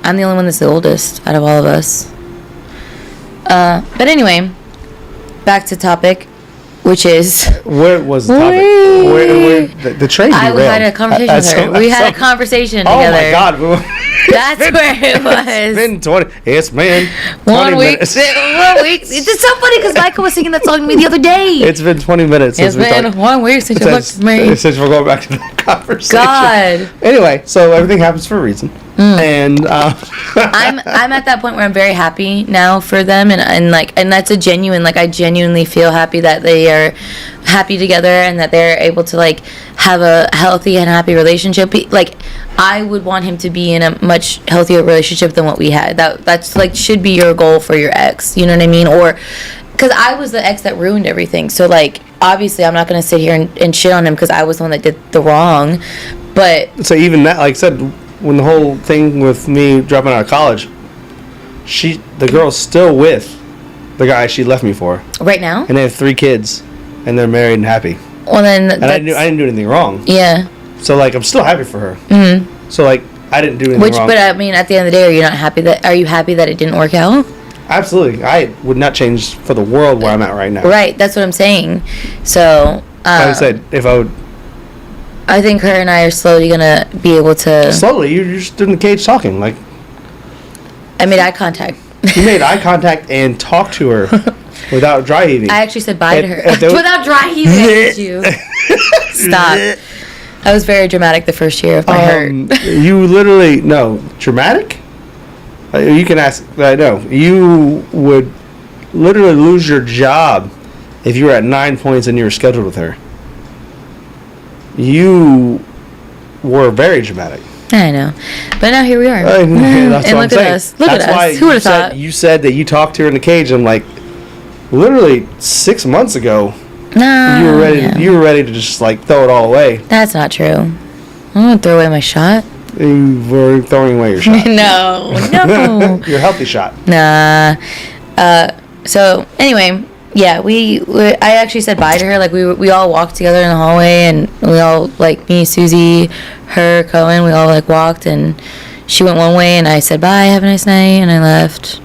I'm the only one that's the oldest out of all of us. But anyway, back to topic, which is... Where was the topic? Where the train derailed. I had a conversation with her. We had a conversation together. Oh my God. That's where it was. It's been 1 week. 1 week. It's just so funny because Michael was singing that song to me the other day. It's been 20 minutes since we talked. 1 week since you looked at me. Since we're going back to the conversation. God. Anyway, so everything happens for a reason. And I'm at that point where I'm very happy now for them, and that's a genuine, like, I genuinely feel happy that they are happy together and that they're able to, like, have a healthy and happy relationship. Like, I would want him to be in a much healthier relationship than what we had. That's like should be your goal for your ex, you know what I mean? Or because I was the ex that ruined everything, so, like, obviously I'm not going to sit here and shit on him because I was the one that did the wrong. But so even that, like I said, when the whole thing with me dropping out of college, the girl's still with the guy she left me for right now, and they have 3 kids, and they're married and happy. Well, then, and I didn't do anything wrong. Yeah. So, like, I'm still happy for her. Mm-hmm. So, like, I didn't do anything wrong. But I mean, at the end of the day, are you happy that it didn't work out? Absolutely. I would not change for the world where I'm at right now. Right. That's what I'm saying. So. Like I said, if I would. I think her and I are slowly gonna be able to. Slowly, you're just in the cage talking, like. I made eye contact. You made eye contact and talked to her without dry heaving. I actually said bye to her without dry heaving. At you. Stop. I was very dramatic the first year of my hurt. You literally dramatic. You can ask. I know you would literally lose your job if you were at 9 points and you were scheduled with her. You were very dramatic. I know. But now here we are. That's and what look I'm at saying. us. Look That's at us. Who would have thought? You said that you talked to her in the cage. I'm like, literally 6 months ago, no, you were ready. You were ready to just, like, throw it all away. That's not true. I'm gonna throw away my shot. You were throwing away your shot. No. Your healthy shot. Nah. So anyway, yeah, I actually said bye to her. Like, we all walked together in the hallway, and we all, like, me, Susie, her, Cohen, we all, like, walked, and she went one way, and I said bye, have a nice night, and I left.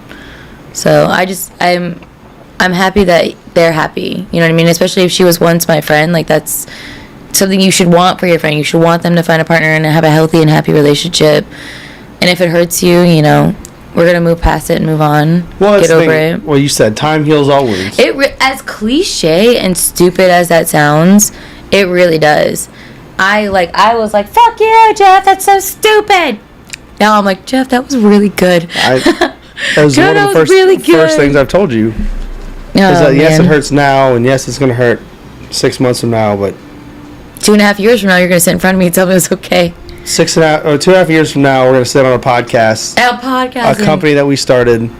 So I'm happy that they're happy. You know what I mean? Especially if she was once my friend. Like, that's something you should want for your friend. You should want them to find a partner and have a healthy and happy relationship. And if it hurts you, you know, we're gonna move past it and move on. Well, get over it. Well, you said time heals all wounds. As cliche and stupid as that sounds, it really does. I was like, fuck you, Jeff, that's so stupid. Now I'm like, Jeff, that was really good. That was one of the first things I've told you. Is that yes, it hurts now, and yes, it's going to hurt 6 months from now, but 2.5 years from now, you're going to sit in front of me and tell me it's okay. 2.5 years from now, we're going to sit on a podcast. A company that we started.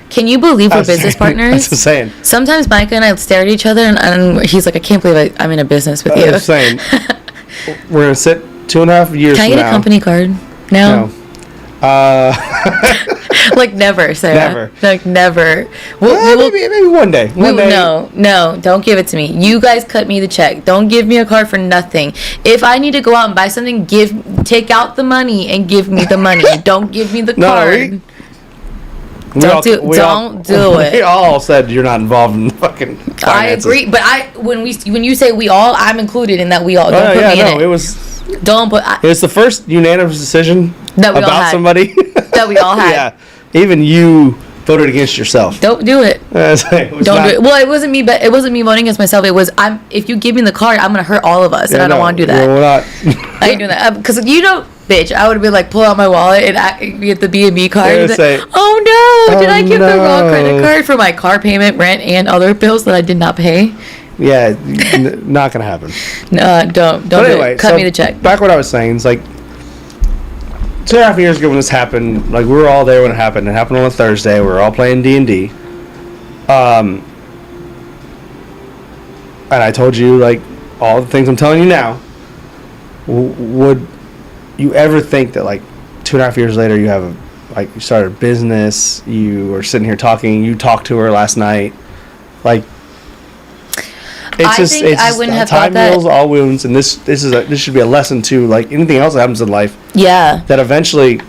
Can you believe we're business partners? That's what I'm saying. Sometimes Micah and I stare at each other, and he's like, I can't believe I'm in a business with you. I'm saying. We're going to sit 2.5 years from now. Can I get a company card? No. Like never, Sarah. Never. Like never. Maybe one day. No, don't give it to me. You guys cut me the check. Don't give me a card for nothing. If I need to go out and buy something, take out the money and give me the money. Don't give me the card. Don't do it. We all said you're not involved in fucking finances. I agree, but when you say we all, I'm included in that we all. Don't put me in it. It was. Don't put. It was the first unanimous decision that we about all had. Somebody That we all had. Yeah, even you voted against yourself. Don't do it. Don't do it. Well, it wasn't me, but it wasn't me voting against myself. It was if you give me the card, I'm gonna hurt all of us, and I don't want to do that. We're not. I ain't doing that because bitch, I would have been like, pull out my wallet and get the B&B card. Say, oh no, did I give the wrong credit card for my car payment, rent, and other bills that I did not pay? Yeah, not gonna happen. No, don't. But anyway, cut me the check. Back what I was saying is like 2.5 years ago when this happened, like we were all there when it happened. It happened on a Thursday. We were all playing D&D. And I told you like all the things I'm telling you now. Would you ever think that like 2.5 years later you have you started a business, you were sitting here talking, you talked to her last night, like I wouldn't have thought that. Time heals all wounds, and this should be a lesson to like anything else that happens in life. Yeah. That eventually.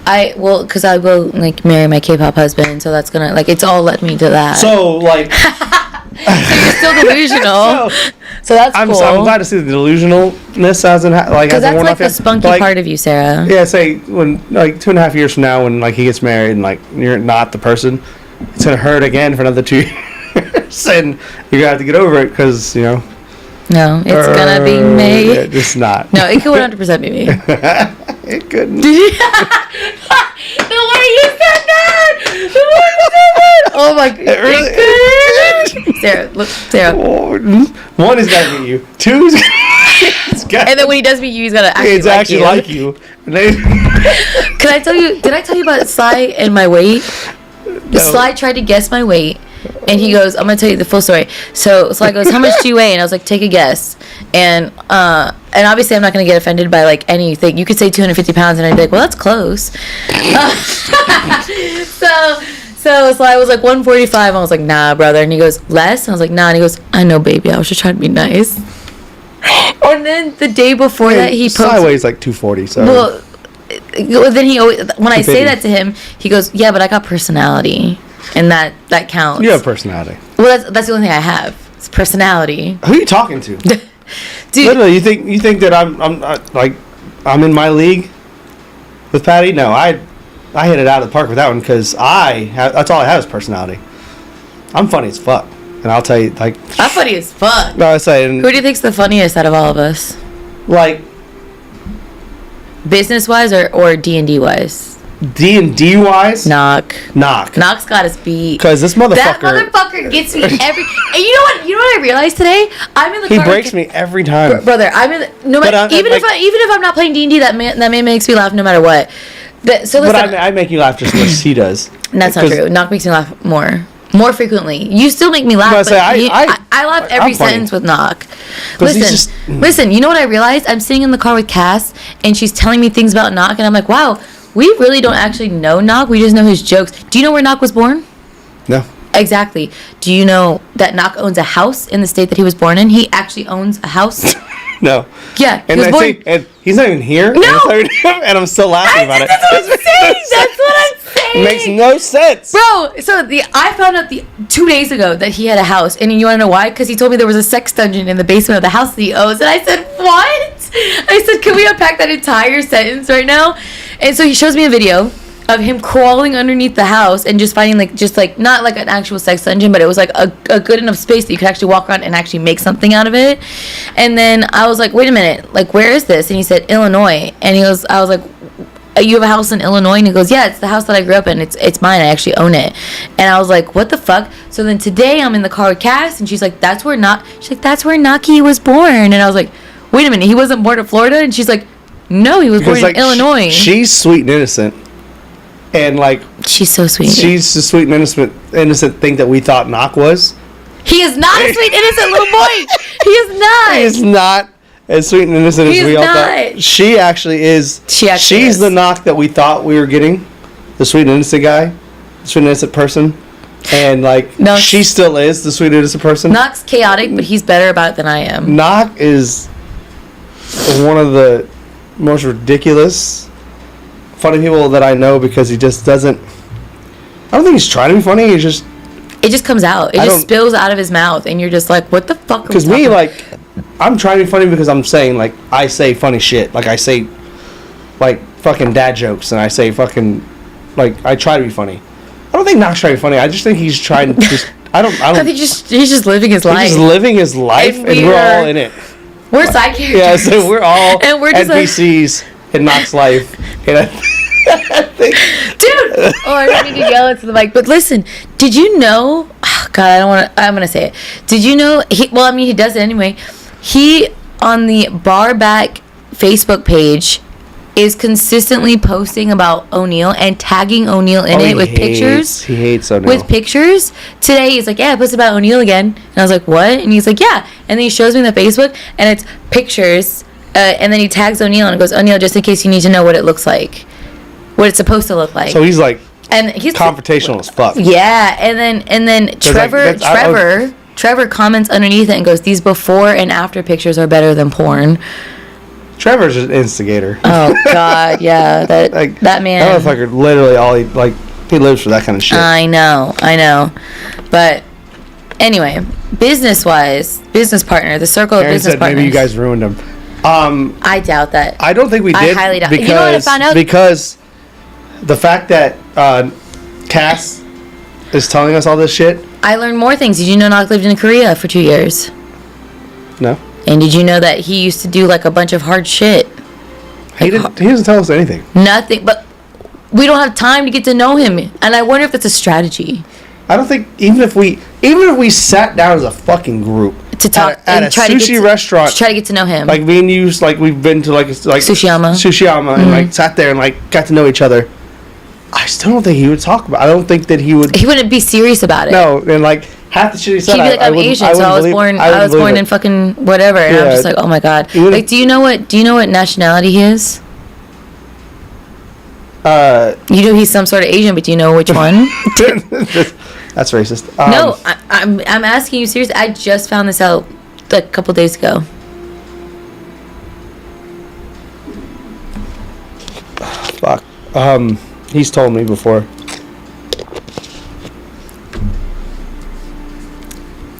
Because I will like marry my K-pop husband, so that's gonna it's all led me to that. So like. So you're still delusional. So that's cool. I'm glad to see the delusionalness hasn't because that's like the spunky part of you, Sarah. Yeah, say when 2.5 years from now when he gets married and you're not the person, it's gonna hurt again for another 2 years, and you're gonna have to get over it because No, it's gonna be me. It's not. No, it could 100% be me. It couldn't. The way you said that! Oh my god. It could. Sarah. One is gotta be you. Two is and then when he does meet you, he's gotta actually like you. Can I tell you? Did I tell you about Sly and my weight? No. Sly tried to guess my weight, and he goes, "I'm gonna tell you the full story." So Sly goes, "How much do you weigh?" And I was like, "Take a guess." And obviously I'm not gonna get offended by anything. You could say 250 pounds, and I'd be like, "Well, that's close." So Sly was like 145. I was like, "Nah, brother." And he goes, "Less?" And I was like, "Nah." And he goes, "I know, baby. I was just trying to be nice." And then the day before that, he posted. Sly weighs 240. So. Well, then he always, when I say that to him, he goes, "Yeah, but I got personality, and that counts." You have personality. Well, that's the only thing I have. It's personality. Who are you talking to? Dude, literally, you think that I'm in my league with Patty? No, I hit it out of the park with that one because that's all I have is personality. I'm funny as fuck, and I'll tell you I'm funny as fuck. No, I was saying. Who do you think's the funniest out of all of us? Business wise or D&D wise? D&D wise? Knock's got us beat. Because this motherfucker. That motherfucker gets me every. And you know what I realized today? I'm in the car. He breaks me every time. Brother, I'm in. No matter even if I'm not playing D&D, that man makes me laugh no matter what. I make you laugh just as much as he does. That's not true. Knock makes me laugh more frequently. You still make me laugh, but I laugh every sentence with Knock. Listen, you know what I realized? I'm sitting in the car with Cass, and she's telling me things about Knock, and I'm like, wow, we really don't actually know Knock. We just know his jokes. Do you know where Knock was born? No. Exactly. Do you know that Knock owns a house in the state that he was born in? He actually owns a house No. Yeah, he And was I born. think, and he's not even here. No! And I'm still laughing about it. That's what I'm saying. That's what I'm saying. Makes no sense. Bro, so I found out 2 days ago that he had a house, and you want to know why? Because he told me there was a sex dungeon in the basement of the house that he owns, and I said, what? I said, can we unpack that entire sentence right now? And so he shows me a video of him crawling underneath the house and just finding like not like an actual sex dungeon, but it was like a good enough space that you could actually walk around and actually make something out of it. And then I was like, wait a minute, like where is this? And he said Illinois. And I was like, you have a house in Illinois? And he goes, yeah, it's the house that I grew up in. It's mine. I actually own it. And I was like, what the fuck? So then today I'm in the car with Cass, and she's like, that's where Naki was born. And I was like, wait a minute, he wasn't born in Florida? And she's like, no, he was born in Illinois. She's sweet and innocent. And like she's so sweet. She's the sweet and innocent thing that we thought Knock was. He is not a sweet innocent little boy. He is not. He is not as sweet and innocent as we all thought. She actually is. She's the Knock that we thought we were getting. The sweet and innocent guy, the sweet and innocent person, and like she still is the sweet and innocent person. Knock's chaotic, but he's better about it than I am. Knock is one of the most ridiculous funny people that I know because he just doesn't. I don't think he's trying to be funny. It just comes out. It just spills out of his mouth, and you're just like, "What the fuck?" Because me, like, I'm trying to be funny because I'm saying like I say funny shit. Like I say, like fucking dad jokes, and I say fucking, like I try to be funny. I don't think Knock's trying to be funny. I just think he's trying to just. I don't. I think he's just living his life. He's just living his life, and we're all in it. We're side characters. Yeah, so we're all and we're just NPCs in Knock's life. And I think, dude. Oh, I don't need to yell into the mic. But listen, did you know? Oh, God, I don't want to. I'm gonna say it. Did you know? He does it anyway. He on the Bar Back Facebook page is consistently posting about O'Neal and tagging O'Neal in it with pictures. He hates O'Neal. With pictures. Today he's like, yeah, I posted about O'Neal again. And I was like, what? And he's like, yeah. And then he shows me the Facebook and it's pictures. And then he tags O'Neal and goes, O'Neal, just in case you need to know what it looks like. What it's supposed to look like. So he's like and he's confrontational as fuck. Yeah. And then Trevor comments underneath it and goes, these before and after pictures are better than porn. Trevor's an instigator. Oh God, yeah, that man. That motherfucker literally he lives for that kind of shit. I know, but anyway, business partner, the circle of business partners. Maybe you guys ruined him. I doubt that. I don't think we did. I highly doubt. Because, you know what I found out? Because the fact that Cass is telling us all this shit. I learned more things. Did you know Knock lived in Korea for 2 years? No. And did you know that he used to do like a bunch of hard shit? He doesn't tell us anything. Nothing, but we don't have time to get to know him. And I wonder if that's a strategy. I don't think even if we sat down as a fucking group to talk at a sushi restaurant to try to get to know him. Like me and you, like we've been to like Sushiyama and like sat there and like got to know each other. I still don't think he would talk about. I don't think that he would. He wouldn't be serious about it. No, and like half the shit he said, he'd be like, I'm Asian, so I was born in fucking whatever, and I'm just like, oh my God. Like, do you know what nationality he is? You know he's some sort of Asian, but do you know which one? That's racist. No, I'm asking you seriously. I just found this out like a couple days ago. Fuck. He's told me before.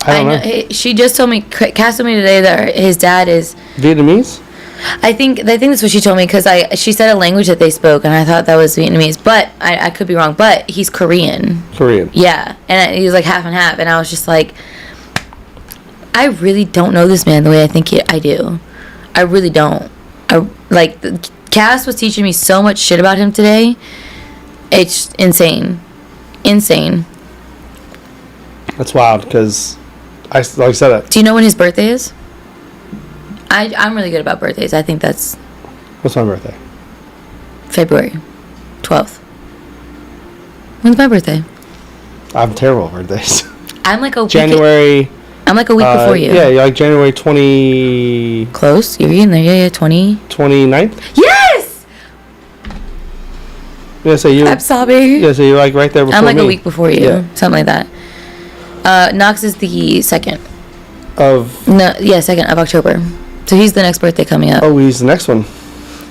I don't know. She just told me, Cass told me today that his dad is Vietnamese. I think that's what she told me because she said a language that they spoke and I thought that was Vietnamese, but I could be wrong. But he's Korean. Yeah, and he was like half and half, and I was just like, I really don't know this man the way I think I do. I really don't. Cass was teaching me so much shit about him today. It's insane. That's wild because I said it. Do you know when his birthday is? I'm really good about birthdays. I think that's... What's my birthday? February 12th. When's my birthday? I'm terrible at birthdays. I'm like a January... I'm like a week before you. Yeah, you're like January 20... Close. You're in there. Yeah, 20... 29th? Yes! Yeah, so you... I'm sobbing. Yeah, so you're like right there before me. I'm like a week before you. Yeah. Something like that. Knox is the 2nd. Of... No, yeah, 2nd of October. So he's the next birthday coming up. Oh, he's the next one.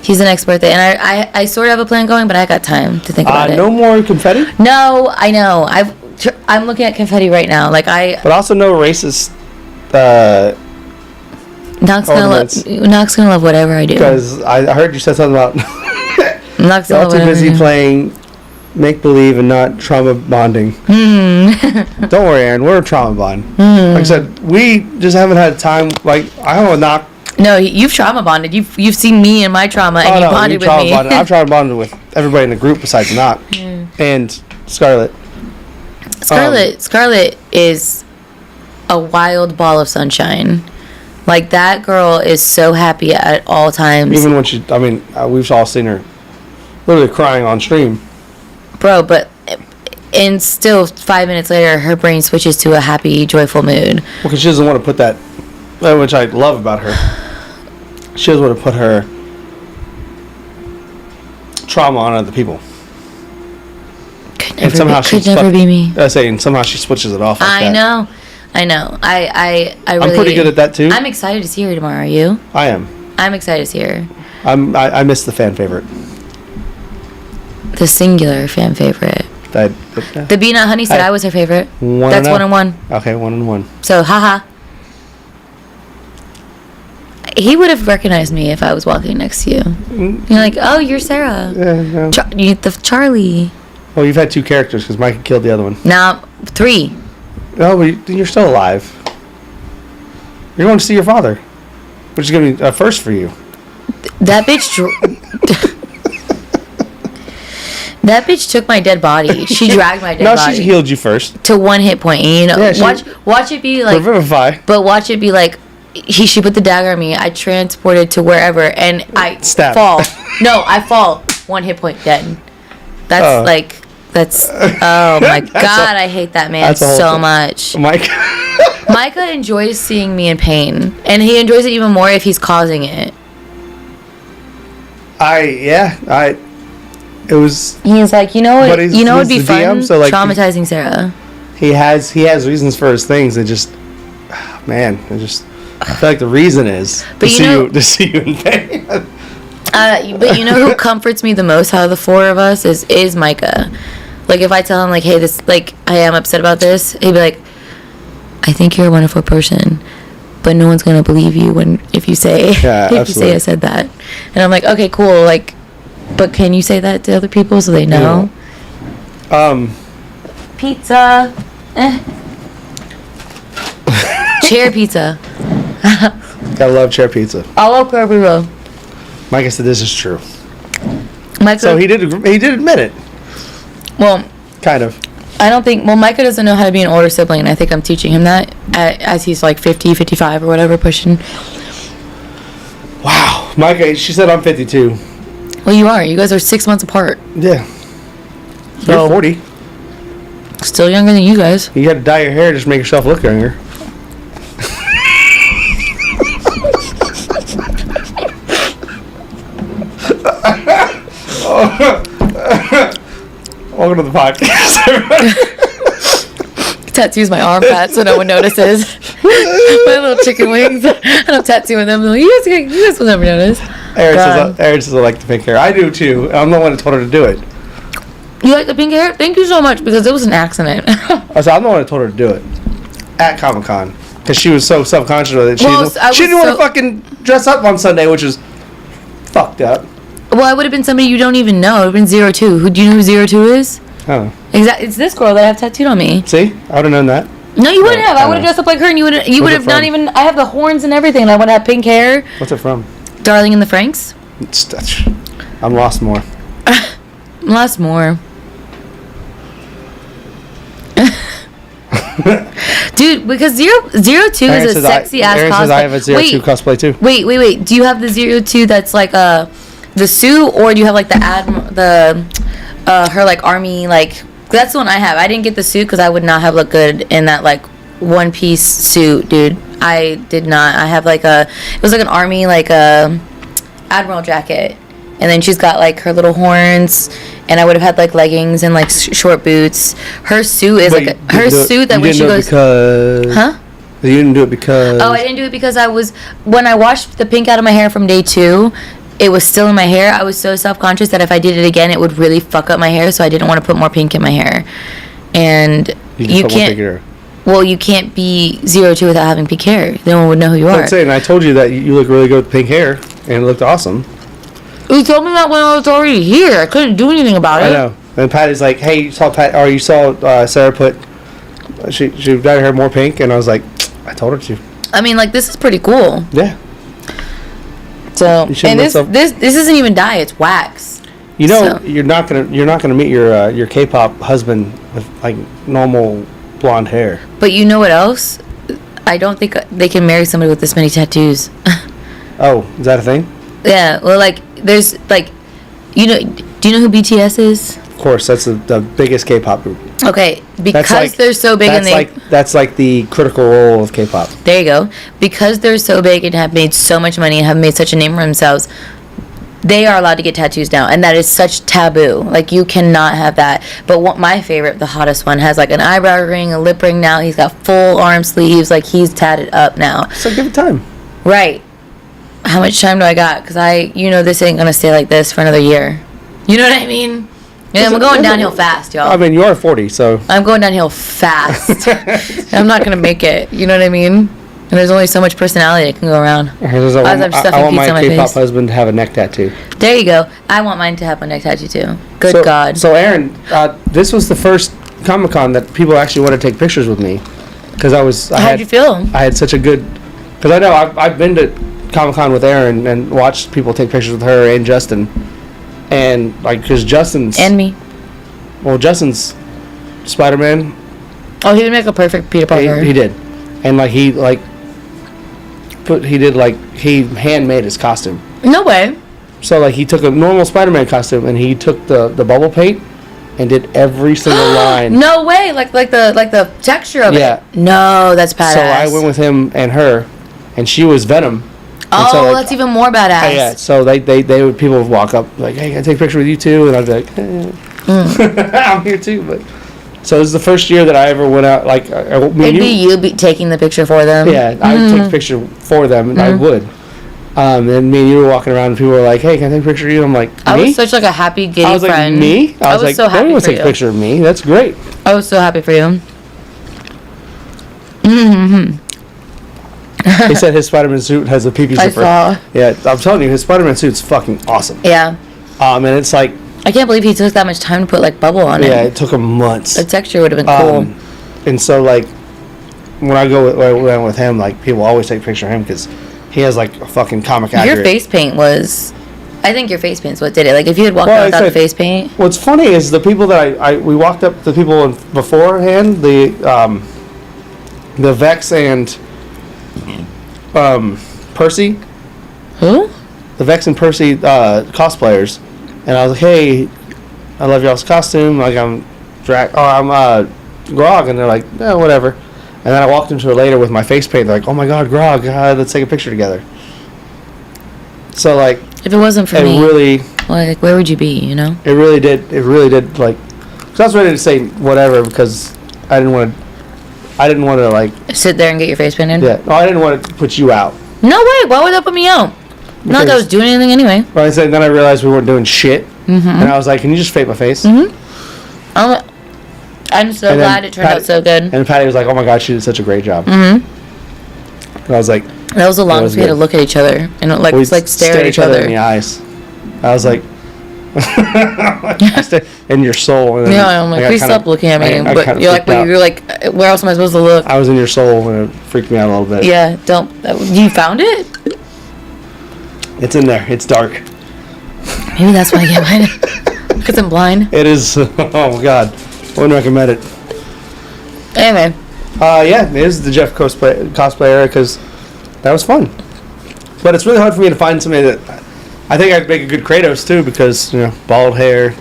He's the next birthday, and I sort of have a plan going, but I got time to think about it. No more confetti. No, I know. I'm looking at confetti right now. Like But also no racist. Knox gonna love whatever I do. Because I heard you said something about. Knox gonna y'all love too whatever busy I do. playing make believe and not trauma bonding. Don't worry, Aaron. We're a trauma bond. Like I said, we just haven't had time. Like I don't know, knock. No, you've trauma bonded. You've seen me and my trauma, and you bonded with me. I've trauma bonded with everybody in the group besides Knock and Scarlett. Scarlett is a wild ball of sunshine. Like that girl is so happy at all times. Even when we've all seen her literally crying on stream. Bro, but and still 5 minutes later, her brain switches to a happy, joyful mood. Well, because she doesn't want to put that, which I love about her. She doesn't want to put her trauma on other people. Could never be me. I say, and somehow she switches it off. Like I know. I really. I'm pretty good at that too. I'm excited to see her tomorrow. Are you? I am. I'm excited to see her. I miss the fan favorite. The singular fan favorite. The Bee Nut Honey said I was her favorite. That's 1-on-1. Okay, 1-on-1. So, haha. He would have recognized me if I was walking next to you. You're like, oh, you're Sarah. Yeah, no. Charlie. Well, you've had 2 characters because Mike killed the other one. Now, 3. No, but you're still alive. You're going to see your father, which is going to be a first for you. That bitch. That bitch took my dead body. She dragged my dead body. No, she healed you first. To 1 hit point. And, watch it be like. Revivify. But watch it be like. She put the dagger on me. I transported to wherever, and I fall. No, I fall. 1 hit point, dead. That's oh my god, I hate that man so much. Micah enjoys seeing me in pain, and he enjoys it even more if he's causing it. He's like, you know what? It'd be fun DM, so like traumatizing Sarah. He has reasons for his things. It just, I feel like the reason is to see you in pain. But you know who comforts me the most out of the 4 of us is Micah. Like if I tell him like, hey, this like I am upset about this, he'd be like, I think you're a wonderful person, but no one's gonna believe you if you say you say I said that. And I'm like, okay, cool. Like, but can you say that to other people so they know? Pizza. Chair pizza. Gotta love chair pizza. I love chair pizza. Micah said this is true. Micah, so he did admit it. Well, kind of. I don't think. Well, Micah doesn't know how to be an older sibling, and I think I'm teaching him that as he's like 50, 55 or whatever, pushing. Wow, Micah. She said I'm 52. Well, you are. You guys are 6 months apart. Yeah. So, you're 40. Still younger than you guys. You got to dye your hair just to make yourself look younger. Welcome to the podcast. Tattoos my arm fat so no one notices. My little chicken wings. And I'm tattooing them. Like, you guys will never notice. Aaron says I like the pink hair. I do too. I'm the one that told her to do it. You like the pink hair? Thank you so much because it was an accident. I'm the one that told her to do it at Comic-Con because she was so self-conscious with it. She didn't want to fucking dress up on Sunday, which is fucked up. Well, I would have been somebody you don't even know. It would have been 02. Do you know who 02 is? Oh. Exactly. It's this girl that I have tattooed on me. See? I would have known that. No, you wouldn't have. I would have dressed up like her, and you would have not even. I have the horns and everything. And I would have pink hair. What's it from? Darling in the Franxx. I'm lost more. Lost more. Dude, because 02 is a sexy ass cosplay. Says I have a 02 cosplay too. Wait. Do you have the 02 that's like the suit, or do you have like her like army like? That's the one I have. I didn't get the suit because I would not have looked good in that like one piece suit, dude. I did not. I have like it was like an army like admiral jacket, and then she's got like her little horns, and I would have had like leggings and like short boots. Her suit is suit that when she goes, because huh? You didn't do it because... Oh, I didn't do it because when I washed the pink out of my hair from day 2, it was still in my hair. I was so self-conscious that if I did it again, it would really fuck up my hair, so I didn't want to put more pink in my hair. And you can't... Well, you can't be 02 without having pink hair. No one would know who you are. I'm saying, I told you that you look really good with pink hair, and it looked awesome. You told me that when I was already here. I couldn't do anything about it. I know. And Patty's like, hey, you saw Sarah put... She dyed her hair more pink, and I was like, I told her to. I mean, like, this is pretty cool. Yeah. So, and this isn't even dye; it's wax. You know, so. you're not gonna meet your K-pop husband with like normal blonde hair. But you know what else? I don't think they can marry somebody with this many tattoos. Oh, is that a thing? Yeah. Well, like, there's like, do you know who BTS is? Of course, that's the biggest K-pop group. Okay, because they're so big and that's like the critical role of K-pop. There you go. Because they're so big and have made so much money and have made such a name for themselves, they are allowed to get tattoos now, and that is such taboo. Like, you cannot have that. But my favorite, the hottest one, has like an eyebrow ring, a lip ring now. He's got full arm sleeves. Like, he's tatted up now. So give it time. Right. How much time do I got? Because this ain't gonna stay like this for another year. You know what I mean? Yeah, I'm going downhill fast, y'all. I mean, you are 40, so... I'm going downhill fast. I'm not going to make it. You know what I mean? And there's only so much personality that can go around. I want my K-pop husband to have a neck tattoo. There you go. I want mine to have a neck tattoo, too. Good God. So, Aaron, this was the first Comic-Con that people actually wanted to take pictures with me. Because how'd you feel? I had such a good... Because I know I've been to Comic-Con with Aaron and watched people take pictures with her and Justin. And, like, because Justin's... And me. Well, Justin's Spider-Man. Oh, he would make a perfect Peter Parker. He did. And, like, he handmade his costume. No way. So, like, he took a normal Spider-Man costume and he took the bubble paint and did every single line. No way. Like the texture of it. No, that's badass. So I went with him and her, and she was Venom. Oh, so, like, that's even more badass. Yeah, so people would walk up like, hey, can I take a picture with you too? And I'd be like, I'm here too. But so this is the first year that I ever went out. Like, you'd be taking the picture for them. Yeah, I would take the picture for them, and I would. And me and you were walking around, and people were like, hey, can I take a picture of you? And I'm like, me? I was such like a happy, giddy friend. Like, me? I was like, so happy everyone for take you. a picture of me. That's great. I was so happy for you. He said his Spider-Man suit has a pee-pee zipper. I saw. Yeah, I'm telling you, his Spider-Man suit's fucking awesome. Yeah. And it's like... I can't believe he took that much time to put, like, bubble on it. Yeah, it took him months. The texture would have been cool. And so, like, when I went with him, like, people always take a picture of him because he has, like, a fucking comic accurate... Your face paint was... I think your face paint's what did it. Like, if you had walked out without the face paint... What's funny is the people that we walked up to people beforehand, the Vex and... Percy. Who? The Vex and Percy cosplayers, and I was like, "Hey, I love y'all's costume. Like I'm Grog," and they're like, "No, whatever." And then I walked into it later with my face paint. They're like, "Oh my God, Grog! Let's take a picture together." So like, if it wasn't for me, really, like, where would you be? You know? It really did. It really did. Like, cause I was ready to say whatever because I didn't want to like sit there and get your face painted. Yeah. No, I didn't want to put you out. No way. Why would that put me out? Not like I was doing anything anyway. Well, I said then I realized we weren't doing shit, and I was like, "Can you just fake my face?" I'm so glad it turned out so good. And Patty was like, "Oh my God, she did such a great job." And I was like, "That was the longest we had to look at each other and like stare at each other in the eyes." I was like, "In your soul." And yeah, I'm like, please stop looking at me. But you're like, where else am I supposed to look? I was in your soul, and it freaked me out a little bit. Yeah, don't. You found it? It's in there. It's dark. Maybe that's why I get mine. Because I'm blind. It is. Oh God, I wouldn't recommend it. Anyway. Yeah, it is the Jeff cosplay era because that was fun. But it's really hard for me to find somebody that I think I'd make a good Kratos too because bald hair,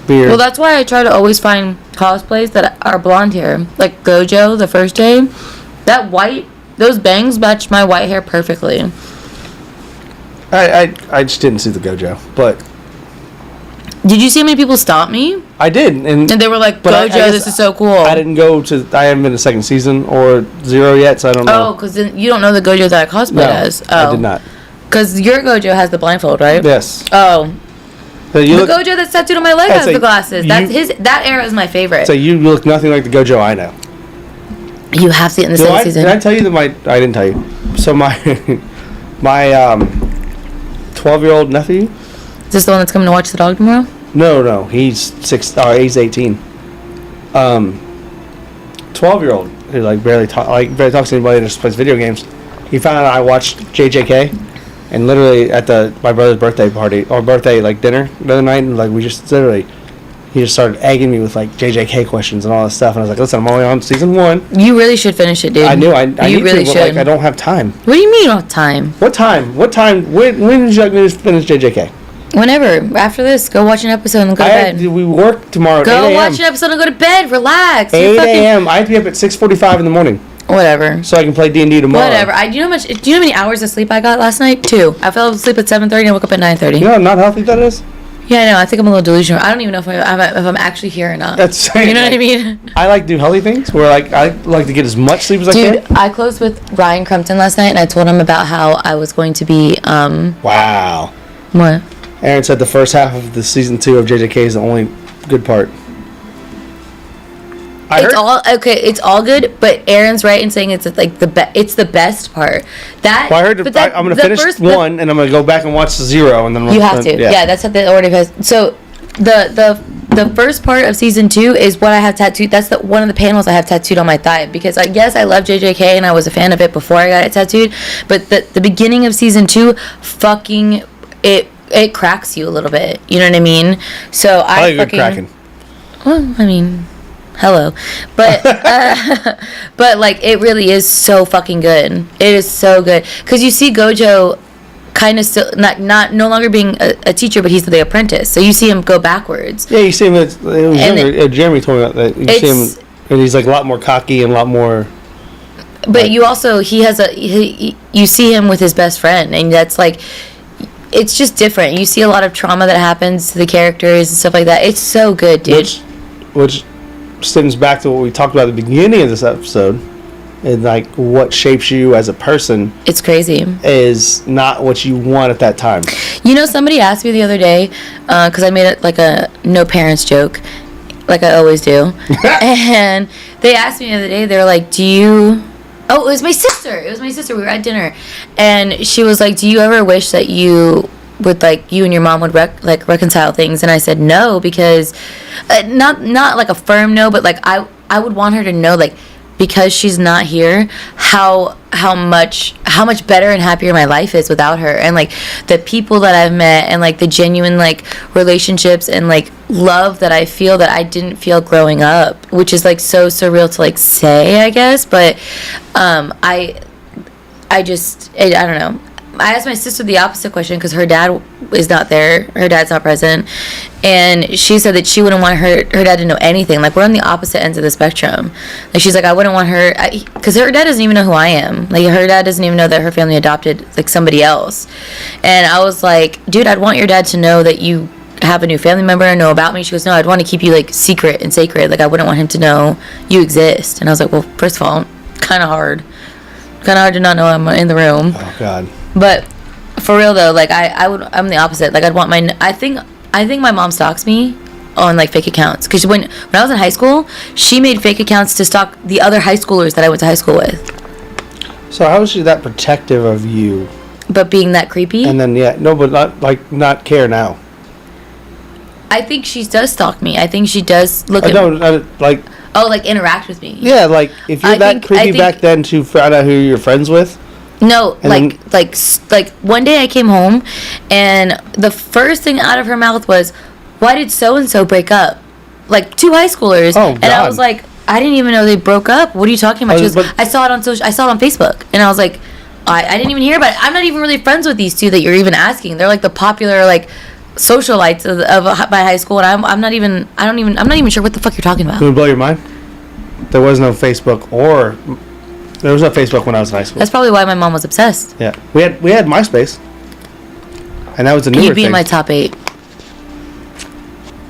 beard. Well, that's why I try to always find cosplays that are blonde hair. Like Gojo, the first day, those bangs matched my white hair perfectly. I just didn't see the Gojo, but Did you see how many people stopped me? I did, and they were like, but Gojo, this is so cool. I didn't go to. I haven't been to second season or 0 yet, so I don't know. Oh, because you don't know the Gojo that I cosplayed as. Oh. I did not. Because your Gojo has the blindfold, right? Yes. Oh. So The Gojo that's tattooed on my leg has the glasses. That era is my favorite. So you look nothing like the Gojo I know. You have to in the second season. Did I tell you that I didn't tell you. So my 12-year-old nephew. Is this the one that's coming to watch the dog tomorrow? No, he's 18. 12-year-old who barely talks to anybody, just plays video games. He found out I watched JJK, and literally at my brother's birthday party or birthday dinner the other night, and he just started egging me with JJK questions and all this stuff, and I was like, listen, I'm only on season 1. You really should finish it, dude. I knew I you need really to, should. but I don't have time. What do you mean you don't have time? What time? When would you like me to finish JJK? Whenever. After this, go watch an episode and go to bed. We work tomorrow at 8 Go a.m. watch an episode and go to bed. Relax. 8 a.m. I have to be up at 6:45 in the morning. Whatever. So I can play D&D tomorrow. Whatever. Do you know how many hours of sleep I got last night? 2. I fell asleep at 7:30 and woke up at 9:30. You know how not healthy that is? Yeah, I know. I think I'm a little delusional. I don't even know if I'm actually here or not. That's you know what I mean? I like to do healthy things where I like to get as much sleep as I can. Dude, I closed with Ryan Crumpton last night and I told him about how I was going to be Wow. What? Aaron said the first half of the season 2 of JJK is the only good part. It's all good, but Aaron's right in saying it's it's the best part. I'm gonna finish 1 and I'm gonna go back and watch 0 and then you have to. Yeah, that's how the order goes. So the first part of season 2 is what I have tattooed. That's one of the panels I have tattooed on my thigh because I love JJK and I was a fan of it before I got it tattooed. But the beginning of season 2, fucking it cracks you a little bit. You know what I mean? So I fucking cracking. Well, I mean. Hello, but it really is so fucking good. It is so good because you see Gojo kind of still not no longer being a teacher, but he's the apprentice. So you see him go backwards. Yeah, you see him. Jeremy told me about that. You see him, and he's a lot more cocky and a lot more. But you also you see him with his best friend, and that's it's just different. You see a lot of trauma that happens to the characters and stuff like that. It's so good, dude. Which stems back to what we talked about at the beginning of this episode, and what shapes you as a person. It's crazy. Is not what you want at that time. You know, somebody asked me the other day because I made it a no parents joke, like I always do, and they asked me the other day. They were like, "Do you?" Oh, it was my sister. We were at dinner, and she was like, "Do you ever wish that you would you and your mom would reconcile things?" And I said no because not a firm no, but I would want her to know because she's not here how much better and happier my life is without her, and the people that I've met and the genuine relationships and love that I feel that I didn't feel growing up, which is so surreal to say, I guess, but I don't know. I asked my sister the opposite question because her dad is not there. Her dad's not present. And she said that she wouldn't want her dad to know anything. We're on the opposite ends of the spectrum. She's like, I wouldn't want her... Because her dad doesn't even know who I am. Her dad doesn't even know that her family adopted, somebody else. And I was like, dude, I'd want your dad to know that you have a new family member and know about me. She goes, no, I'd want to keep you, secret and sacred. I wouldn't want him to know you exist. And I was like, well, first of all, kind of hard. Kind of hard to not know I'm in the room. Oh, God. But for real though, I'm the opposite. I'd want I think my mom stalks me on fake accounts because when I was in high school, she made fake accounts to stalk the other high schoolers that I went to high school with. So how is she that protective of you? But being that creepy? And then but not care now. I think she does stalk me. I think she does look at interact with me. Yeah, if you're creepy back then to find out who you're friends with. No, one day I came home and the first thing out of her mouth was, why did so-and-so break up? 2 high schoolers. Oh, God. And I was like, I didn't even know they broke up. What are you talking about? She goes, I saw it on Facebook. And I was like, I didn't even hear about it. I'm not even really friends with these 2 that you're even asking. They're the popular socialites of my high school, and I'm not even sure what the fuck you're talking about. Can we blow your mind? There was no Facebook There was no Facebook when I was in high school. That's probably why my mom was obsessed. Yeah, we had MySpace, and that was a newer thing. You'd be in my top 8.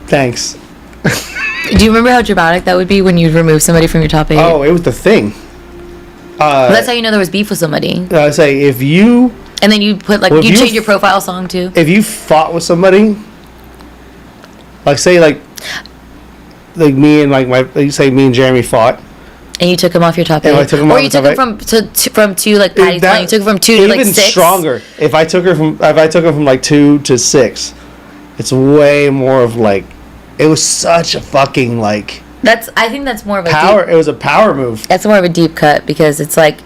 Thanks. Do you remember how dramatic that would be when you'd remove somebody from your top 8? Oh, it was the thing. Well, that's how you know there was beef with somebody. I say if you And then you put you change your profile song too. if you fought with somebody, like say like me and say me and Jeremy fought. And you took him off your top 8. I took him or off you the took top him from 2 like Patty's Point. You took him from 2 to like 6. Even stronger. If I took her from like 2 to 6, it's way more of like. It was such a fucking like. I think that's more of a power. It was a power move. That's more of a deep cut because it's like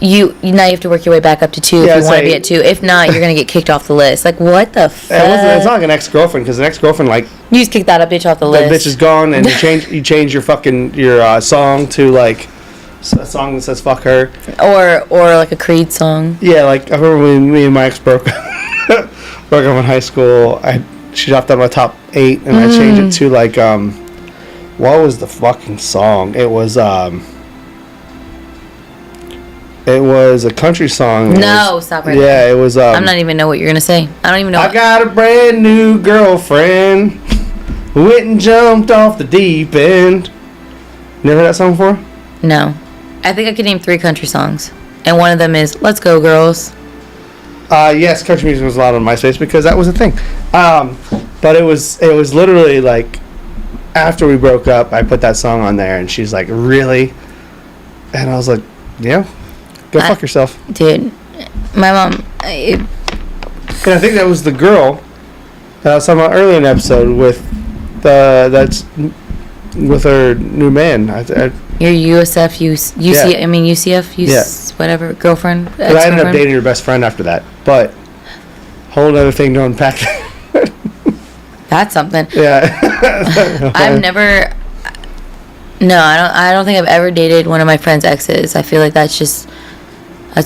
you now you have to work your way back up to 2 if you want to be at 2. If not, you're gonna get kicked off the list. Like what the fuck? It's not like an ex-girlfriend because an ex-girlfriend like you just kicked that bitch off the list. The bitch is gone and you change your fucking song to like a song that says fuck her or like a Creed song. Yeah, like I remember when me and my ex broke up in high school. She dropped out of my top 8 and I changed it to like what was the fucking song? It was a country song. Stop right now. Yeah, it was I'm not even know what you're gonna say. I don't even know. I got a brand new girlfriend who went and jumped off the deep end. Never heard that song before? No. I think I could name 3 country songs. And one of them is Let's Go Girls. Yes, country music was a lot on MySpace because that was a thing. But it was literally like after we broke up, I put that song on there, and she's like, "Really?" And I was like, "Yeah, go fuck yourself, dude." My mom. And I think that was the girl that I was talking about earlier in the episode with that's with her new man. Your UCF, whatever, girlfriend. But I ended up dating her best friend after that. But whole other thing to unpack. That's something. Yeah. I've never. No, I don't think I've ever dated one of my friend's exes. I feel like that's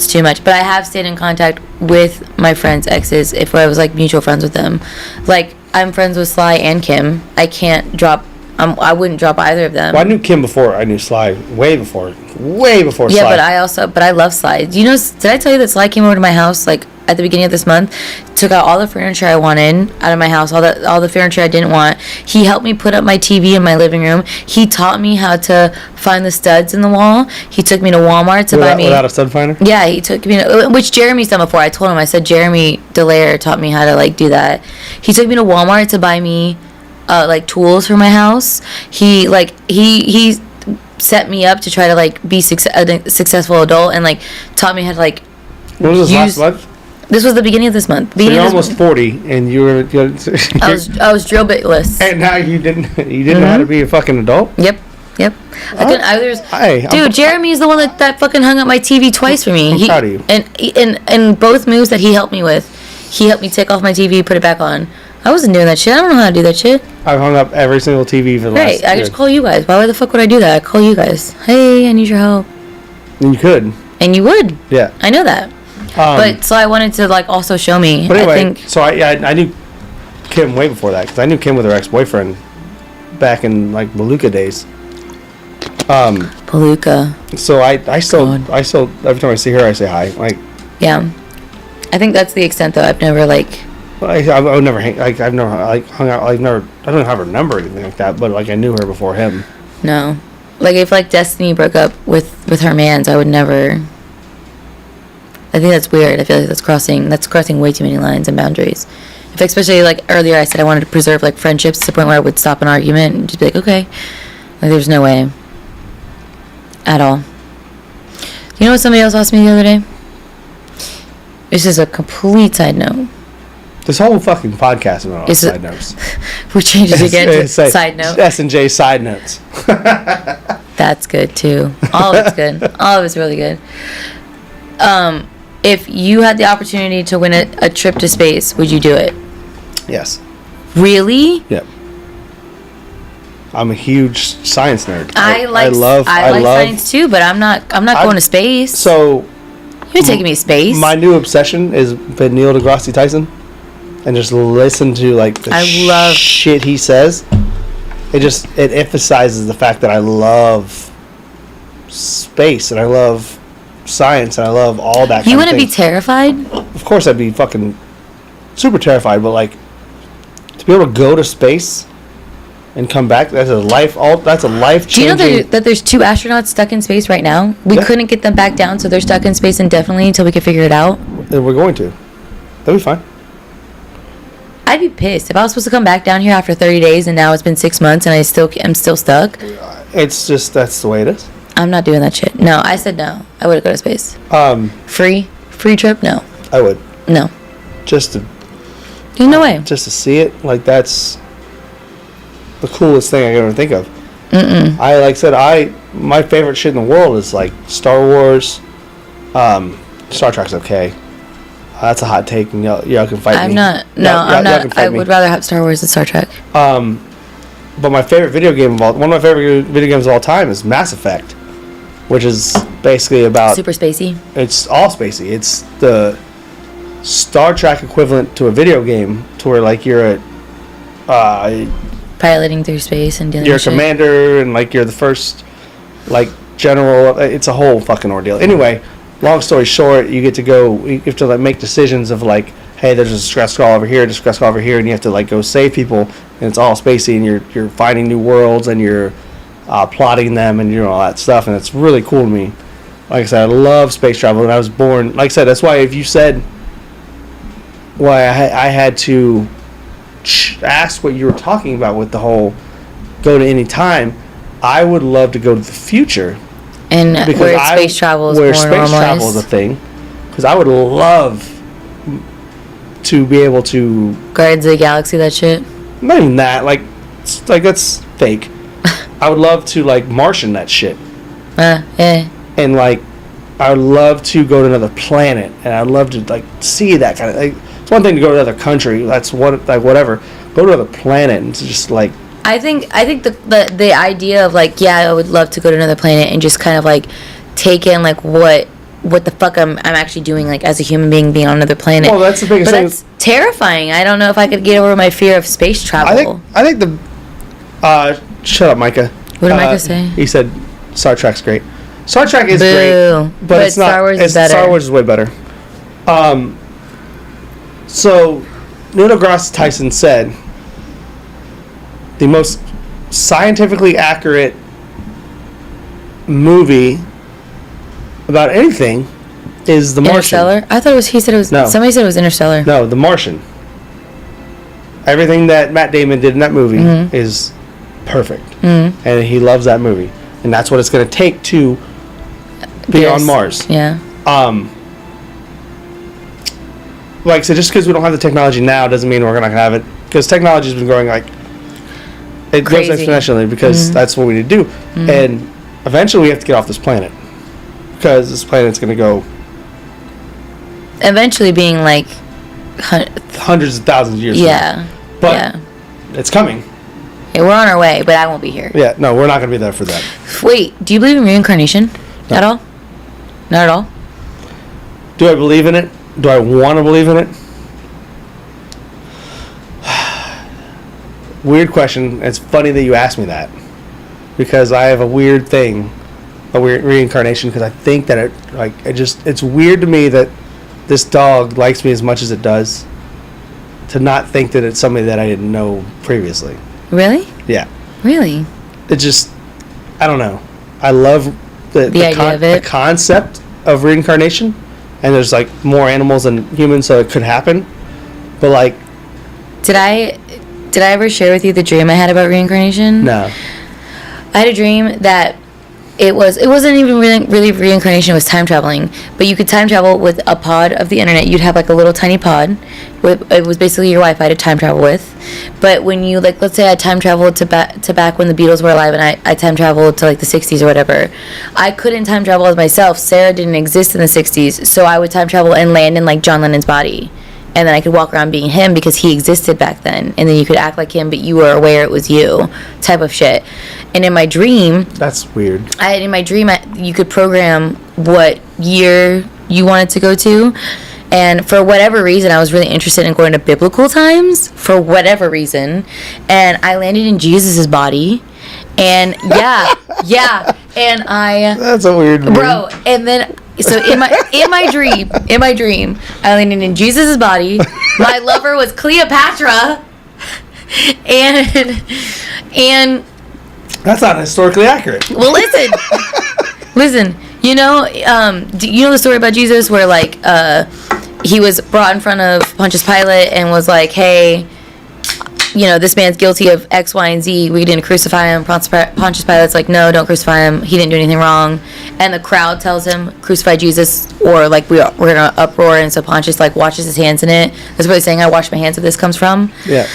too much. But I have stayed in contact with my friend's exes if I was like mutual friends with them. Like I'm friends with Sly and Kim. I can't drop. I wouldn't drop either of them. Well, I knew Kim before. I knew Sly way before Sly. Yeah, but I love Sly. Do you know? Did I tell you that Sly came over to my house like at the beginning of this month? Took out all the furniture I wanted out of my house, all the furniture I didn't want. He helped me put up my TV in my living room. He taught me how to find the studs in the wall. He took me to Walmart to buy me without a stud finder. Yeah, he took me to, which Jeremy's done before. I told him, I said Jeremy Delaire taught me how to like do that. He took me to Walmart to buy me like tools for my house. He set me up to try to like be a successful adult and like taught me how to like when was this last month? This was the beginning of this month. So you're almost 40 and you were I was drill bitless. And now you didn't know how to be a fucking adult? Yep. Dude, Jeremy is the one that fucking hung up my TV twice for me. I'm proud of you. And both moves that he helped me with, he helped me take off my TV, put it back on. I wasn't doing that shit. I don't know how to do that shit. I've hung up every single TV for the last year. I just call you guys. Why the fuck would I do that? I call you guys. Hey, I need your help. And you could. And you would. Yeah. I know that. But so I wanted to like also show me. But anyway, I knew Kim way before that because I knew Kim with her ex-boyfriend back in like Beluga days. Beluga. So I still every time I see her I say hi. Like. Yeah. I think that's the extent though. I've never like. I would never hang. Like I've never like hung out. Like never. I don't have her number or anything like that. But like I knew her before him. No, like if like Destiny broke up with her man's, I would never. I think that's weird. I feel like that's crossing way too many lines and boundaries. If especially like earlier, I said I wanted to preserve like friendships to the point where I would stop an argument and just be like, okay, like there's no way. At all. You know what somebody else asked me the other day? This is a complete side note. This whole fucking podcast is on side notes. We changed it again to side note. SnJ side notes. That's good too. All of it's good. All of it's really good. If you had the opportunity to win a trip to space, would you do it? Yes. Really? Yep. I'm a huge science nerd. I like science too, but I'm not going to space. So you're taking me to space. My new obsession is Neil deGrasse Tyson, and just listen to like the shit he says. It emphasizes the fact that I love space and I love science and I love all that. You wouldn't be terrified? Of course, I'd be fucking super terrified, but like to be able to go to space and come back. That's a life Do you know changing. that there's 2 astronauts stuck in space right now? We Yeah. couldn't get them back down, so they're stuck in space indefinitely until we can figure it out. And we're going to. That'll be fine. I'd be pissed if I was supposed to come back down here after 30 days and now it's been 6 months and I'm still stuck. It's just that's the way it is. I'm not doing that shit. No, I said no. I would go to space. Free trip? No, I would no. just to There's no way. just to see it. Like that's the coolest thing I can ever think of. My favorite shit in the world is like Star Wars. Star Trek's okay. That's a hot take, and y'all can fight me. I'm not. No, Y'all I'm can not. fight I me. would rather have Star Wars than Star Trek. But my favorite one of my favorite video games of all time is Mass Effect, which is basically about Super spacey. it's all spacey. It's the Star Trek equivalent to a video game, to where like you're Piloting through space and dealing you're a with shit. commander and like you're the first like general. It's a whole fucking ordeal. Anyway, long story short, you have to like make decisions of like, hey, there's a stress skull over here, and you have to like go save people, and it's all spacey, and you're finding new worlds, and you're plotting them, and all that stuff, and it's really cool to me. Like I said, I love space travel, and I was born. Like I said, that's why if you said why I had to ask what you were talking about with the whole go to any time, I would love to go to the future. And where space travel is more normalized. Travel is a thing, because I would love to be able to Guardians of the Galaxy, that shit. not even that like that's fake. I would love to like Martian that shit, and like I would love to go to another planet, and I'd love to like see that kind of like. It's one thing to go to another country. That's what like whatever. Go to another planet and just like. I think the idea of like, yeah, I would love to go to another planet and just kind of like take in like what the fuck I'm actually doing like as a human being on another planet. Well, that's the biggest thing. That's terrifying. I don't know if I could get over my fear of space travel. I think the shut up, Micah. What did Micah say? He said Star Trek's great. Star Trek is Boo. great, but it's not. Star Wars is better. Star Wars is way better. So Neil deGrasse Tyson said the most scientifically accurate movie about anything is The Martian. Interstellar? I thought he said it was. No. Somebody said it was Interstellar. No, The Martian. Everything that Matt Damon did in that movie is perfect, and he loves that movie, and that's what it's going to take to be on Mars. Yeah. Like I said, just because we don't have the technology now doesn't mean we're not going to have it, because technology has been growing like it Crazy. grows exponentially, because that's what we need to do, and eventually we have to get off this planet, because this planet's going to go Eventually being like. hundreds of thousands of years. Yeah. But yeah. it's coming. Yeah, we're on our way, but I won't be here. Yeah, no, we're not going to be there for that. Wait, do you believe in reincarnation? No. At all? Not at all? Do I believe in it? Do I want to believe in it? Weird question. It's funny that you asked me that, because I have a weird reincarnation, because I think that it's weird to me that this dog likes me as much as it does, to not think that it's somebody that I didn't know previously. Really? Yeah. Really? It just, I don't know. I love the idea of it. The concept of reincarnation, and there's like more animals than humans, so it could happen. But like, did I ever share with you the dream I had about reincarnation? no. I had a dream that it wasn't even really reincarnation, it was time traveling, but you could time travel with a pod of the internet. You'd have like a little tiny pod it was basically your Wi-Fi to time travel with. But when you like, let's say I time traveled to back when the Beatles were alive, and I time traveled to like the 60s or whatever, I couldn't time travel with myself. Sarah didn't exist in the 60s, so I would time travel and land in like John Lennon's body, and then I could walk around being him because he existed back then, and then you could act like him but you were aware it was you, type of shit. And in my dream, That's weird. you could program what year you wanted to go to. And for whatever reason, I was really interested in going to biblical times, for whatever reason. And I landed in Jesus' body. And yeah. And That's a weird dream. bro, and then, so in my dream, I landed in Jesus' body. My lover was Cleopatra. And That's not historically accurate. well, listen. You know, do you know the story about Jesus where like he was brought in front of Pontius Pilate and was like, hey, you know, this man's guilty of X, Y, and Z. We didn't crucify him. Pontius Pilate's like, no, don't crucify him. He didn't do anything wrong. And the crowd tells him, crucify Jesus, or like we're in an uproar. And so Pontius like washes his hands in it. That's where the saying, I wash my hands if this comes from. Yeah.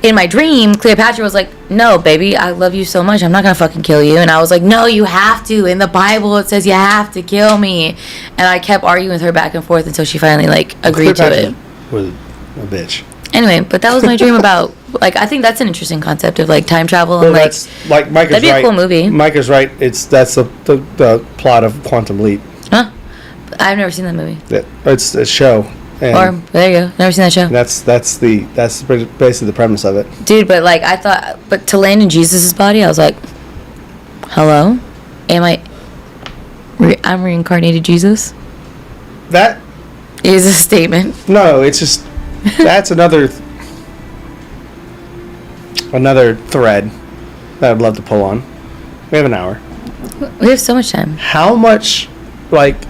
In my dream, Cleopatra was like, no, baby, I love you so much. I'm not going to fucking kill you. And I was like, no, you have to. In the Bible, it says you have to kill me. And I kept arguing with her back and forth until she finally like agreed to it. Was a bitch. Anyway, but that was my dream about, like, I think that's an interesting concept of, like, time travel. Well, and, like, that's, like, Micah's that'd be right. a cool movie. Micah's right. That's the plot of Quantum Leap. Huh? I've never seen that movie. It's a show. And Or, there you go. Never seen that show. That's basically the premise of it. Dude, but, like, I thought, but to land in Jesus' body, I was like, hello? I'm reincarnated Jesus? That Is a statement. No, it's just that's another thread that I'd love to pull on. We have an hour. We have so much time. How much, like,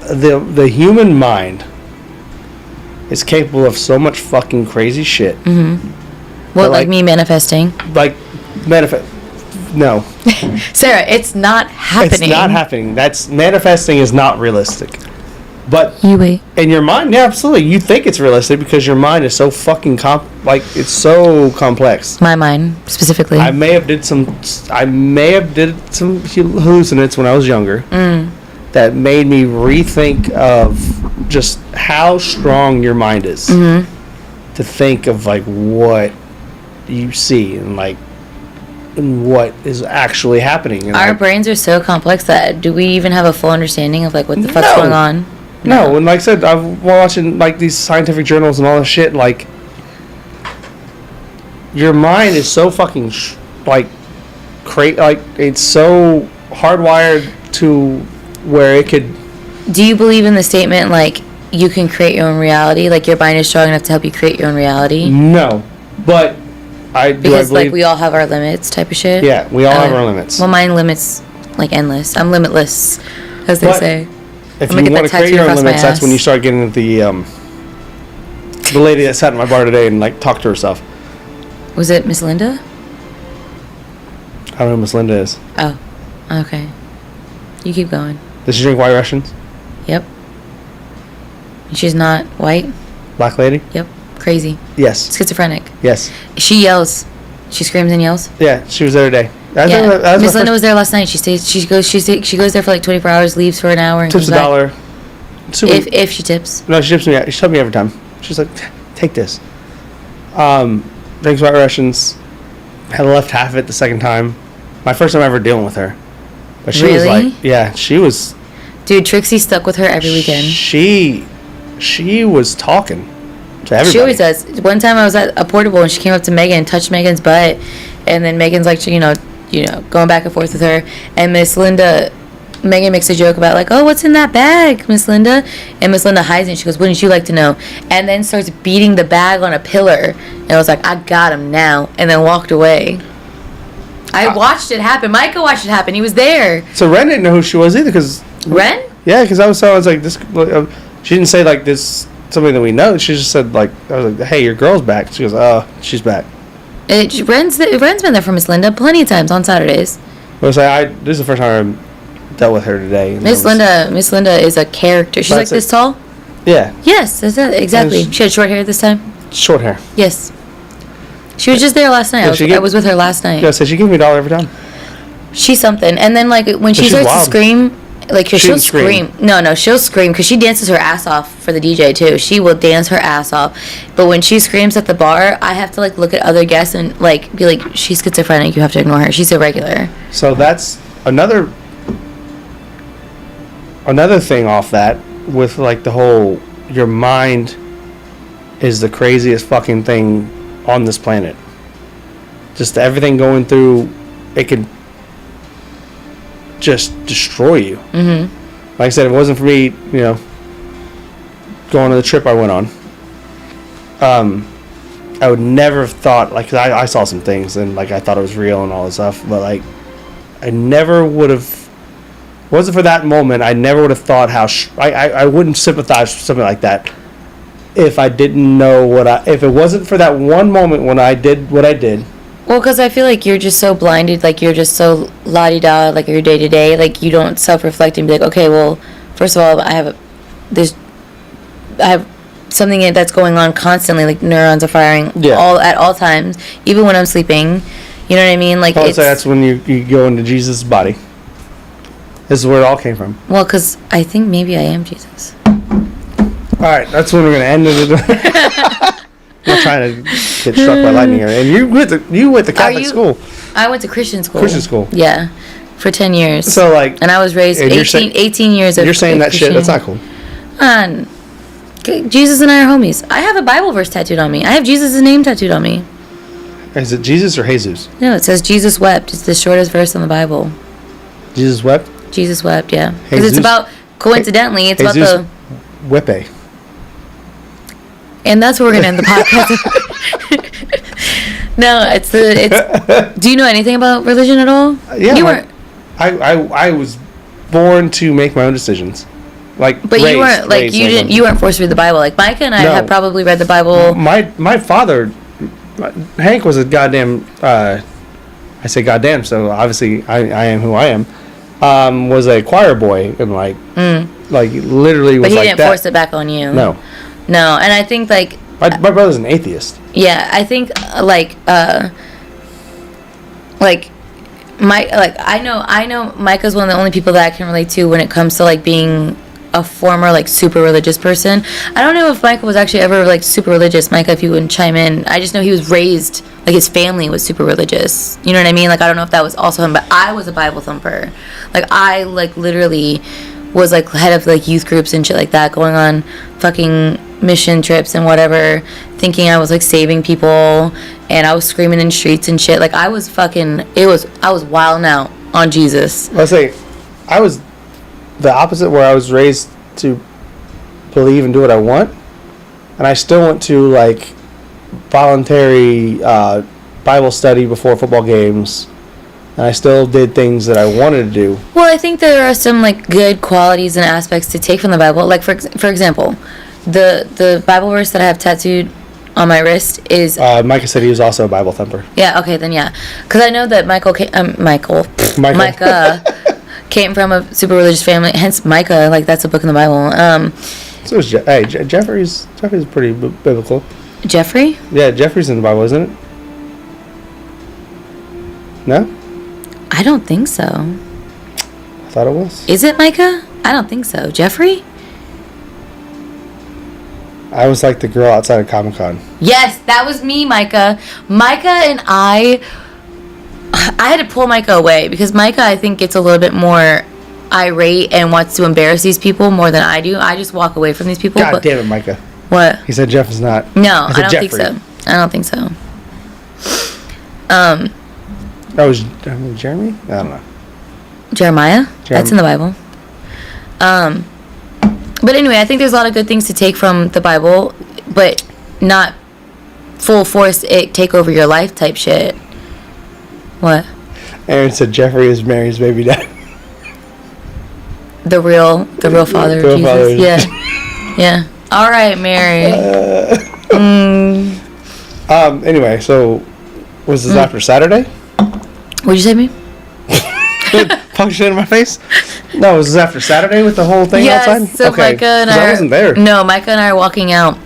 the human mind is capable of so much fucking crazy shit. Mm-hmm. What, like me manifesting? Like, no. Sarah, it's not happening. It's not happening. That's manifesting is not realistic. But you wait. In your mind, yeah, absolutely. You think it's realistic because your mind is so fucking it's so complex. My mind, specifically. I may have did some hallucinates when I was younger. That made me rethink of just how strong your mind is. Mm-hmm. To think of like what you see and like and what is actually happening. And our brains are so complex that do we even have a full understanding of like what the fuck's going on? No, and like I said, I'm watching like these scientific journals and all this shit. Like, your mind is so fucking like it's so hardwired to where it could. Do you believe in the statement like you can create your own reality? Like your mind is strong enough to help you create your own reality? No, but I because believe, like we all have our limits, type of shit. Yeah, we all have our limits. Well, mine limits like endless. I'm limitless, as they say. If you want to create your own limits, that's when you start getting the lady that sat in my bar today and like talked to herself. Was it Miss Linda? I don't know who Miss Linda is. Oh, okay. You keep going. Does she drink White Russians? Yep. She's not white? Black lady? Yep. Crazy. Yes. Schizophrenic. Yes. She yells. She screams and yells. Yeah, she was there today. Yeah. Miss Linda was there last night. She goes there for like 24 hours, leaves for an hour, and tips comes $1. back. If she tips. No, she tips me. She tips me every time. She's like, take this. Drinks White Russians. Had left half of it the second time. My first time ever dealing with her. But she was like, yeah, she was. Dude, Trixie stuck with her every weekend. She was talking to everybody. She always does. One time I was at a portable and she came up to Megan and touched Megan's butt, and then Megan's like, you know, going back and forth with her, and Megan makes a joke about like, oh, what's in that bag, Miss Linda? And Miss Linda hides it and she goes, wouldn't you like to know? And then starts beating the bag on a pillar. And I was like, I got him now. And then walked away. I watched it happen. Micah watched it happen. He was there. So Ren didn't know who she was either, because Ren? Yeah, because I was like this. She didn't say like this something that we know. She just said like, I was like, hey, your girl's back. She goes, oh, she's back. Ren's been there for Miss Linda plenty of times on Saturdays. I was like, this is the first time I dealt with her today. Miss Linda is a character. She's like this tall. Yeah. Yes, that's it, exactly. She had short hair this time. Short hair. Yes. She was just there last night. I was with her last night. Yeah, so she gave me $1 every time. She's something. And then like when she starts to scream, like she'll scream. No, she'll scream because she dances her ass off for the DJ too. She will dance her ass off. But when she screams at the bar, I have to like look at other guests and like be like, she's schizophrenic. You have to ignore her. She's irregular. So that's another thing off that with like the whole your mind is the craziest fucking thing on this planet. Just everything going through, it can just destroy you. Mm-hmm. Like I said, if it wasn't for me, going on the trip I went on, I would never have thought, like, 'cause I saw some things and like I thought it was real and all this stuff, but like I never would have, wasn't for that moment, I never would have thought how I wouldn't sympathize with something like that if I didn't know if it wasn't for that one moment when I did what I did. Well, because I feel like you're just so blinded, like you're just so la-di-da, like your day-to-day, like you don't self-reflect and be like, okay, well, first of all, I have something that's going on constantly, like neurons are firing at all times, even when I'm sleeping. You know what I mean? Like, I would say that's when you go into Jesus' body. This is where it all came from. Well, because I think maybe I am Jesus. All right, that's when we're gonna end it. I'm not trying to get struck by lightning here. And you went to Catholic school. I went to Christian school. Christian school. Yeah, for 10 years. So like, and I was raised 18 years. You're saying that shit? That's not cool. Jesus and I are homies. I have a Bible verse tattooed on me. I have Jesus' name tattooed on me. Is it Jesus or Jesus? No, it says Jesus wept. It's the shortest verse in the Bible. Jesus wept? Jesus wept, yeah. Because it's about, coincidentally, it's Jesus about the... Wepe. And that's where we're going to end the podcast. No, it's... Do you know anything about religion at all? Yeah. You weren't... I was born to make my own decisions. Like, but you weren't, like, you weren't forced to read the Bible. Like, Micah and I have probably read the Bible. My father... Hank was a goddamn, I say goddamn, so obviously I am who I am, was a choir boy and like literally was like that. But he didn't force it back on you. No, and I think like... My brother's an atheist. Yeah, I think I know Micah's one of the only people that I can relate to when it comes to like being a former like super religious person. I don't know if Micah was actually ever like super religious. Micah, if you wouldn't chime in. I just know he was raised, like his family was super religious. You know what I mean? Like I don't know if that was also him, but I was a Bible thumper. Like I like literally was like head of like youth groups and shit like that, going on fucking mission trips and whatever, thinking I was like saving people, and I was screaming in streets and shit. Like I was wilding out on Jesus. Let's say I was the opposite, where I was raised to believe and do what I want, and I still went to like voluntary Bible study before football games, and I still did things that I wanted to do. Well, I think there are some like good qualities and aspects to take from the Bible. Like for example, the Bible verse that I have tattooed on my wrist is... Micah said he was also a Bible thumper. Yeah, okay, then yeah. Because I know that Micah came from a super religious family, hence Micah, like that's a book in the Bible. So is Jeffrey's pretty biblical. Jeffrey? Yeah, Jeffrey's in the Bible, isn't it? No? I don't think so. I thought it was. Is it Micah? I don't think so. Jeffrey? I was like the girl outside of Comic-Con. Yes, that was me, Micah. Micah and I had to pull Micah away because Micah, I think, gets a little bit more irate and wants to embarrass these people more than I do. I just walk away from these people. God damn it, Micah. What? He said Jeff is not. No, I don't think so. I don't think so. That was Jeremy? I don't know. Jeremiah? That's in the Bible. But anyway, I think there's a lot of good things to take from the Bible, but not full force take over your life type shit. What? Aaron said Jeffrey is Mary's baby dad. The real father of Jesus. Yeah. Yeah. All right, Mary. Anyway, so was this after Saturday? What'd you say to me? Punch shit in my face? No, was this after Saturday with the whole thing outside? So okay. Micah and I wasn't there. No, Micah and I are walking out,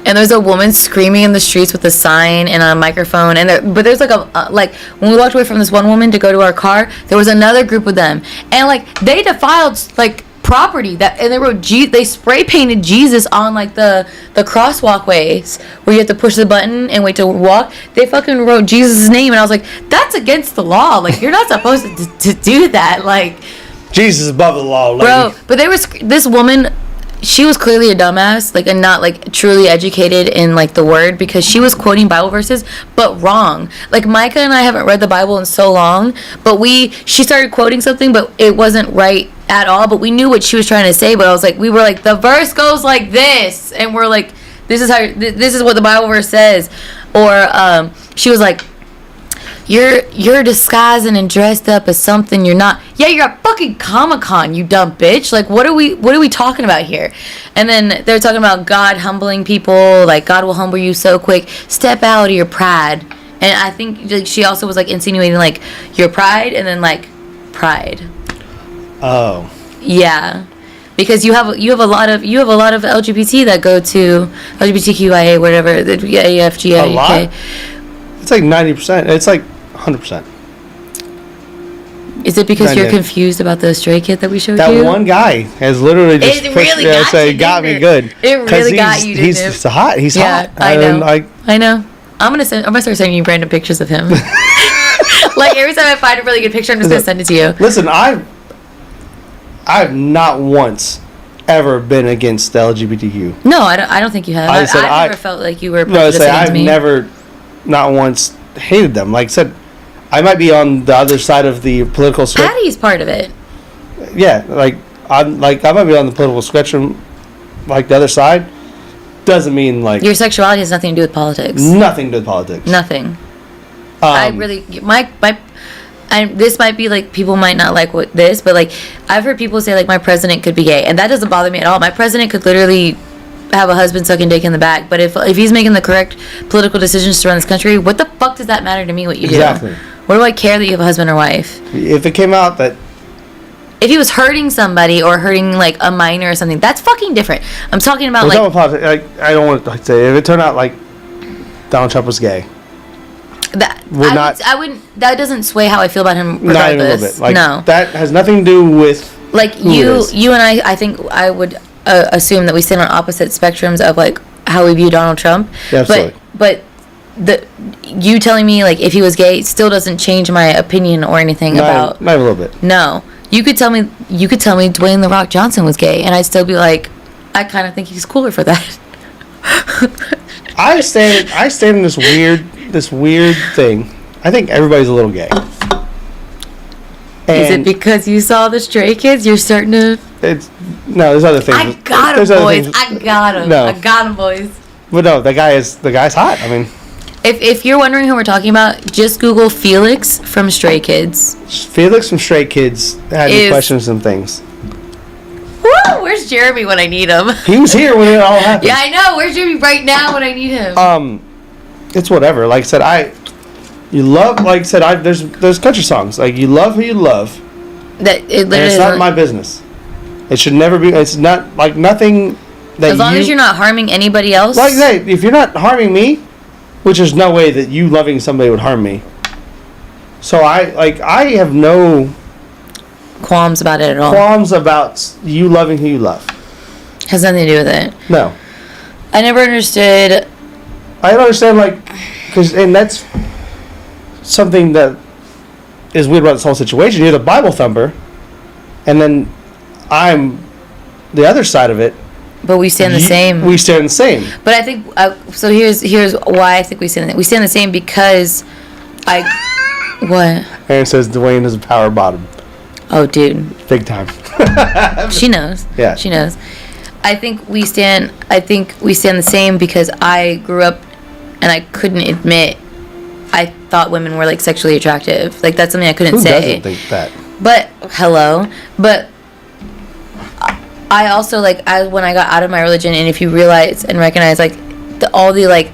and there's a woman screaming in the streets with a sign and a microphone, but there's like like when we walked away from this one woman to go to our car, there was another group of them, and like they defiled like property and they wrote they spray painted Jesus on like the crosswalkways where you have to push the button and wait to walk. They fucking wrote Jesus' name, and I was like, that's against the law. Like you're not supposed to do that. Like Jesus is above the law, lady. Bro, but there was this woman. She was clearly a dumbass, like, and not like truly educated in like the word, because she was quoting Bible verses but wrong. Like Micah and I haven't read the Bible in so long, but she started quoting something, but it wasn't right at all. But we knew what she was trying to say. But we were like, the verse goes like this, and we're like, This is this is what the Bible verse says. Or she was like, you're disguising and dressed up as something you're not. Yeah, you're at fucking Comic-Con, you dumb bitch. Like, what are we talking about here? And then they're talking about God humbling people. Like, God will humble you so quick. Step out of your pride. And I think like she also was like insinuating like your pride and then like pride. Oh. Yeah. Because you have a lot of LGBT that go to LGBTQIA whatever the AFGA. A lot? It's like 90%. It's like 100%. Is it because you're confused about the stray kid that we showed that you? That one guy has literally just got me good. It really got you. He's hot. He's hot. I know. I'm gonna start sending you random pictures of him. Like every time I find a really good picture, I'm just gonna send it to you. Listen, I've not once ever been against the LGBTQ. No, I don't think you have. I've never felt like you were prejudiced against me. I've never, not once, hated them. Like I said, I might be on the other side of the political spectrum. Patty's part of it. Yeah, I might be on the political spectrum, like the other side. Doesn't mean like your sexuality has nothing to do with politics. Nothing to do with politics. Nothing. I really this might be like people might not like this, but like I've heard people say like my president could be gay, and that doesn't bother me at all. My president could literally have a husband sucking dick in the back, but if he's making the correct political decisions to run this country, what the fuck does that matter to me what you do? Exactly. What do I care that you have a husband or wife? If it came out that if he was hurting somebody or hurting like a minor or something, that's fucking different. I'm talking about like I don't want to say if it turned out like Donald Trump was gay. I wouldn't. That doesn't sway how I feel about him. Regardless. Not even a little bit. Like, no, that has nothing to do with like you and I. I think I would assume that we sit on opposite spectrums of like how we view Donald Trump. Yeah, absolutely. But you telling me like if he was gay still doesn't change my opinion or anything about. Not a little bit. No, you could tell me Dwayne The Rock Johnson was gay, and I'd still be like, I kind of think he's cooler for that. I stand in this weird thing. I think everybody's a little gay. Is it because you saw the Stray Kids? You're starting to. There's other things. I got him, boys. I got him. No. I got him, boys. But no, the guy's hot. I mean, if you're wondering who we're talking about, just Google Felix from Stray Kids. Felix from Stray Kids had me questions and things. Woo! Where's Jeremy when I need him? He was here when it all happened. Yeah, I know. Where's Jeremy right now when I need him? It's whatever. Like I said, there's country songs. Like you love who you love. And it's not my business. It should never be. It's not like nothing. As long as you're not harming anybody else. Like that, if you're not harming me, which there's no way that you loving somebody would harm me. So I have no qualms about it at all. Qualms about you loving who you love. Has nothing to do with it. No. I never understood. I don't understand, and that's something that is weird about this whole situation. You're the Bible thumper, and then I'm the other side of it. But we stand the same. We stand the same. But I think so. Here's why I think we stand the same because what? Aaron says Dwayne is a power bottom. Oh, dude. Big time. She knows. Yeah. She knows. I think we stand the same because I grew up and I couldn't admit I thought women were like sexually attractive. Like that's something I couldn't say. Who doesn't think that? But But I also when I got out of my religion, and if you realize and recognize all the like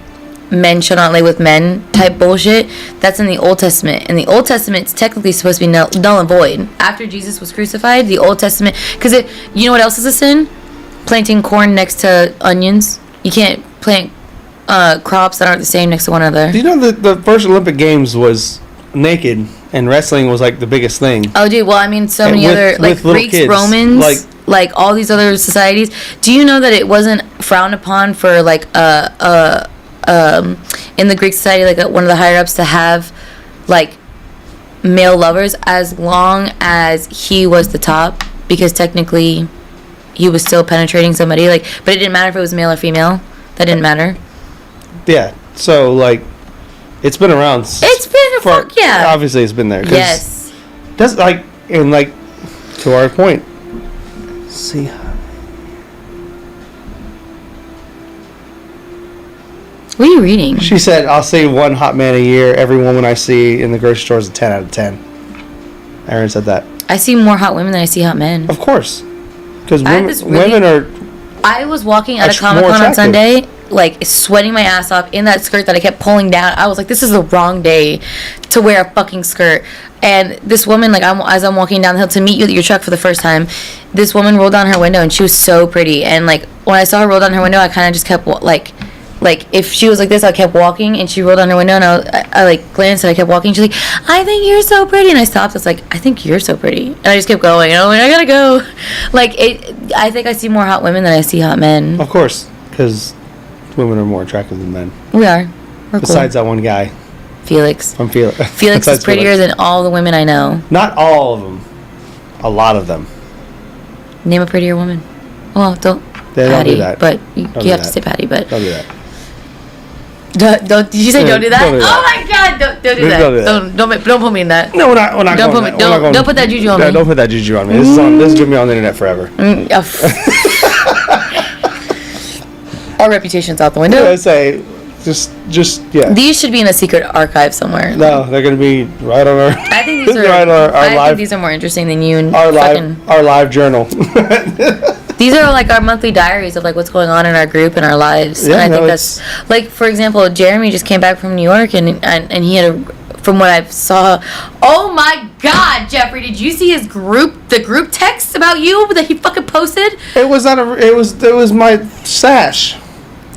men shall not lay with men type bullshit, that's in the Old Testament. In the Old Testament, it's technically supposed to be null and void. After Jesus was crucified, the Old Testament, because you know what else is a sin? Planting corn next to onions. You can't plant crops that aren't the same next to one another. Do you know that the first Olympic Games was naked and wrestling was like the biggest thing? Oh, dude. Well, I mean, so many other Greeks, kids, Romans, like all these other societies. Do you know that it wasn't frowned upon for in the Greek society, one of the higher ups to have male lovers as long as he was the top, because technically he was still penetrating somebody. But it didn't matter if it was male or female. That didn't matter. Yeah. So it's been around. It's been yeah. Obviously, it's been there. Yes. Does to our point. See. What are you reading? She said, "I'll see one hot man a year. Every woman I see in the grocery store is a 10 out of 10." Aaron said that. I see more hot women than I see hot men. Of course, because I had this women are. I was walking at a more Comic-Con on attractive. Sunday, like sweating my ass off in that skirt that I kept pulling down. I was like, this is the wrong day to wear a fucking skirt. And this woman, like, as I'm walking down the hill to meet you at your truck for the first time, this woman rolled down her window and she was so pretty. And like when I saw her roll down her window, I kind of just kept like if she was like this, I kept walking, and she rolled down her window, and I like glanced and I kept walking. She's like, "I think you're so pretty," and I stopped. I was like, "I think you're so pretty," and I just kept going. And I'm like, I gotta go. Like I think I see more hot women than I see hot men. Of course, because women are more attractive than men. We are. We're Besides cool. that one guy. Felix. I'm Felix. Felix is prettier than all the women I know. Not all of them. A lot of them. Name a prettier woman. Well, don't. They Patty, don't do that. But you Don't do have to that. say Patty. But Don't do that. don't. Did you say don't do that? Don't do that. Oh my God! Don't do that. Don't do that. Don't put me in that. No, we're not. We're not Don't going put me. that. We're not going- Don't put that juju on No, me. don't put that juju on me. This is gonna be on the internet forever. Our reputation's out the Yeah, window. I say, just yeah. These should be in a secret archive somewhere. No, they're gonna be right on our. I think these are. right on our I think live. these are more interesting than you and Our fucking. live journal. These are like our monthly diaries of like what's going on in our group and our lives. Yeah, and I no, think that's like, for example, Jeremy just came back from New York and he had a, from what I saw. Oh my God, Jeffrey, did you see the group text about you that he fucking posted? It was not a. It was my sash.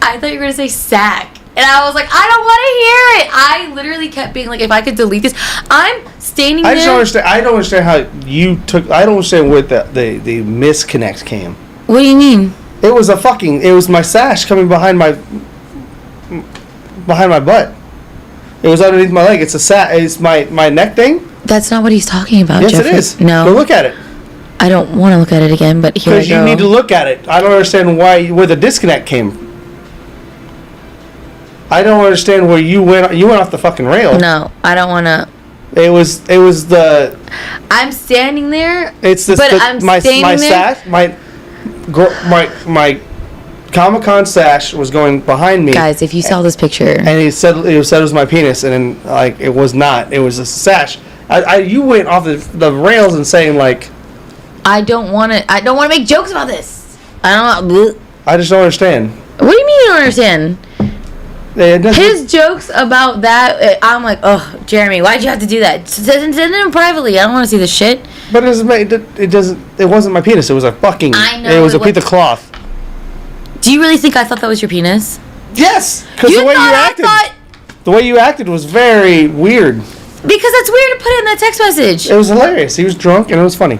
I thought you were gonna say sack. And I was like, I don't want to hear it. I literally kept being like, if I could delete this. I'm standing there. I just don't understand. I don't understand how you took. I don't understand where the misconnect came. What do you mean? It was it was my sash coming behind my butt. It was underneath my leg. It's it's my neck thing. That's not what he's talking about, Yes, Jeffrey. it is. No. Go look at it. I don't want to look at it again, but here I Because go. you need to look at it. I don't understand where the disconnect came. I don't understand where you went off the fucking rail. No, I don't want to. It was the. I'm standing there. It's the. But the I'm my standing my there. sash my Comic-Con sash was going behind me. Guys, if you saw this picture. And he said it was my penis, and then, like, it was not. It was a sash. You went off the rails and saying, like, I don't want to make jokes about this. I don't. I just don't understand. What do you mean you don't understand? It doesn't- His jokes about that, I'm like, oh, Jeremy, why'd you have to do that? Send it in privately. I don't want to see this shit. But it doesn't. It wasn't my penis. It was a fucking. I know It was it a piece of cloth. Do you really think I thought that was your penis? Yes, because the way you acted. The way you acted was very weird. Because that's weird to put it in that text message. It was hilarious. He was drunk and it was funny.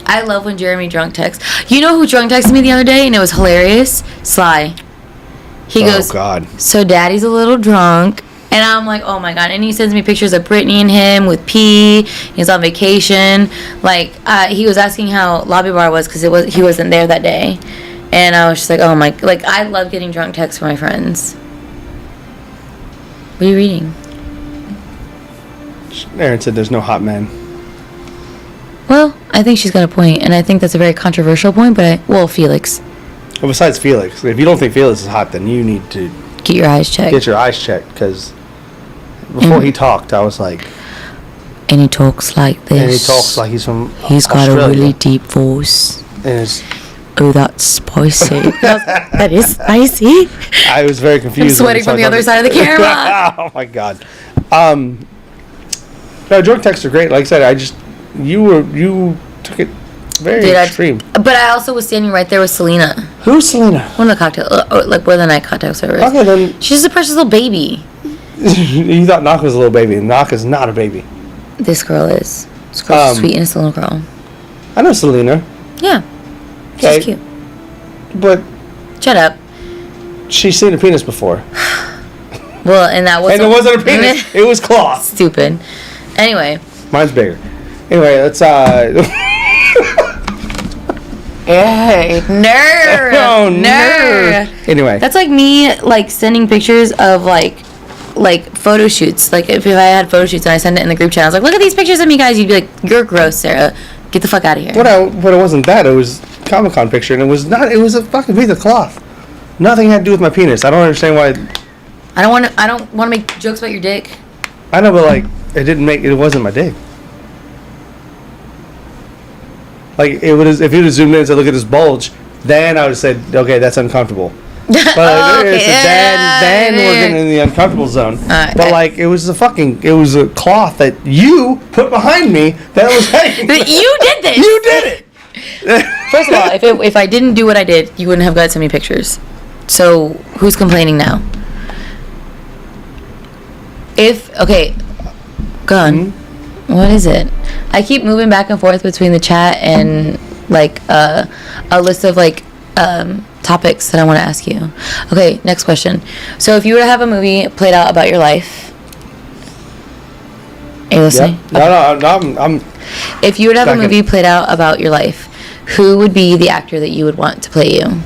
I love when Jeremy drunk texts. You know who drunk texted me the other day and it was hilarious? Sly. He goes, "Oh God." So Daddy's a little drunk. And I'm like, oh my God. And he sends me pictures of Brittany and him with P. He's on vacation. Like, he was asking how Lobby Bar was because he wasn't there that day. And I was just like, oh my, like, I love getting drunk texts from my friends. What are you reading? Aaron said there's no hot men. Well, I think she's got a point, and I think that's a very controversial point, but Felix. Well, besides Felix, if you don't think Felix is hot, then you need to Get your eyes checked. get your eyes checked, because before he talked, I was like, And he talks like this. and he talks like he's from He's got Australia. a really deep voice. And it's, Oh, that's spicy. That is spicy. I was very confused. I'm when he sweating from the started other side of the camera. oh my God. No, drunk texts are great. Like I said, you took it very Dude, extreme. But I also was standing right there with Selena. Who's Selena? One of the cocktail, like one of the night cocktail servers. Okay, then She's just a precious little baby. you thought Knock was a little baby. Knock is not a baby. This girl is. This girl's a sweet, innocent little girl. I know Selena, Yeah. Okay. She's cute. but Shut up. she's seen a penis before. Well, and that wasn't. And it wasn't a penis. It was cloth. Stupid. Anyway. Mine's bigger. Anyway, let's Hey, nerd. Oh, nerd. Anyway. That's like me, like, sending pictures of, like photo shoots. Like, if I had photo shoots and I send it in the group chat, I was like, look at these pictures of me, guys. You'd be like, you're gross, Sarah. Get the fuck out of here. But it wasn't that. It was Comic-Con picture, and it was not. It was a fucking piece of cloth. Nothing had to do with my penis. I don't understand why. I don't want to make jokes about your dick. I know, but like, it wasn't my dick. Like, it would, if you would have zoomed in and said, look at this bulge, then I would have said, okay, that's uncomfortable. But Okay, then we're getting in the uncomfortable zone. But like, it was a cloth that you put behind me that was hanging. You did this. You did it. First of all, if I didn't do what I did, you wouldn't have got so many pictures. So who's complaining now? Go on. What is it? I keep moving back and forth between the chat and like a list of like topics that I want to ask you. Okay, next question. So if you were to have a movie played out about your life, are you listening? Yep. No, I'm. If you were to have a movie played out about your life, who would be the actor that you would want to play you?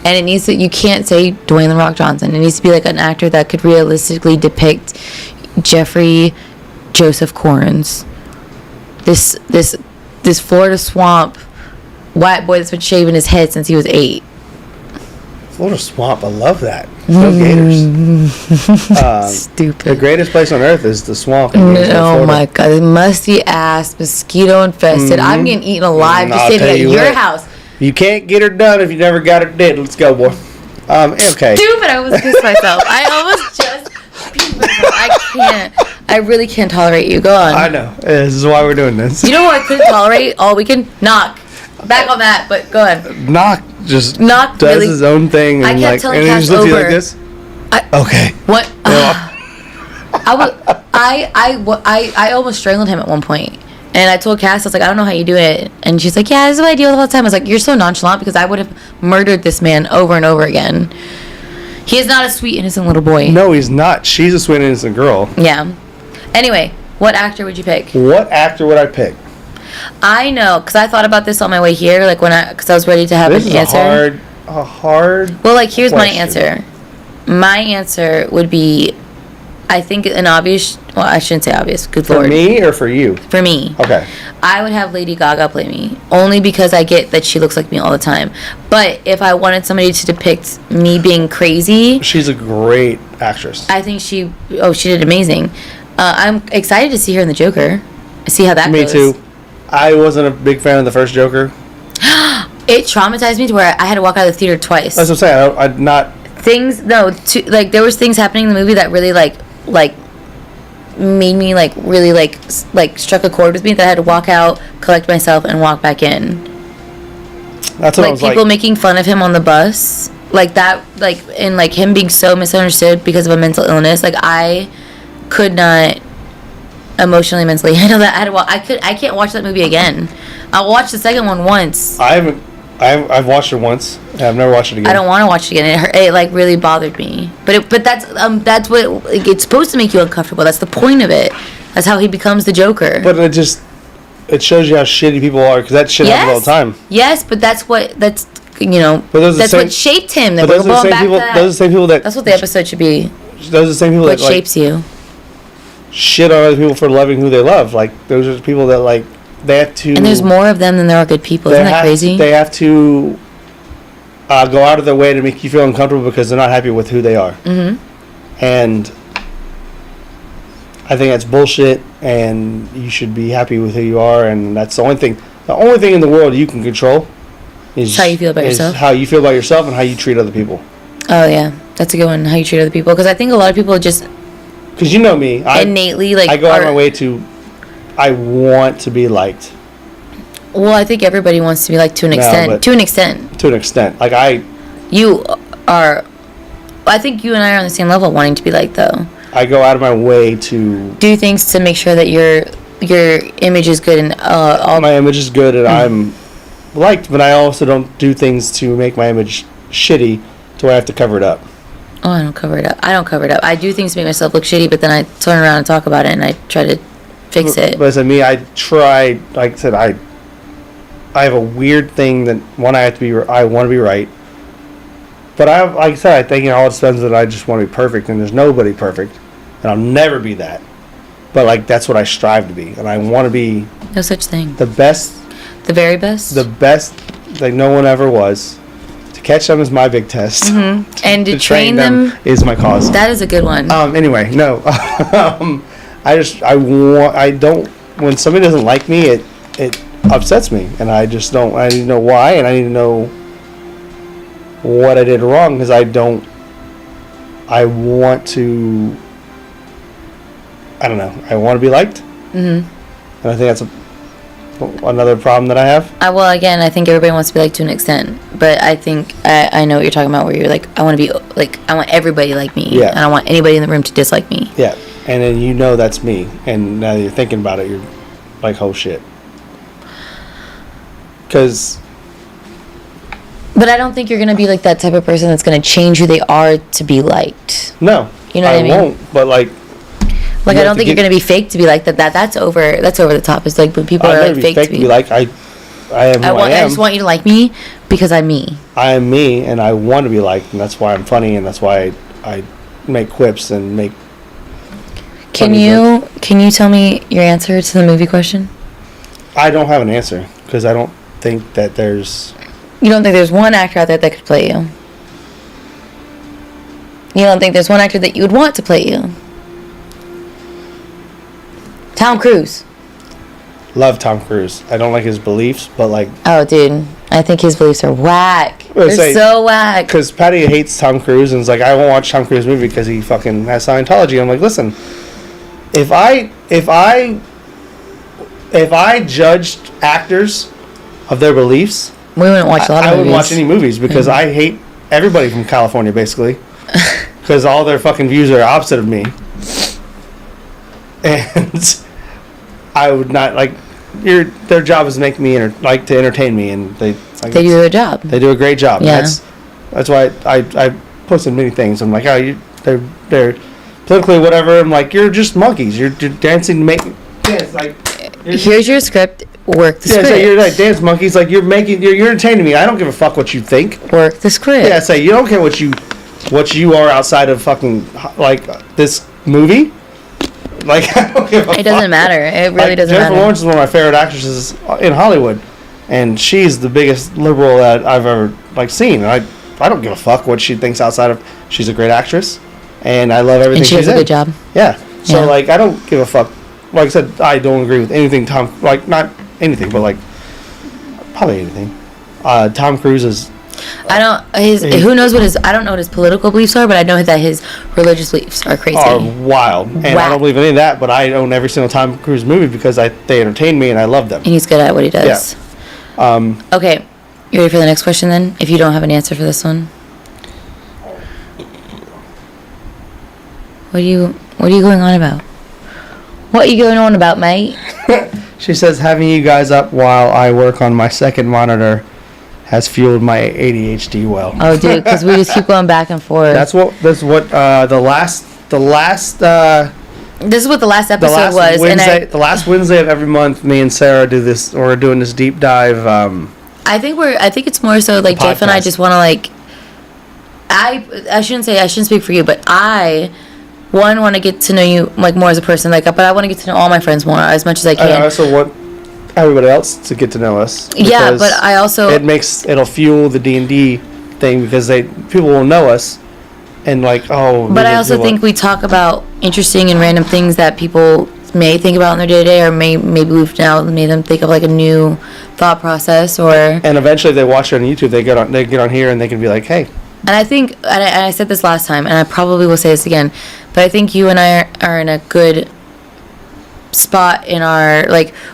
And it needs to, you can't say Dwayne "The Rock" Johnson. It needs to be like an actor that could realistically depict Jeffrey Joseph Corns. This Florida swamp white boy that's been shaving his head since he was 8. Florida swamp, I love that. No gators. Stupid. The greatest place on earth is the swamp. Oh my god, the musty ass, mosquito infested. I'm getting eaten alive just sitting at your house. You can't get her done if you never got her dead. Let's go, boy. Okay. Stupid, I almost pissed myself. I almost just pissed myself. I can't. I really can't tolerate you. Go on. I know. This is why we're doing this. You know what I couldn't tolerate all weekend? Knock. Back on that, but go ahead. Knock just Knock does really, his own thing. And I kept like, telling and he Cash just looks at you over. like this. Okay. What? I almost strangled him at one point. And I told Cass, I was like, I don't know how you do it. And she's like, yeah, this is what I deal with all the time. I was like, you're so nonchalant because I would have murdered this man over and over again. He is not a sweet, innocent little boy. No, he's not. She's a sweet, innocent girl. Yeah. Anyway, what actor would you pick? What actor would I pick? I know, because I thought about this on my way here, like because I was ready to have this an is answer. a hard Well, like, here's question. my answer. My answer would be, I think an obvious, well, I shouldn't say obvious, good For lord. me or for you? For me. Okay. I would have Lady Gaga play me, only because I get that she looks like me all the time. But if I wanted somebody to depict me being crazy, She's a great actress. I think she did amazing. I'm excited to see her in the Joker. See how that Me goes. too. I wasn't a big fan of the first Joker. It traumatized me to where I had to walk out of the theater twice. That's what I'm saying. I'd not. Like there was things happening in the movie that really like made me like really like struck a chord with me that I had to walk out, collect myself, and walk back in. That's what I Like was people like. making fun of him on the bus, like that, like and like him being so misunderstood because of a mental illness. Like I could not emotionally, mentally handle that. I can't watch that movie again. I'll watch the second one once. I've watched it once. I've never watched it again. I don't want to watch it again. It like really bothered me. But that's what like, it's supposed to make you uncomfortable. That's the point of it. That's how he becomes the Joker. But it shows you how shitty people are because that shit happens all the time. Yes, but that's what But what shaped him. But those are the same people. Those are the same people that. That's what the episode should be. Those are the same people What that shapes you. shit on other people for loving who they love. Like those are the people that like they have to. And there's more of them than there are good people. Isn't that crazy? They have to go out of their way to make you feel uncomfortable because they're not happy with who they are. Mm-hmm. And I think that's bullshit. And you should be happy with who you are. And that's the only thing. The only thing in the world you can control is how you feel about yourself. How you feel about yourself and how you treat other people. Oh yeah, that's a good one. How you treat other people, because I think a lot of people just because you know me, innately like I go out of my way to. I want to be liked. Well, I think everybody wants to be liked to an extent. To an extent. Like you are. I think you and I are on the same level, wanting to be liked, though. I go out of my way to do things to make sure that your image is good and all. My image is good and I'm liked, but I also don't do things to make my image shitty to where I have to cover it up. Oh, I don't cover it up. I do things to make myself look shitty, but then I turn around and talk about it and I try to fix it. But as I mean, I try. Like I said, I have a weird thing that I want to be right. But like I said, I think it all depends that I just want to be perfect, and there's nobody perfect, and I'll never be that. But like that's what I strive to be, and I want to be. No such thing. The best. The very best. The best, like no one ever was, to catch them is my big test. And to train them is my cause. That is a good one. Anyway, no. I don't. When somebody doesn't like me, it upsets me, and I just don't. I need to know why, and I need to know what I did wrong, because I don't. I want to. I don't know. I want to be liked, and I think that's another problem that I have. Well, again, I think everybody wants to be liked to an extent, but I think I know what you're talking about. Where you're like, I want to be like, I want everybody to like me. Yeah. I don't want anybody in the room to dislike me. Yeah, and then you know that's me, and now that you're thinking about it, you're like, oh shit. Because. But I don't think you're gonna be like that type of person that's gonna change who they are to be liked. No, you know what I mean. I won't. But like I don't think you're gonna be fake to be like that. That's over. That's over the top. It's like when people are like fake to be like I am. I just want you to like me because I'm me. I am me, and I want to be liked, and that's why I'm funny, and that's why I make quips and make. Can you tell me your answer to the movie question? I don't have an answer because I don't think that there's. You don't think there's one actor out there that could play you? You don't think there's one actor that you would want to play you? Tom Cruise. Love Tom Cruise. I don't like his beliefs, but like. Oh, dude. I think his beliefs are whack. They're so whack. Because Patty hates Tom Cruise and is like, I won't watch Tom Cruise movie because he fucking has Scientology. I'm like, listen, if I judged actors of their beliefs, we wouldn't watch a lot of movies. I wouldn't watch any movies because I hate everybody from California, basically. Because all their fucking views are opposite of me. And I would not, like, their job is to make me, to entertain me, and they do their job. They do a great job. Yeah. That's why I posted many things. I'm like, oh, they're politically whatever. I'm like, you're just monkeys. You're dancing to make dance. Like, here's your script. Work the script. Yeah, so you're like dance monkeys. Like you're entertaining me. I don't give a fuck what you think. Work the script. Yeah, say you don't care what you are outside of fucking like this movie. Like I don't give a fuck. It doesn't matter. It really doesn't matter. Jennifer Lawrence is one of my favorite actresses in Hollywood, and she's the biggest liberal that I've ever seen. I don't give a fuck what she thinks outside of. She's a great actress, and I love everything she's in. And she does a good job. Yeah. So I don't give a fuck. Like I said, I don't agree with anything not anything, but probably anything. Tom Cruise is. Who knows I don't know what his political beliefs are, but I know that his religious beliefs are crazy. Are wild. And I don't believe in any of that, but I own every single Tom Cruise movie because they entertain me and I love them. And he's good at what he does. Yeah. Okay. You ready for the next question then? If you don't have an answer for this one. What are you going on about? What are you going on about, mate? She says, having you guys up while I work on my second monitor has fueled my ADHD well. Oh, dude, because we just keep going back and forth. This is what the last episode was. Wednesday, the last Wednesday of every month, me and Sarah do this. We're doing this deep dive. I think it's more so like Jeff and I just want to I shouldn't speak for you, but I want to get to know you more as a person, but I want to get to know all my friends more as much as I can. I also want everybody else to get to know us. Yeah, but I also it'll fuel the D&D thing because people will know us and But I also think we talk about interesting and random things that people may think about in their day to day, or maybe we've now made them think of a new thought process, and eventually if they watch it on YouTube, they get on here and they can be like, hey. And I think, and I said this last time, and I probably will say this again, but I think you and I are in a good spot in our,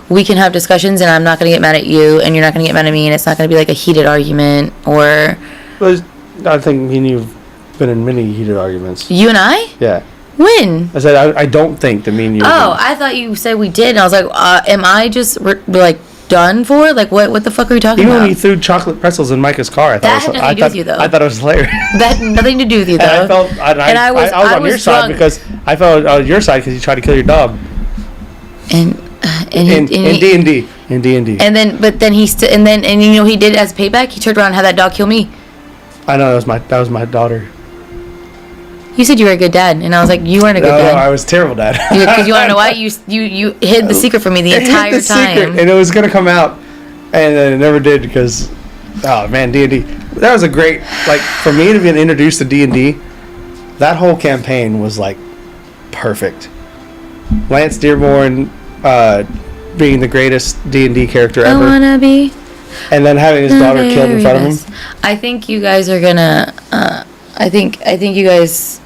we can have discussions, and I'm not going to get mad at you, and you're not going to get mad at me, and it's not going to be a heated argument, or... Well, I think me and you've been in many heated arguments. You and I? Yeah. When? I said, I don't think that me and you... Oh, I thought you said we did, and I was like, am I just, done for? What the fuck are we talking about? Even when you threw chocolate pretzels in Micah's car, that had nothing to do with you, though. I thought it was hilarious. That had nothing to do with you, though. And I was on your side because I felt on your side because you tried to kill your dog. In D&D. And then he did as payback. He turned around and had that dog kill me. I know that was my daughter. You said you were a good dad, and I was like, you weren't a good dad. No, I was a terrible dad. Because you want to know why? You hid the secret from me the entire time. Secret, and it was gonna come out, and then it never did because, oh man, D&D. that was a great, like, for me to be introduced to D&D, that whole campaign was, like, perfect. Lance Dearborn being the greatest D&D character ever. I wanna be. And then having his daughter killed in front of him. I think you guys are gonna. I think you guys.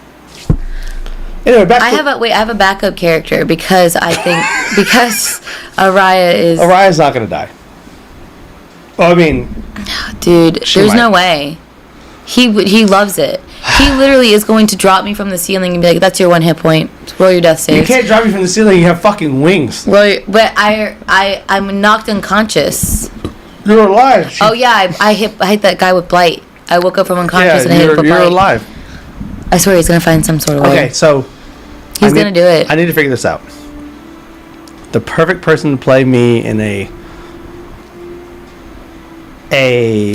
Anyway, back I to... have a backup character because I think because Araya is. Araya's not going to die. Well, I mean... Dude, there's no way. He loves it. He literally is going to drop me from the ceiling and be like, "That's your 1 hit point. Roll your death saves." You can't drop me from the ceiling. You have fucking wings. But I'm knocked unconscious. You're alive. Oh yeah, I hit that guy with blight. I woke up from unconscious and I hit him with you're blight. alive. I swear he's gonna find some sort of way. Okay, so he's gonna do it. I need to figure this out. The perfect person to play me in a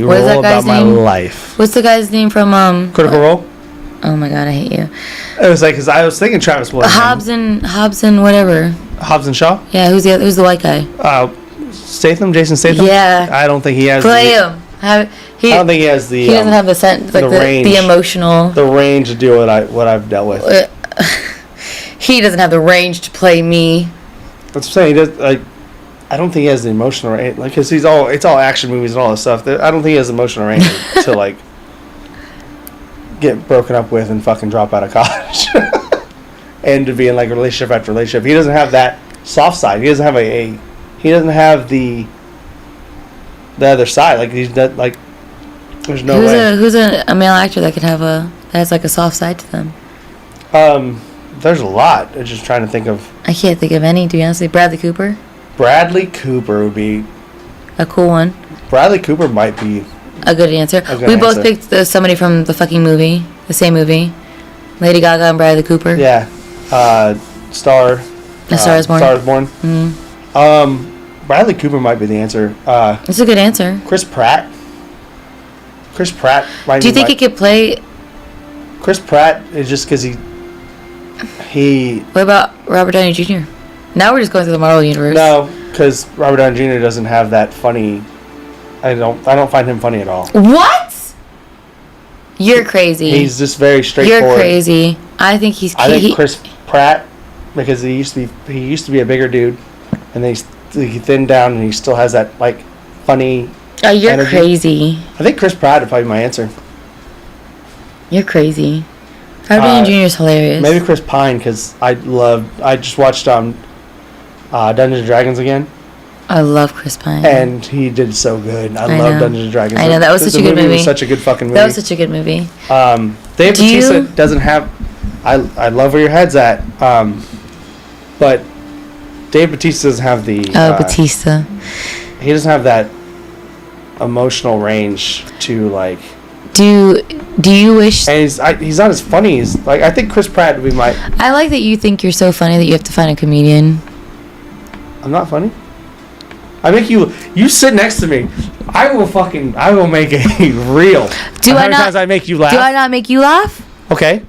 What is that role guy's about my name? life. What's the guy's name from Critical Role? Oh my god, I hate you. It was like, because I was thinking Travis Williams. Hobbs and whatever. Hobbs and Shaw? Yeah, who's the white guy? Statham, Jason Statham? Yeah. I don't think he has Play him. I don't think he has the... He doesn't have the range. The emotional... The range to do what I've dealt with. He doesn't have the range to play me. That's what I'm saying. He does, like... I don't think he has the emotional range. Like, because it's all action movies and all this stuff. I don't think he has the emotional range to, like... get broken up with and fucking drop out of college. And to be in, like, relationship after relationship. He doesn't have that soft side. He doesn't have he doesn't have the other side. Like, he's not, like, there's no way. Who's a male actor that has like a soft side to them? There's a lot. I'm just trying to think of. I can't think of any, to be honest. Bradley Cooper? Bradley Cooper would be a cool one. Bradley Cooper might be a good answer. We both picked somebody from the fucking movie, the same movie. Lady Gaga and Bradley Cooper. Yeah. Star is Born. Star is Born. Mm-hmm. Bradley Cooper might be the answer. That's a good answer. Chris Pratt might. Do you think he could play? Chris Pratt is just because he. What about Robert Downey Jr.? Now we're just going through the Marvel universe. No, because Robert Downey Jr. doesn't have that funny. I don't find him funny at all. What? You're crazy. He's just very straightforward. You're crazy. I think Chris Pratt, because he used to be a bigger dude, and then he thinned down, and he still has that, like, funny. Oh, you're energy. Crazy. I think Chris Pratt would probably be my answer. You're crazy. Robert Downey Jr. is hilarious. Maybe Chris Pine, because I just watched Dungeons and Dragons again. I love Chris Pine. And he did so good. I love Dungeons and Dragons. I know, that was such a good movie. Was such a good fucking movie. That was such a good movie. Dave Bautista doesn't have... I love where your head's at. But Dave Bautista doesn't have the... Bautista. He doesn't have that emotional range to, like... Do you wish... And he's not as funny as... Like, I think Chris Pratt would be my... I like that you think you're so funny that you have to find a comedian. I'm not funny? I make you sit next to me. I will make a reel. How many times I make you laugh? Do I not make you laugh? Okay.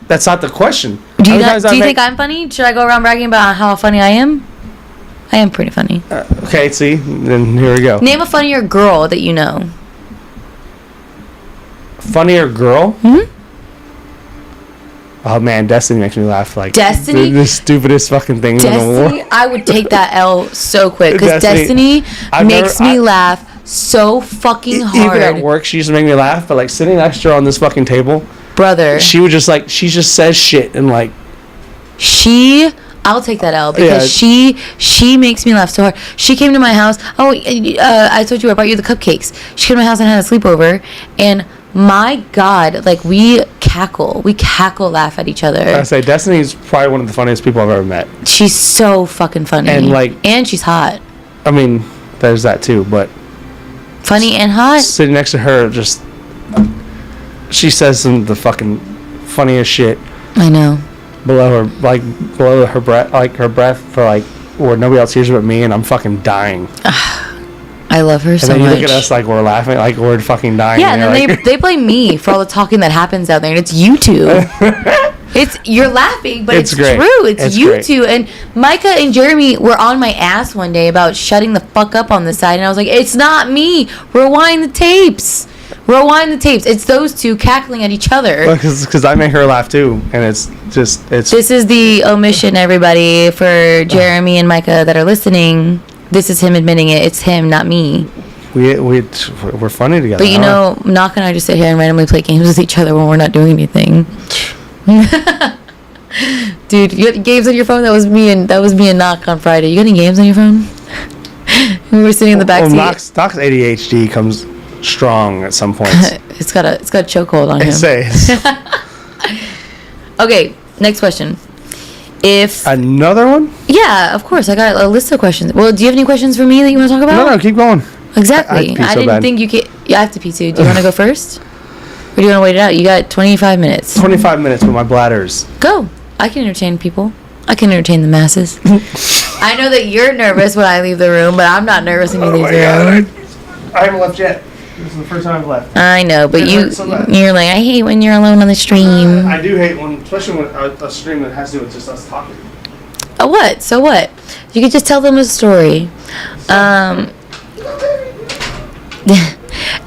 That's not the question. Do you think I'm funny? Should I go around bragging about how funny I am? I am pretty funny. Okay, see? Then here we go. Name a funnier girl that you know. Funnier girl? Hmm? Oh man, Destiny makes me laugh like Destiny? The stupidest fucking things in the world. I would take that L so quick because Destiny makes me laugh so fucking hard. Even at work, she used to make me laugh, but like sitting next to her on this fucking table, brother, she would just like she just says shit and like I'll take that L because she makes me laugh so hard. She came to my house. I told you I brought you the cupcakes. She came to my house and had a sleepover, and my God, like we cackle, laugh at each other. I say Destiny's probably one of the funniest people I've ever met. She's so fucking funny, and she's hot. I mean, there's that too, but funny and hot. Sitting next to her, just she says some of the fucking funniest shit. I know. Below her breath for like where nobody else hears it but me, and I'm fucking dying. I love her so much. And then you look at us like we're laughing, like we're fucking dying. Yeah, and then like they blame me for all the talking that happens out there, and it's you two. You're laughing, but it's great. True. It's you great. two. And Micah and Jeremy were on my ass one day about shutting the fuck up on the side, and I was like, it's not me. Rewind the tapes. Rewind the tapes. It's those two cackling at each other. Because I make her laugh too, and it's. This is the omission, everybody, for Jeremy and Micah that are listening. This is him admitting it. It's him, not me. We're funny together. But you know, Knock and I just sit here and randomly play games with each other when we're not doing anything. Dude, you got games on your phone? That was me and Knock on Friday. You got any games on your phone? We were sitting in the back seat. Knock's ADHD comes strong at some points. It's got a chokehold on him. Okay, next question. If another one? Yeah, of course. I got a list of questions. Well, do you have any questions for me that you want to talk about? No, keep going. Exactly. I didn't think you could. Yeah, I have to pee too. Do you want to go first? Or do you want to wait it out? You got 25 minutes. 25 minutes with my bladders. Go. I can entertain people. I can entertain the masses. I know that you're nervous when I leave the room, but I'm not nervous when you leave the room. I haven't left yet. This is the first time I've left. I know, but you're like, I hate when you're alone on the stream. I do hate when, especially when a stream that has to do with just us talking. Oh, what? So what? You could just tell them a story.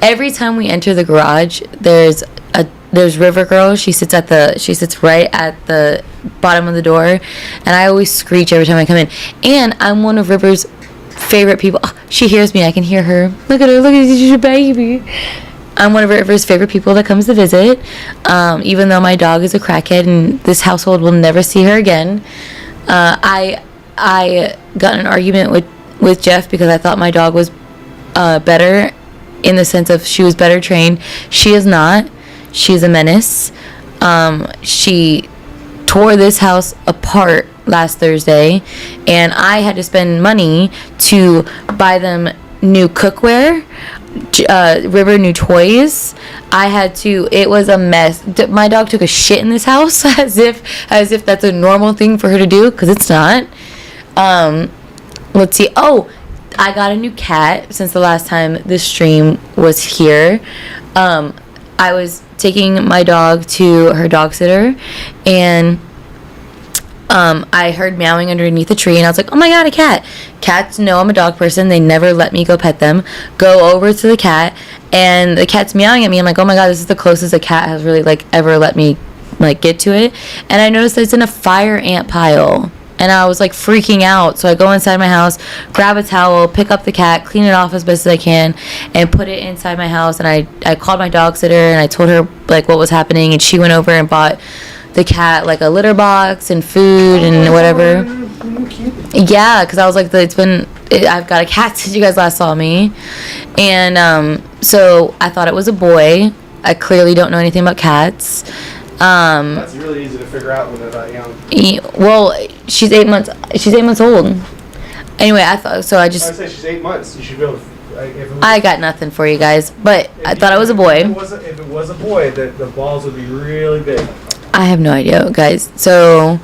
Every time we enter the garage, there's River Girl. She sits right at the bottom of the door, and I always screech every time I come in. And I'm one of River's favorite people. Oh, she hears me. I can hear her. Look at her. Look at your baby. I'm one of River's favorite people that comes to visit. Even though my dog is a crackhead, and this household will never see her again. I got in an argument with Jeff because I thought my dog was better in the sense of she was better trained. She is not. She's a menace. She tore this house apart last Thursday, and I had to spend money to buy them new cookware, River new toys. It was a mess. My dog took a shit in this house as if that's a normal thing for her to do, because it's not. Let's see. Oh, I got a new cat since the last time this stream was here. I was taking my dog to her dog sitter, and I heard meowing underneath a tree, and I was like, oh my god, a cat. Cats know I'm a dog person. They never let me go pet them. Go over to the cat, and the cat's meowing at me. I'm like, oh my god, this is the closest a cat has really ever let me get to it. And I noticed that it's in a fire ant pile, and I was freaking out. So I go inside my house, grab a towel, pick up the cat, clean it off as best as I can, and put it inside my house. And I called my dog sitter, and I told her what was happening, and she went over and bought the cat a litter box and food and whatever. Yeah, because I was like, I've got a cat since you guys last saw me. And so I thought it was a boy. I clearly don't know anything about cats. That's really easy to figure out when they're that young. Well, she's 8 months. She's 8 months old. Anyway, I thought so. I say she's 8 months. You should be able to. I got nothing for you guys, but I thought it was a boy. If it was a boy, the balls would be really big. I have no idea, guys. So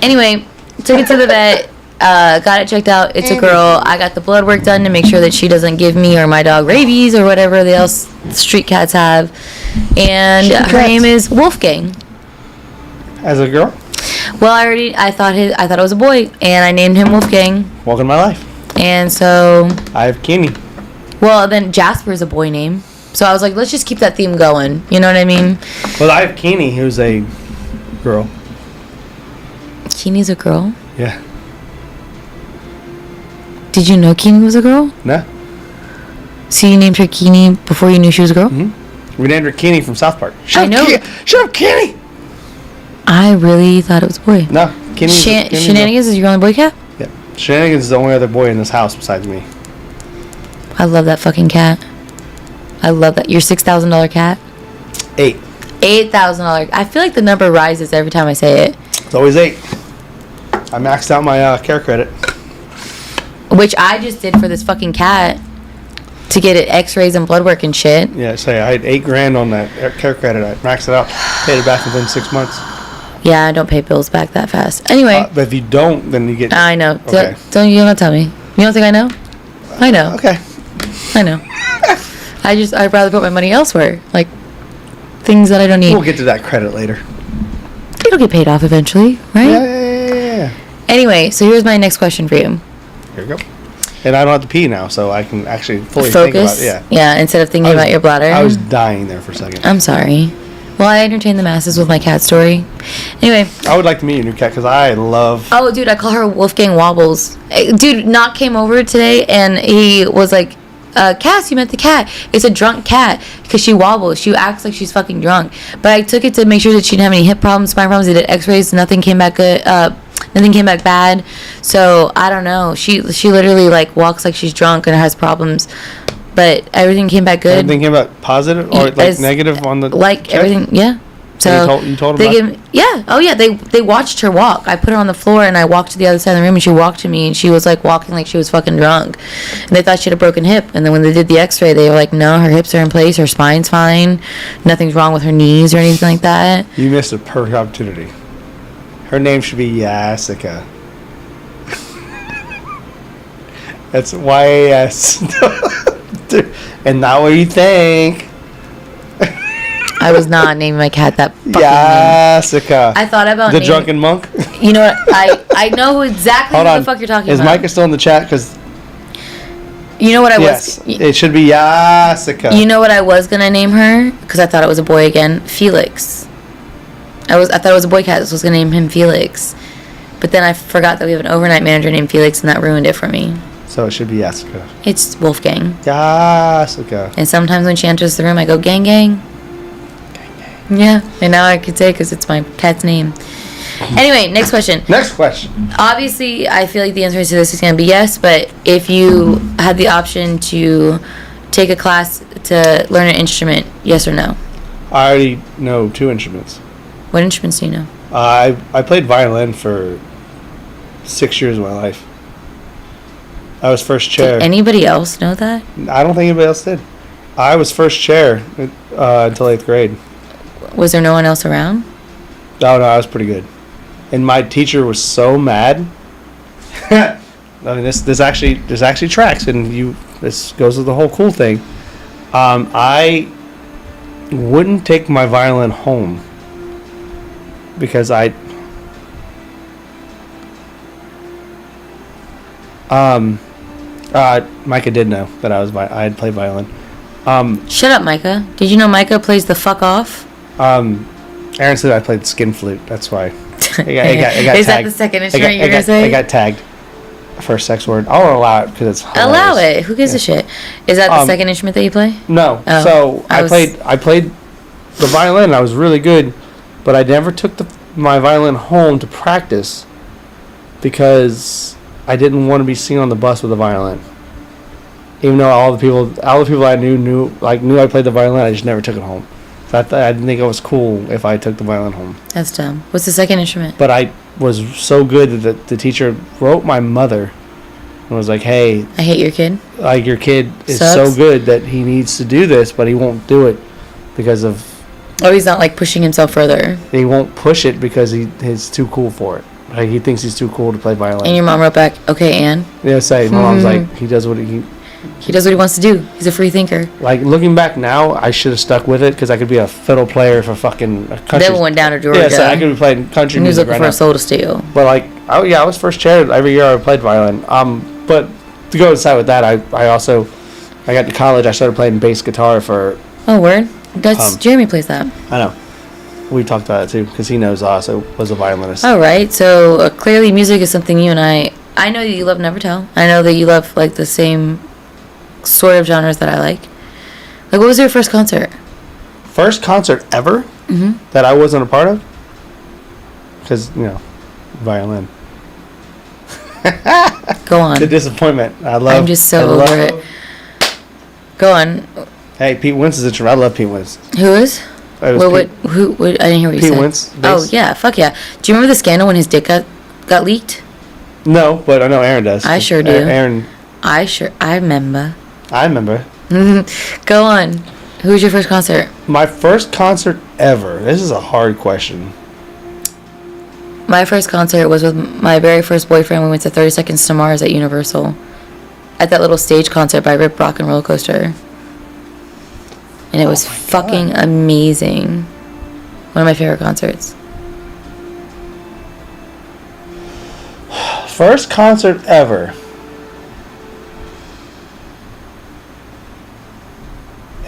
anyway, took it to the vet. Got it checked out. It's a girl. I got the blood work done to make sure that she doesn't give me or my dog rabies or whatever else street cats have. And her name is Wolfgang. As a girl? Well, I thought it was a boy, and I named him Wolfgang. Welcome to my life. And so I have Kenny. Well, then Jasper's a boy name. So I was like, let's just keep that theme going. You know what I mean? Well, I have Kenny, who's a girl. Kenny's a girl? Yeah. Did you know Kenny was a girl? No. So you named her Kenny before you knew she was a girl? Mm-hmm. We named her Kenny from South Park. I know. Shut up, Kenny! I really thought it was a boy. No, Kenny. Shenanigans is your only boy cat? Yeah. Shenanigans is the only other boy in this house besides me. I love that fucking cat. I love that. Your $6,000 cat? $8,000. I feel like the number rises every time I say it. It's always 8. I maxed out my care credit. Which I just did for this fucking cat. To get it x-rays and blood work and shit. Yeah, say I had $8,000 on that care credit. I maxed it out. Paid it back within 6 months. Yeah, I don't pay bills back that fast. Anyway. But if you don't, then you get... I know. Okay. Don't you tell me. You don't think I know? I know. Okay. I know. I'd rather put my money elsewhere. Things that I don't need. We'll get to that credit later. It'll get paid off eventually, right? Yeah. Anyway, so here's my next question for you. Here you go. And I don't have to pee now, so I can actually fully think about Focus. it. Yeah. Instead of thinking about your bladder. I was dying there for a second. I'm sorry. Well, I entertain the masses with my cat story. Anyway. I would like to meet your new cat because I love. Oh, dude, I call her Wolfgang Wobbles. Dude, Knock came over today and he was like, Cass, you met the cat. It's a drunk cat because she wobbles. She acts like she's fucking drunk. But I took it to make sure that she didn't have any hip problems, spine problems. They did x-rays. Nothing came back good. Nothing came back bad. So, I don't know. She literally, like, walks like she's drunk and has problems. But everything came back good. Everything came back positive or like negative on the like check? Everything, yeah. So you told them yeah. Oh yeah. They watched her walk. I put her on the floor and I walked to the other side of the room and she walked to me and she was like walking like she was fucking drunk. And they thought she had a broken hip. And then when they did the X-ray, they were like, no, her hips are in place. Her spine's fine. Nothing's wrong with her knees or anything like that. You missed a perfect opportunity. Her name should be Jessica. That's YAS. And not what you think. I was not naming my cat that fucking Jessica. name. I thought about the drunken monk. You know what? I know exactly what the fuck you're talking about. Is Micah still in the chat? Because you know what I yes, was. It should be Jessica. You know what I was gonna name her because I thought it was a boy again. Felix. I thought it was a boy cat. So I was gonna name him Felix, but then I forgot that we have an overnight manager named Felix, and that ruined it for me. So it should be Jessica. It's Wolfgang. Jessica. And sometimes when she enters the room, I go, gang, gang. Gang, gang. Yeah, and now I can say because it's my cat's name. Anyway, next question. Next question. Obviously, I feel like the answer to this is going to be yes, but if you had the option to take a class to learn an instrument, yes or no? I already know 2 instruments. What instruments do you know? I played violin for 6 years of my life. I was first chair. Did anybody else know that? I don't think anybody else did. I was first chair until 8th grade. Was there no one else around? Oh, no, I was pretty good. And my teacher was so mad. I mean, this actually tracks, and this goes with the whole cool thing. I wouldn't take my violin home because Micah did know that I had played violin. Shut up, Micah. Did you know Micah plays the fuck off? Aaron said I played skin flute. That's why. I got Is tagged. that the second instrument you're going to say? I got tagged for a sex word. I'll allow it because it's hilarious. Allow it. Who gives a shit? Is that the second instrument that you play? No. Oh, So I played the violin. And I was really good, but I never took my violin home to practice because I didn't want to be seen on the bus with a violin. Even though all the people I knew I played the violin, I just never took it home. So I didn't think it was cool if I took the violin home. That's dumb. What's the second instrument? But I was so good that the teacher wrote my mother and was like, "Hey, I hate your kid. Like your kid is Sucks. so good that he needs to do this, but he won't do it because of." Oh, he's not like pushing himself further. He won't push it because he's too cool for it. Like he thinks he's too cool to play violin. And your mom wrote back, "Okay, Ann." Yeah, my mom's like, he does what he does what he wants to do. He's a free thinker. Like looking back now, I should have stuck with it because I could be a fiddle player for fucking a country. Devil went down to Georgia. Yeah, so I could be playing country music. music He was looking for a soul to steal. But like, I was first chair every year I played violin. But to go inside with that, I got to college. I started playing bass guitar for. Oh, word! That's Jeremy plays that. I know. We talked about it too because he knows also was a violinist. Oh, right. So clearly, music is something you and I know that you love Nevertell. I know that you love like the same sort of genres that I like. Like, what was your first concert? First concert ever that I wasn't a part of? Because, violin. Go on. The disappointment. I'm just so over it. Go on. Hey, Pete Wentz is a true. I love Pete Wentz. Who is? What? I didn't hear what you said. Pete Wentz. Oh, yeah. Fuck yeah. Do you remember the scandal when his dick got leaked? No, but I know Aaron does. I sure do. Aaron. I remember. I remember. Go on. Who was your first concert? My first concert ever. This is a hard question. My first concert was with my very first boyfriend. We went to 30 Seconds to Mars at Universal. At that little stage concert by Rip Rock and Roller Coaster. And it was fucking amazing. One of my favorite concerts. First concert ever.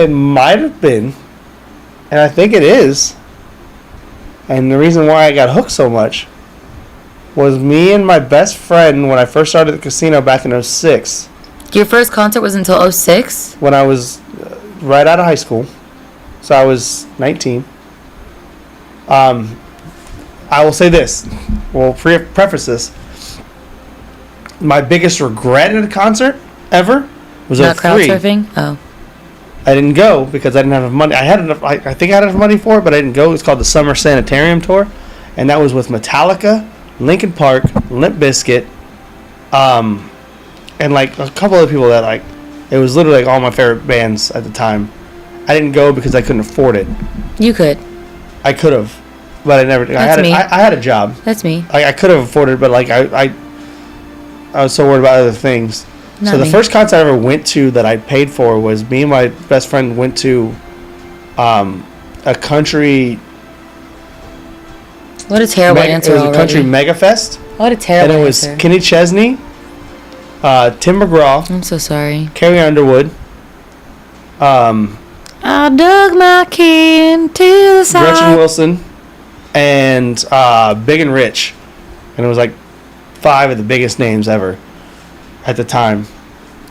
It might have been, and I think it is. And the reason why I got hooked so much was me and my best friend when I first started the casino back in 06. Your first concert was until 06? When I was right out of high school. So I was 19. I will say this. We'll preface this. My biggest regret at a concert ever was Not crowd 03. surfing? Oh. I didn't go because I didn't have enough money. I had enough. I think I had enough money for it, but I didn't go. It's called the Summer Sanitarium Tour, and that was with Metallica, Linkin Park, Limp Bizkit, and like a couple of people that like. It was literally like all my favorite bands at the time. I didn't go because I couldn't afford it. You could. I could have, but I never. That's me. I had a job. That's me. I could have afforded, but like I was so worried about other things. Not So the me. first concert I ever went to that I paid for was me and my best friend went to a country. What a terrible answer It was a already. country mega fest, What a and terrible it was answer. Kenny Chesney, Tim McGraw, I'm so sorry. Carrie Underwood, I dug my can to the side. Gretchen Wilson, and Big and Rich, and it was like 5 of the biggest names ever at the time.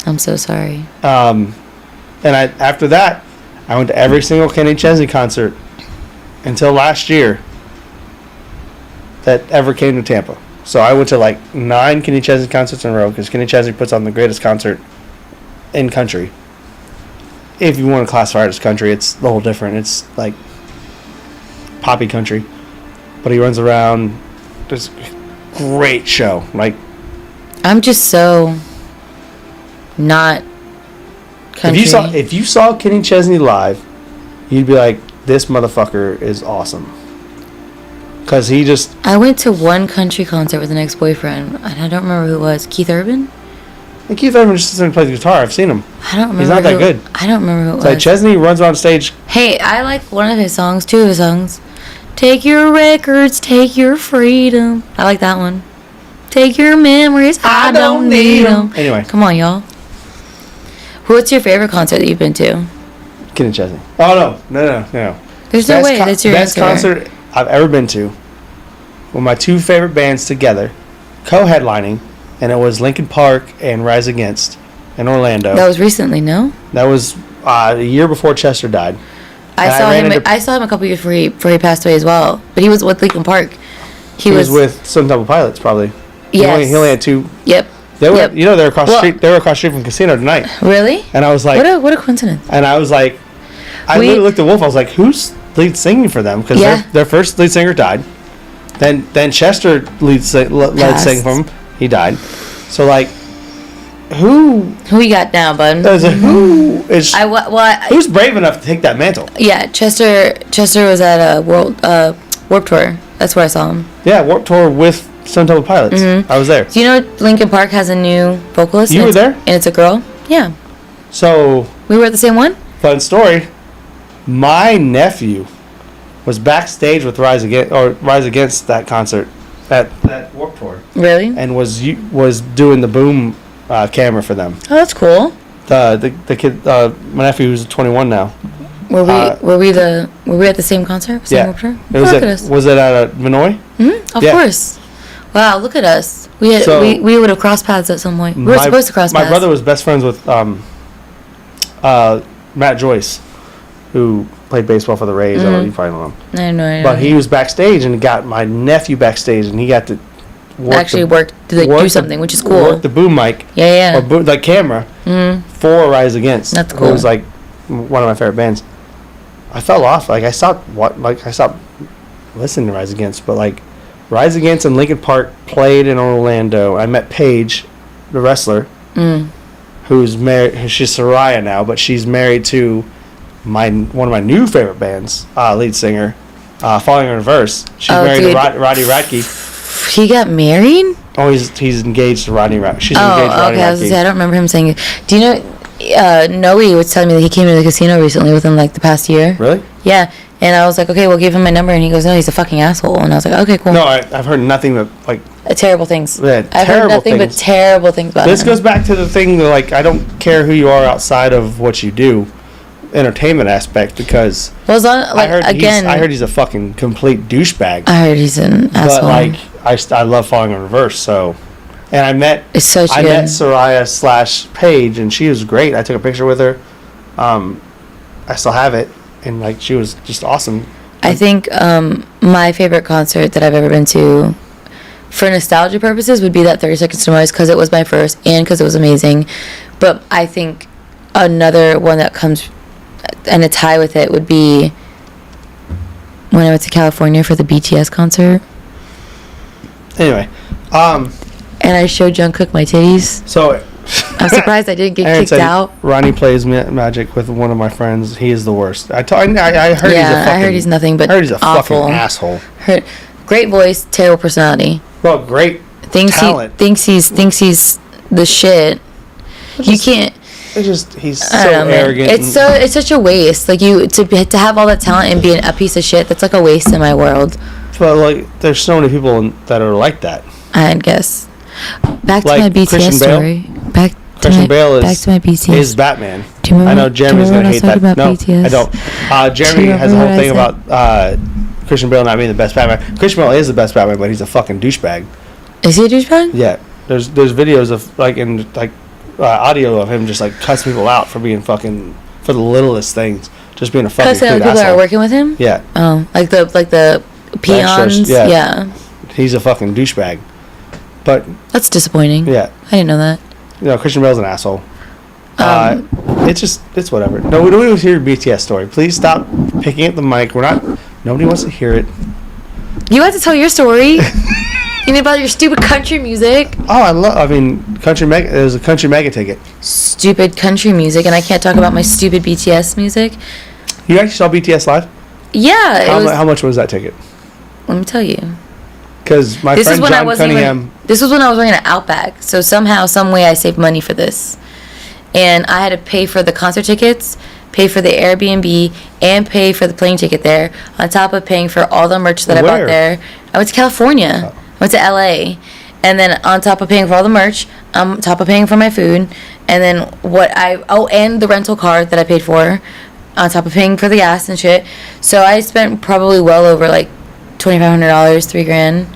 I'm so sorry. And after that, I went to every single Kenny Chesney concert until last year that ever came to Tampa. So I went to like 9 Kenny Chesney concerts in a row because Kenny Chesney puts on the greatest concert in country. If you want to classify it as country, it's a little different. It's like poppy country. But he runs around. This great show. Like, I'm just so not country. if you saw Kenny Chesney live, you'd be like, this motherfucker is awesome. Because he just... I went to one country concert with an ex-boyfriend, and I don't remember who it was. Keith Urban? And Keith Urban just sits there and plays the guitar. I've seen him. I don't remember. He's not that who- good. I don't remember who it It's like was. Chesney runs around stage. Hey, I like one of his songs, 2 of his songs. Take your records, take your freedom. I like that one. Take your memories, I don't need them. Anyway, Come on, y'all. What's your favorite concert that you've been to? Kenny Chesney. Oh, no. There's no way. That's your best answer. concert I've ever been to were my 2 favorite bands together, co-headlining, and it was Linkin Park and Rise Against in Orlando. That was recently, no? That was a year before Chester died. I And I saw ran him. into- I saw him a couple years before he passed away as well. But he was with Linkin Park. He was with Stone Temple Pilots, probably. Yes. He only had 2. Yep. They were, Yep. you know, they were across the Well- street. They were across the street from Casino tonight. Really? And I was like, What a coincidence. and I was like, I We- literally looked at Wolf. I was like, who's lead singing for them? Because Yeah. their first lead singer died. Then Chester led Passed. singing for him. He died. So like, who Who you got now, bud? who is who's brave enough to take that mantle? Yeah, Chester was at a Warped Tour. That's where I saw him. Yeah, Warped Tour with Stone Temple Pilots. Mm-hmm. I was there. Do you know Linkin Park has a new vocalist? You and were it's- there? And it's a girl? Yeah. So We were at the same one? fun story. My nephew was backstage with Rise Against that concert at that Warped Tour, Really? and was doing the boom camera for them. Oh, that's cool. The kid, my nephew, who's 21 now. Were we at the same concert? Same Yeah, Warped Tour? it was Look at us. was it at Vinoy? Of yeah. course. Wow, look at us. We So- would have crossed paths at some point. We were supposed to cross My paths. brother was best friends with Matt Joyce, who played baseball for the Rays. I don't know, you probably don't know. I know. But he was backstage and got my nephew backstage, and he got to do something, which is cool. Work the boom mic Yeah. or the camera for Rise Against. That's It cool. was like one of my favorite bands. I fell off. Like I stopped listening to Rise Against, but like Rise Against and Linkin Park played in Orlando. I met Paige, the wrestler, who's married. She's Soraya now, but she's married to one of my new favorite bands, lead singer, Falling in Reverse. She's married dude. to Roddy Radke. He got married? Oh, he's engaged to Rodney Radke. She's engaged to Oh, Rodney okay. I was Radke. gonna say, I don't remember him saying it. Do you know, Noe was telling me that he came to the casino recently within like the past year. Really? Yeah. And I was like, okay, we'll give him my number. And he goes, no, he's a fucking asshole. And I was like, okay, cool. No, I've heard nothing but like. Terrible things. Yeah, I've heard terrible nothing things. but terrible things about This him. goes back to the thing that, like, I don't care who you are outside of what you do. entertainment aspect because Well, as long, like, I heard he's a fucking complete douchebag. I heard he's an asshole. But like I love following in reverse. So, and I met Soraya / Paige, and she was great. I took a picture with her. I still have it, and like she was just awesome. I think my favorite concert that I've ever been to, for nostalgia purposes, would be that 30 Seconds to Mars because it was my first and because it was amazing. But I think another one that comes and a tie with it would be when I went to California for the BTS concert. Anyway, and I showed Jungkook my titties. So I'm surprised I didn't get Aaron kicked said out. Ronnie plays Magic with one of my friends. He is the worst. I heard I heard he's nothing but I heard he's a awful. fucking asshole. Great voice, terrible personality. Well, great talent. Thinks he's the shit. You can't. It's just he's so I don't know, arrogant. It's such a waste. Like to have all that talent and be a piece of shit. That's like a waste in my world. But like, there's so many people that are like that. I guess. Back to like my BTS Christian story. Back to my BTS. Is Batman. Do you remember? I know Jeremy's gonna hate that. About No, BTS? I don't. Jeremy has a whole thing about Christian Bale not being the best Batman. Christian Bale is the best Batman, but he's a fucking douchebag. Is he a douchebag? Yeah. There's videos of audio of him just like cuss people out for being fucking for the littlest things, just being a fucking Cussing out people that are working with him. Yeah. Oh, like the peons. Yeah. He's a fucking douchebag. But that's disappointing. Yeah. I didn't know that. Christian Bale's an asshole. It's whatever. No, we don't want to hear your BTS story. Please stop picking up the mic. Nobody wants to hear it. You have to tell your story. You mean about your stupid country music? Oh, there's a country mega ticket. Stupid country music, and I can't talk about my stupid BTS music. You actually saw BTS live? Yeah. How much was that ticket? Let me tell you. Because my friend John Cunningham... This was when I was working at Outback, so somehow, some way I saved money for this. And I had to pay for the concert tickets, pay for the Airbnb, and pay for the plane ticket there, on top of paying for all the merch that I bought there. I went to California. I went to LA. And then on top of paying for all the merch, on top of paying for my food, and then and the rental car that I paid for, on top of paying for the gas and shit. So I spent probably well over like $2,500, $3,000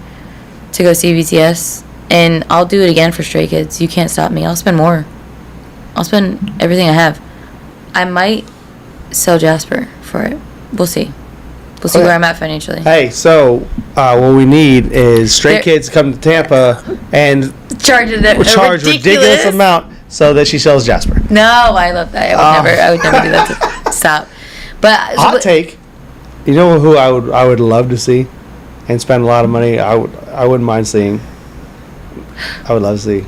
to go see BTS. And I'll do it again for Stray Kids. You can't stop me. I'll spend more. I'll spend everything I have. I might sell Jasper for it. We'll see. We'll see where I'm at financially. Hey, so what we need is Stray Kids come to Tampa and charge ridiculous amount so that she sells Jasper. No, I love that. I would never do that. Stop. But hot take. You know who I would love to see and spend a lot of money. I wouldn't mind seeing. I would love to see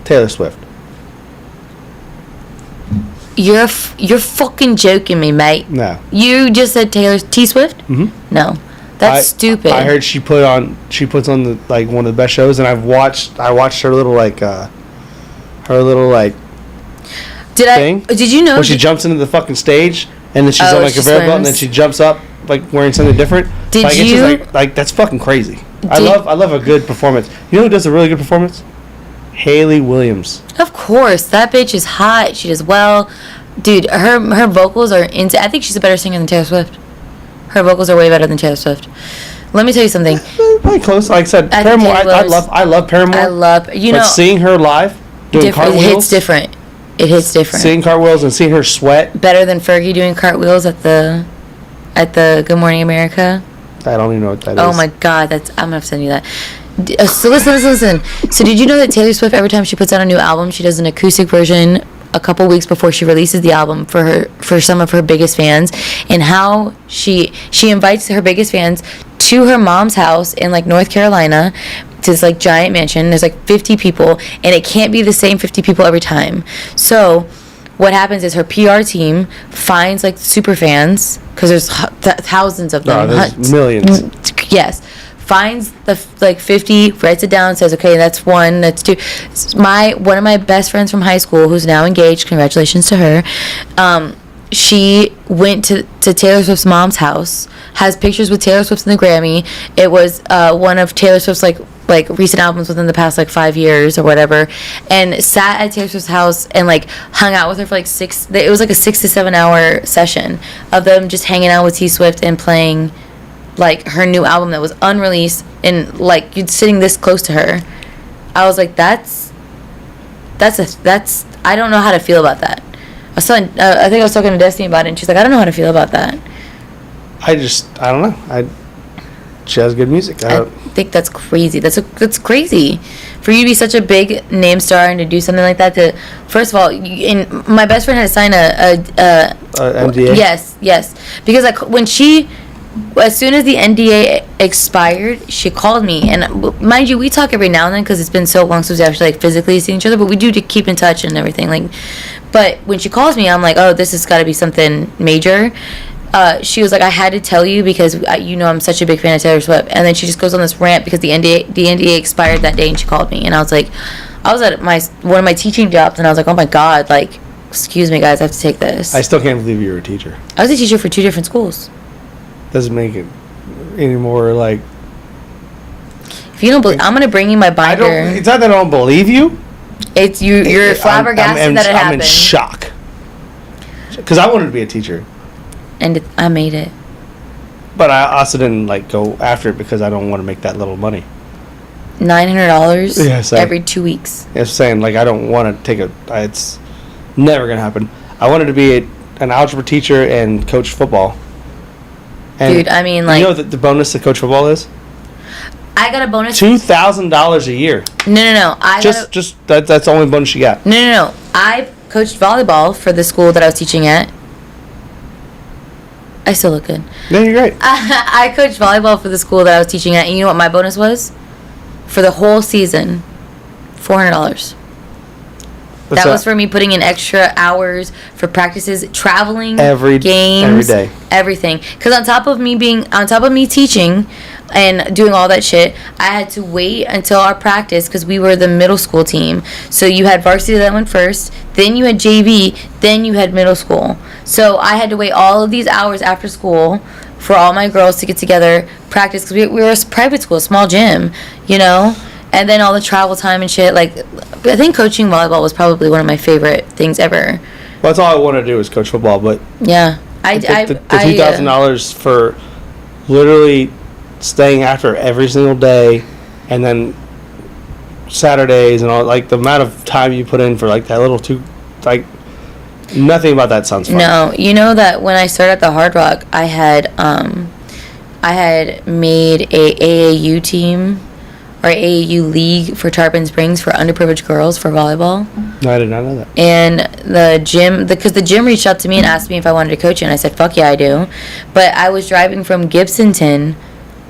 Taylor Swift. You're fucking joking me, mate. No. You just said T Swift? Mm-hmm. No. That's stupid. I heard she puts on the like one of the best shows, and I watched her little thing. Did you know when she jumps into the fucking stage and then she's on like a conveyor belt and then she jumps up like wearing something different? It's just like that's fucking crazy. I love a good performance. You know who does a really good performance? Hayley Williams. Of course, that bitch is hot. She does well, dude. Her vocals are insane. I think she's a better singer than Taylor Swift. Her vocals are way better than Taylor Swift. Let me tell you something. Pretty close. Like I said, Paramore. I love Paramore. But seeing her live doing cartwheels, it hits different. It hits different. Seeing cartwheels and seeing her sweat. Better than Fergie doing cartwheels at the Good Morning America. I don't even know what that is. Oh my God, I'm gonna have to send you that. So listen. So did you know that Taylor Swift, every time she puts out a new album, she does an acoustic version a couple weeks before she releases the album for some of her biggest fans, and how she invites her biggest fans to her mom's house in like North Carolina, to this like giant mansion. There's like 50 people, and it can't be the same 50 people every time. So what happens is her PR team finds like super fans, because there's thousands of them. There's millions. Yes. Finds the 50, writes it down, says, okay, that's one, that's two. One of my best friends from high school, who's now engaged, congratulations to her, she went to Taylor Swift's mom's house, has pictures with Taylor Swift and the Grammy. It was one of Taylor Swift's like like recent albums within the past like 5 years or whatever, and sat at Taylor Swift's house and like hung out with her for like it was like a 6 to 7 hour session of them just hanging out with T Swift and playing like her new album that was unreleased, and like you're sitting this close to her. I was like, that's I don't know how to feel about that. I think I was talking to Destiny about it, and she's like, I don't know how to feel about that. I don't know. She has good music. I think that's crazy. That's crazy for you to be such a big name star and to do something like that. To first of all, my best friend had to sign a NDA. Yes, because like as soon as the NDA expired, she called me, and mind you, we talk every now and then because it's been so long since we actually like physically seen each other, but we do to keep in touch and everything. Like, but when she calls me, I'm like, oh, this has got to be something major. She was like, I had to tell you because I'm such a big fan of Taylor Swift, and then she just goes on this rant because the NDA expired that day, and she called me, and I was like, I was at one of my teaching jobs, and I was like, oh my god, like, excuse me guys, I have to take this. I still can't believe you were a teacher. I was a teacher for 2 different schools. Doesn't make it any more like. If you don't believe, I'm gonna bring you my binder. It's not that I don't believe you. It's you're flabbergasted that it happened. I'm in shock. Because I wanted to be a teacher. And I made it. But I also didn't like go after it because I don't want to make that little money. $900 every 2 weeks. Yeah, I'm saying like I don't want to take it's never gonna happen. I wanted to be an algebra teacher and coach football. And dude, I mean, like, you know that the bonus to coach football is? I got a bonus. $2,000 a year. No. That's the only bonus you got. No. I coached volleyball for the school that I was teaching at. I still look good. No, you're great. I coached volleyball for the school that I was teaching at, and you know what my bonus was? For the whole season, $400. That was for me putting in extra hours for practices, traveling, games, every day, everything. Because on top of me teaching and doing all that shit, I had to wait until our practice because we were the middle school team. So you had varsity that went first, then you had JV, then you had middle school. So I had to wait all of these hours after school for all my girls to get together, practice, because we were a private school, a small gym, you know? And then all the travel time and shit. Like, I think coaching volleyball was probably one of my favorite things ever. Well, that's all I want to do is coach football. But yeah, the $2,000 for literally staying after every single day, and then Saturdays and all, like the amount of time you put in for like that little nothing about that sounds fun. No, you know that when I started at the Hard Rock, I had made a AAU team. Or AAU league for Tarpon Springs for underprivileged girls for volleyball. No, I did not know that. And the gym, because the gym reached out to me and asked me if I wanted to coach it, and I said, fuck yeah, I do. But I was driving from Gibsonton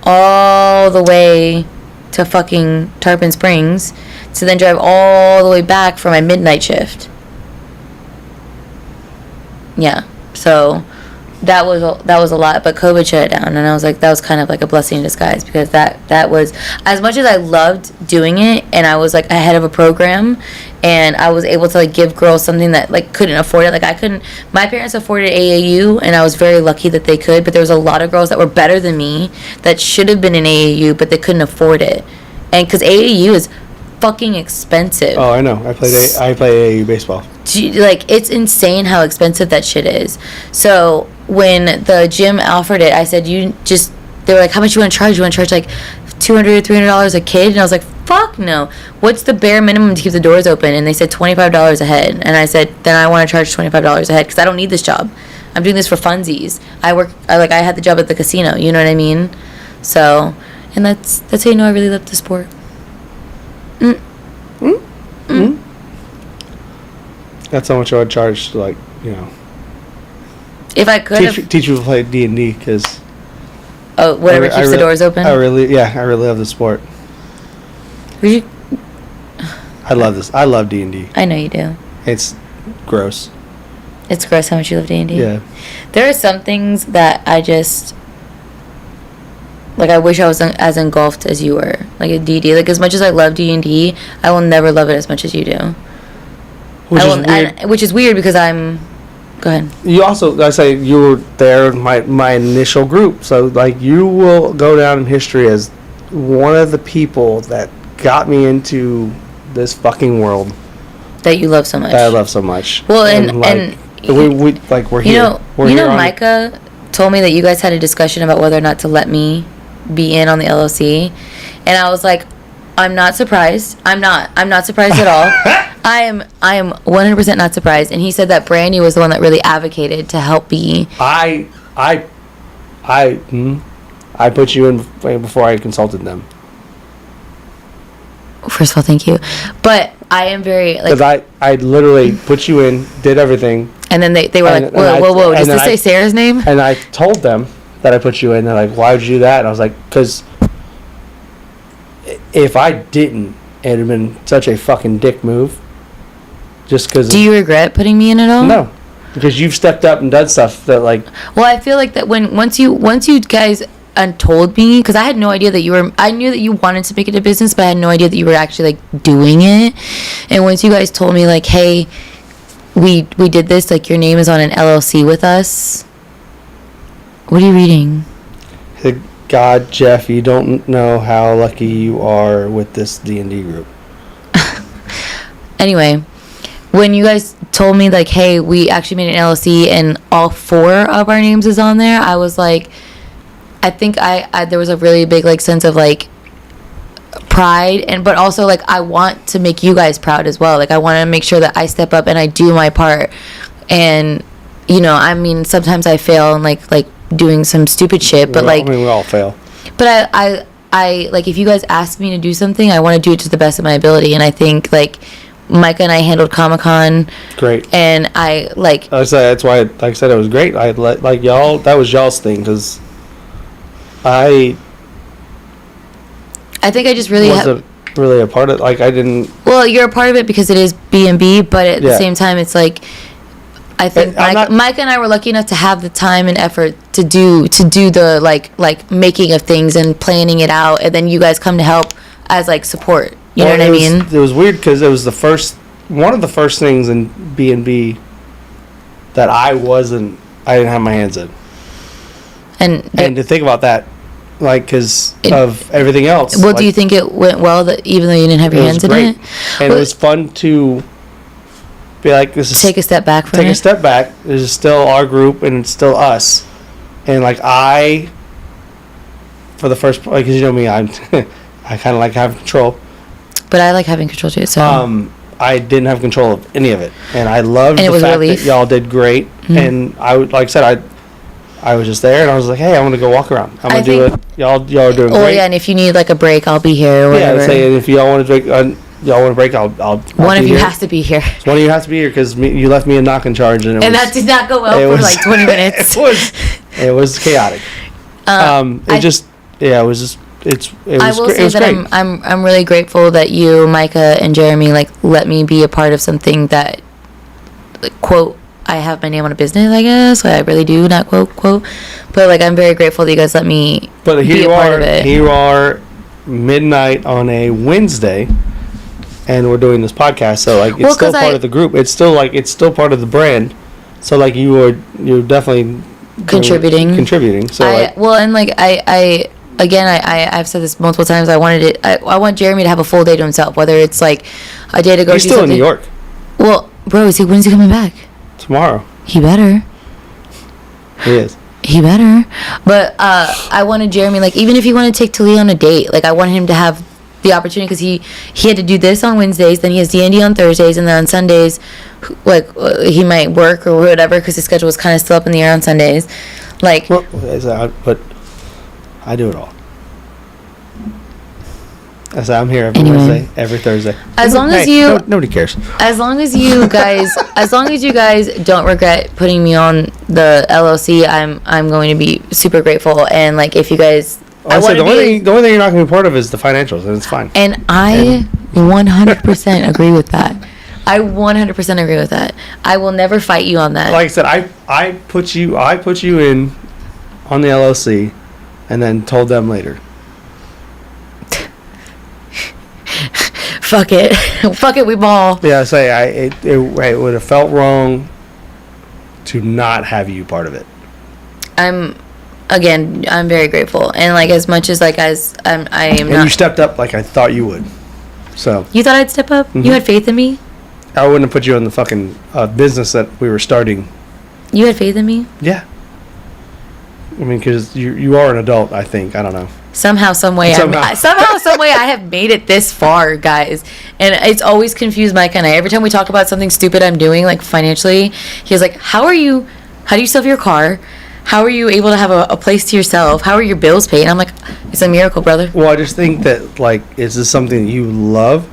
all the way to fucking Tarpon Springs to then drive all the way back for my midnight shift. Yeah, so that was a lot, but COVID shut it down, and I was like, that was kind of like a blessing in disguise, because that was, as much as I loved doing it, and I was like ahead of a program, and I was able to like give girls something that like couldn't afford it. Like my parents afforded AAU, and I was very lucky that they could, but there was a lot of girls that were better than me that should have been in AAU, but they couldn't afford it, and because AAU is fucking expensive. Oh, I know. I play AAU baseball. Like, it's insane how expensive that shit is. So when the gym offered it, I said, they were like, how much you want to charge? You want to charge like $200, $300 a kid? And I was like, fuck no. What's the bare minimum to keep the doors open? And they said $25 a head. And I said, then I want to charge $25 a head because I don't need this job. I'm doing this for funsies. I had the job at the casino. You know what I mean? So, and that's how you know I really love the sport. That's how much I would charge to, like, you know. If I could teach you to play D&D, because. Oh, whatever keeps the doors open. I really love the sport. I love this. I love D&D. I know you do. It's gross. It's gross how much you love D&D. Yeah. There are some things that I just. Like, I wish I was as engulfed as you were. Like, a D&D. Like, as much as I love D&D, I will never love it as much as you do. Which is weird because I'm... Go ahead. You also, I say, you were there in my initial group. So, like, you will go down in history as one of the people that got me into this fucking world That you love so much. that I love so much. Well, and we like we're here. We're here on- Micah told me that you guys had a discussion about whether or not to let me be in on the LLC, and I was like, I'm not surprised. I'm not surprised at all. I am 100% not surprised. And he said that Brandy was the one that really advocated to help me. I put you in before I consulted them. First of all, thank you. But I am very Because like. I literally put you in, did everything, And then they were and- like, and I- whoa, and does then this say Sarah's name? and I told them that I put you in. They're like, why would you do that? And I was like, because if I didn't, it'd have been such a fucking dick move. Just because. Do you regret putting me in at all? No, because you've stepped up and done stuff that like. Well, I feel like that once you guys told me, because I had no idea that you were. I knew that you wanted to make it a business, but I had no idea that you were actually like doing it. And once you guys told me like, hey, we did this, like your name is on an LLC with us. What are you reading? God, Jeff, you don't know how lucky you are with this D&D group. Anyway, when you guys told me like, hey, we actually made an LLC and all 4 of our names is on there, I was like, I think I there was a really big like sense of like pride, and but also like I want to make you guys proud as well. Like I want to make sure that I step up and I do my part. And you know, I mean, sometimes I fail and like doing some stupid shit, but like I mean, we all fail. But I like, if you guys ask me to do something, I want to do it to the best of my ability. And I think like Micah and I handled Comic-Con Great. and I like I said that's why, like I said, it was great. I let like y'all. That was y'all's thing because I think I just really wasn't really a part of. Like I didn't. well, you're a part of it because it is B&B, but at the Yeah. same time, it's like I think I'm not- Micah and I were lucky enough to have the time and effort to do the like making of things and planning it out, and then you guys come to help as like support. You know what I mean? It was weird because it was one of the first things in B&B that I didn't have my hands in. And And to think about that, like, because of everything else. well, like, do you think it went well that even though you didn't have your it hands was great. in it? And Well, it was fun to be like, this is take a step back from take it. a step back. This is still our group, and it's still us. And like for the first, like, 'cause you know me, I kind of like having control. But I like having control too. So I didn't have control of any of it, and I loved And it the was fact relief. that y'all did great. Mhm. And I would, like I said, I was just there, and I was like, hey, I want to go walk around. I'm gonna do it. Y'all are doing oh great. yeah, and if you need like a break, I'll be here or Yeah, whatever. I'd say if y'all want to break, I'll One be of you here. has to be here. One of you has to be here because you left me a knock in charge, and And that did not go well it for was- like 20 minutes. it was chaotic. It was I will great. say It was that great. I'm really grateful that you, Micah, and Jeremy like let me be a part of something that, like, quote, I have my name on a business, I guess. I really do, not quote. But like I'm very grateful that you guys let me But be here a you part are. of it. Here you are, midnight on a Wednesday, and we're doing this podcast. So like, it's Well, still 'cause part of the group. It's still part of the brand. So like, you're definitely Contributing. So I've said this multiple times. I want Jeremy to have a full day to himself, whether it's like a day to go he's do still in something. New York Well, bro, when's he coming back? tomorrow. He better. He is. He better. But I wanted Jeremy, like, even if he wanted to take Talia on a date, like, I wanted him to have the opportunity, because he had to do this on Wednesdays, then he has D&D on Thursdays, and then on Sundays, like, he might work or whatever, because his schedule was kind of still up in the air on Sundays. Like, Well, but I do it all. I said I'm here every Anyway. Wednesday, every Thursday. As long as you- nobody cares. as long as you guys don't regret putting me on the LLC, I'm going to be super grateful. And like, if you guys, I want said to the only be, thing you're not going to be part of is the financials, and it's fine. and I 100% agree with that. I 100% agree with that. I will never fight you on that. Like I said, I put you in on the LLC, and then told them later. Fuck it. Fuck it, we ball. Yeah, I say it would have felt wrong to not have you part of it. I'm again, I'm very grateful. And like as much as like as I am And not. you stepped up like I thought you would. So You thought I'd step up? You had faith in me? I wouldn't have put you in the fucking business that we were starting. You had faith in me? Yeah. I mean, because you are an adult, I think. I don't know. Somehow, some way, some way, I have made it this far, guys. And it's always confused Mike and I. Every time we talk about something stupid I'm doing, like financially, he's like, how do you sell your car? How are you able to have a place to yourself? How are your bills paid? And I'm like, it's a miracle, brother. Well, I just think that, like, is this something that you love?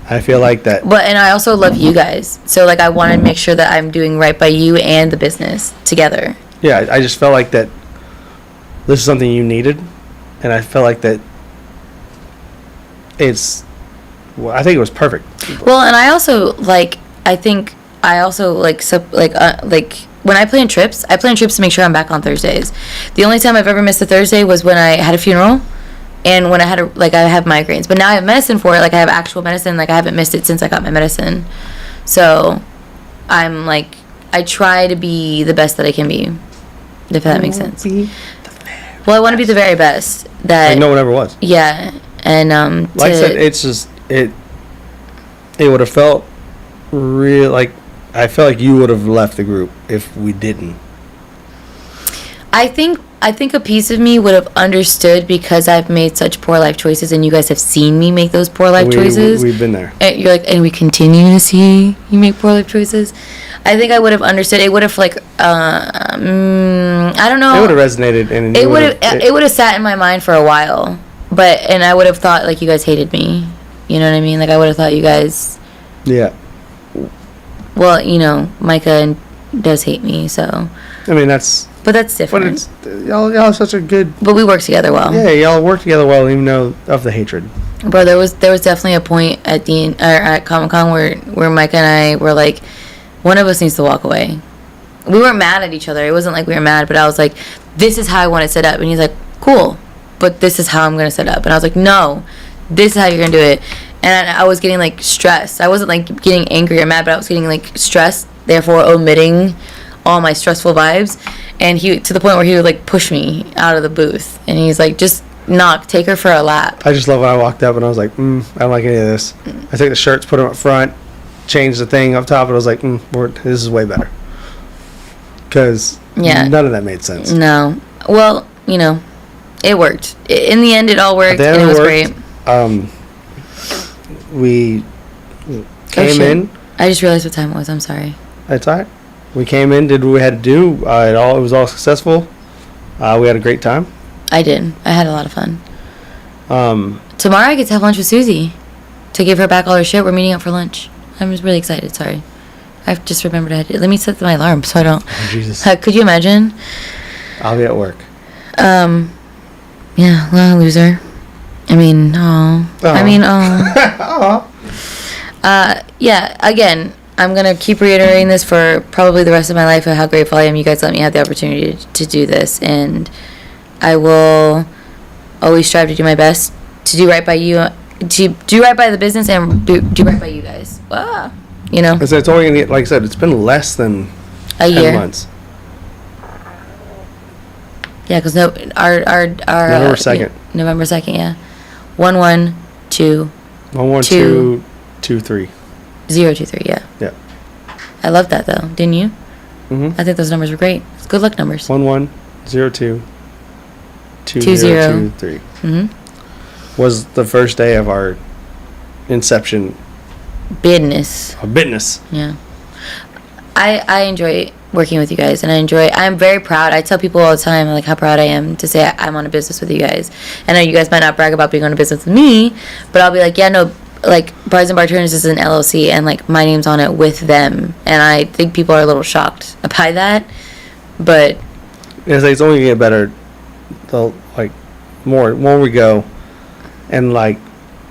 I feel like that. But, and I also love you guys. So, like, I want to make sure that I'm doing right by you and the business together. Yeah, I just felt like that this is something you needed. And I felt like that I think it was perfect. Well, and I also, like, when I plan trips to make sure I'm back on Thursdays. The only time I've ever missed a Thursday was when I had a funeral and when I had I have migraines. But now I have medicine for it. Like, I have actual medicine. Like, I haven't missed it since I got my medicine. So, I'm, like, I try to be the best that I can be, if that makes sense. Well, I want to be the very best that... Like no one ever was. Yeah. And, like I said, it's just... It would have felt real... Like, I felt like you would have left the group if we didn't. I think a piece of me would have understood because I've made such poor life choices and you guys have seen me make those poor life choices. We've been there. And you're like, and we continue to see you make poor life choices. I think I would have understood. It would have like, I don't know. It would have resonated, and it would have sat in my mind for a while. And I would have thought like you guys hated me. You know what I mean? Like I would have thought you guys. Yeah. Well, you know, Micah does hate me, so. I mean that's. But that's different. But y'all are such a good. But we work together well. Yeah, y'all work together well, even though of the hatred. Bro, there was definitely a point at Comic-Con where Micah and I were like, one of us needs to walk away. We weren't mad at each other. It wasn't like we were mad, but I was like, this is how I want it set up. And he's like, cool, but this is how I'm going to set up. And I was like, no, this is how you're going to do it. And I was getting like stressed. I wasn't like getting angry or mad, but I was getting like stressed, therefore omitting all my stressful vibes. And he, to the point where he would like push me out of the booth. And he's like, just take her for a lap. I just love when I walked up and I was like, I don't like any of this. I took the shirts, put them up front, changed the thing up top, and I was like, this is way better. Because none of that made sense. No. Well, you know, it worked. In the end, it all worked, and it was great. We came in. I just realized what time it was. I'm sorry. That's all right. We came in, did what we had to do. It was all successful. We had a great time. I did. I had a lot of fun. Tomorrow I get to have lunch with Susie to give her back all her shit. We're meeting up for lunch. I'm just really excited. Sorry. I've just remembered let me set my alarm so I don't. Oh, Jesus. Could you imagine? I'll be at work. Yeah, well, loser. I mean, yeah, again, I'm going to keep reiterating this for probably the rest of my life of how grateful I am you guys let me have the opportunity to do this. And I will always strive to do my best to do right by you, to do right by the business and do right by you guys. You know? It's only going to get, like I said, it's been less than a 10 year. months. Yeah, because our November 2nd. November 2nd, yeah. 1-1-2. 1-1-2-2-3. 0-2-3, yeah. Yeah. I love that though, didn't you? Mm-hmm. I think those numbers were great. It's good luck numbers. 1-1-0-2. 2-0-2-3. Mm-hmm. Was the first day of our inception. Business. Yeah. I enjoy working with you guys, and I'm very proud. I tell people all the time like how proud I am to say I'm on a business with you guys. I know you guys might not brag about being on a business with me, but I'll be like, yeah, no, like Bars and Bartenders is an LLC and like my name's on it with them, and I think people are a little shocked by that, but it's only gonna get better the more we go, and like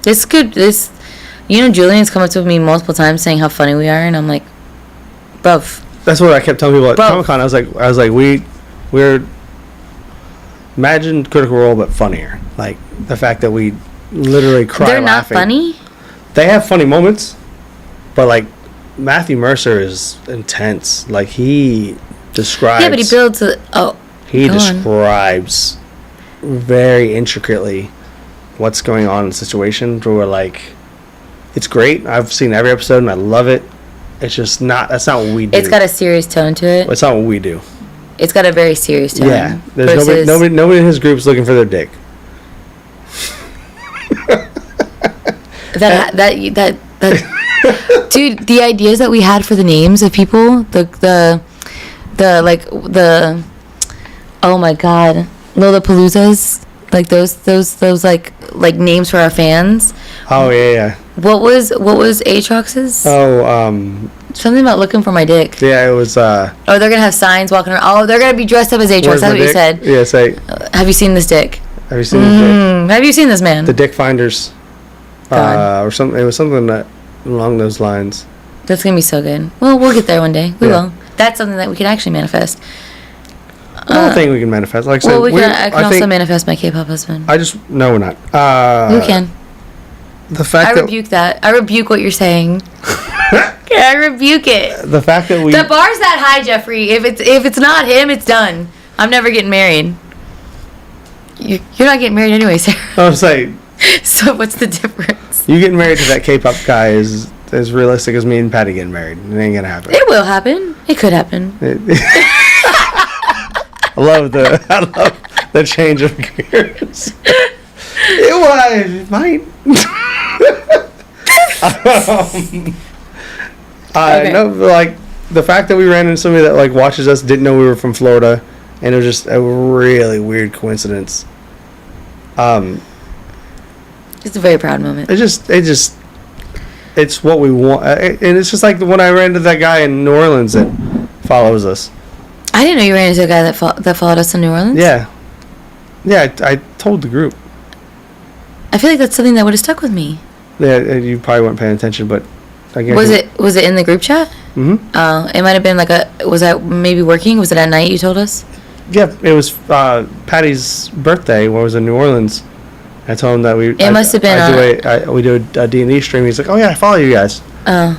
Julian's come up to me multiple times saying how funny we are, and I'm like, bruv. That's what I kept telling people at Comic-Con. I was like, we're imagine Critical Role but funnier. Like the fact that we literally cry They're laughing. not funny? They have funny moments, but like Matthew Mercer is intense. Like he describes. Yeah, but he builds He Go on. describes very intricately what's going on in the situation. Where we're like, it's great. I've seen every episode and I love it. It's just not. That's not what we do. It's got a serious tone to it. It's not what we do. It's got a very serious tone. Yeah. There's nobody in his group's looking for their dick. That dude, the ideas that we had for the names of people, the oh my god, Lollapaloozas, like those like names for our fans. Oh yeah. What was Aatrox's? Oh Something about looking for my dick. yeah, it was Oh, they're gonna have signs walking around. Oh, they're gonna be dressed up as Aatrox. Where's That's my what you dick? said. Yeah, say. Have you seen this dick? Have you seen the Have you seen this man? Dick Finders? God. Or something. It was something that along those lines. That's gonna be so good. Well, we'll get there one day. We Yeah. will. That's something that we can actually manifest. I don't think we can manifest. Like I said, I can also manifest my K-pop husband. No, we're not. Who can? The fact I rebuke that. I rebuke what you're saying. I rebuke it. the fact that we The bar's that high, Jeffrey. If it's not him, it's done. I'm never getting married. You're not getting married anyway, Sarah. I'm saying So what's the difference? you getting married to that K-pop guy is as realistic as me and Patty getting married. It ain't gonna happen. It will happen. It could happen. I love the change of gears. It might. I Okay. know, like the fact that we ran into somebody that like watches us didn't know we were from Florida, and it was just a really weird coincidence. It's a very proud moment. It's what we want, and it's just like when I ran into that guy in New Orleans that follows us. I didn't know you ran into a guy that followed us in New Orleans. Yeah, I told the group. I feel like that's something that would have stuck with me. Yeah, you probably weren't paying attention, but I guess Was it in the group chat? Mm-hmm. It might have been was that maybe working? Was it at night you told us? Yeah, it was Patty's birthday when I was in New Orleans. I told him that we must have been we do a D&D stream. He's like, oh yeah, I follow you guys,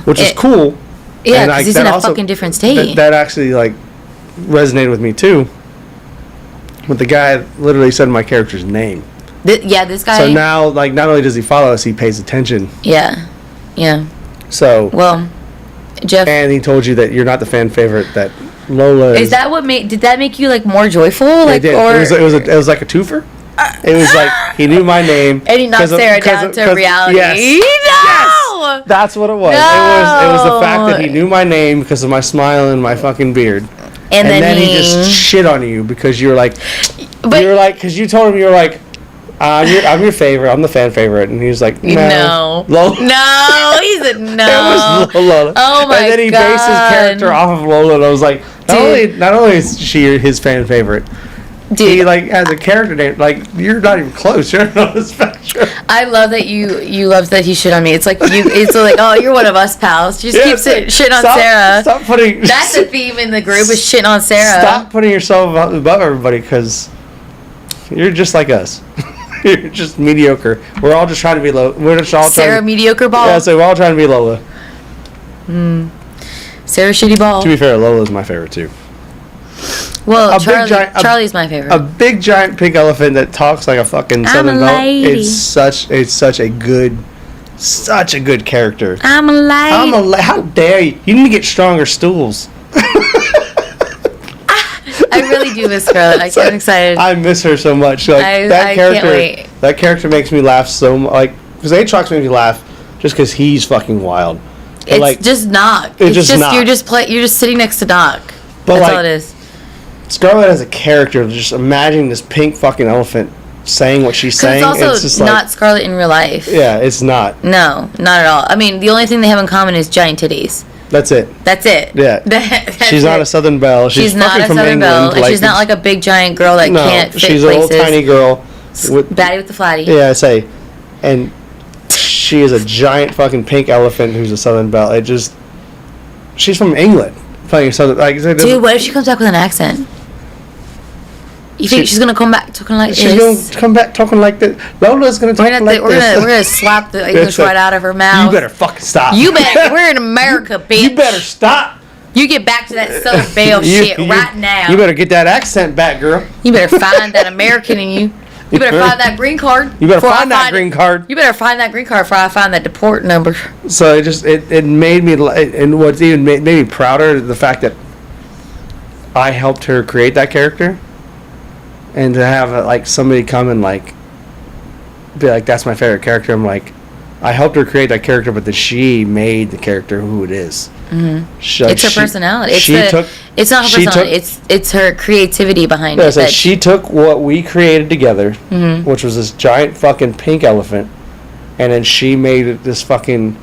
which is cool. Yeah, And, because like, he's that in a also- fucking different state. That actually like resonated with me too. But the guy literally said my character's name. This guy. So now, like, not only does he follow us, he pays attention. Yeah. So. Well, Jeff. And he told you that you're not the fan favorite. That Lola Is that what made? Did that make you like more joyful? Like, it did. or It was like a twofer. It was like he knew my name. and he knocked Sarah down to reality. Yes. No. Yes. That's what it was. No. It was the fact that he knew my name because of my smile and my fucking beard. And then he just shit on you because you were like, because you told him you were like, I'm your favorite. I'm the fan favorite, and he was like, no, Lola. No, he said no. It was Lola. Oh my god. And then he based his character off of Lola, and I was like, not only is she his fan favorite, dude, he like has a character name. Like you're not even close. You're not on the spectrum. I love that you love that he shit on me. It's like it's like, oh, you're one of us, pals. Just keep shitting on Sarah. Stop putting. That's the theme in the group is shitting on Sarah. Stop putting yourself above everybody because you're just like us. You're just mediocre. We're all just trying to be low. We're just all Sarah trying mediocre ball. Yeah, so we're all trying to be Lola. Sarah shitty ball. To be fair, Lola's my favorite too. Well, Charlie's my favorite. A big giant pink elephant that talks like a fucking Southern Belle. It's such a good character. I'm a lady. How dare you? You need to get stronger stools. I really do miss Scarlett. I'm excited. I miss her so much. Like I can't wait. That character makes me laugh so much. Like because Aatrox makes me laugh just because he's fucking wild. But It's like, just Knock. It's just Knock. You're just sitting next to Knock. But That's like, all it is. Scarlett as a character, just imagining this pink fucking elephant saying what she's saying. It's also just not like, Scarlett in real life. Yeah, it's not. No, not at all. I mean, the only thing they have in common is giant titties. That's it. That's it. Yeah. That's she's not a Southern Belle. She's not a from Southern Belle. England. And she's not like a big giant girl that can't fit she's places. a little tiny girl. Baddie with the flatty. Yeah, I say. And she is a giant fucking pink elephant who's a Southern Belle. She's from England. Playing a Southern... Dude, what if she comes back with an accent? You think she's gonna come back talking like she's this? Gonna come back talking like this. Lola's gonna talk like this. We're gonna slap the English right out of her mouth. You better fucking stop. We're in America, bitch. You better stop. You get back to that Southern Belle shit right now. You better get that accent back, girl. You better find that American in you. You better find that green card. You better find that green card. You better find that green card before I find that deport number. So it made me, and what's even made me prouder, the fact that I helped her create that character, and to have like somebody come and like be like, that's my favorite character. I'm like, I helped her create that character, but that she made the character who it is. Mm-hmm. It's her personality. It's not her personality. It's her creativity behind it. So she took what we created together, which was this giant fucking pink elephant, and then she made it this fucking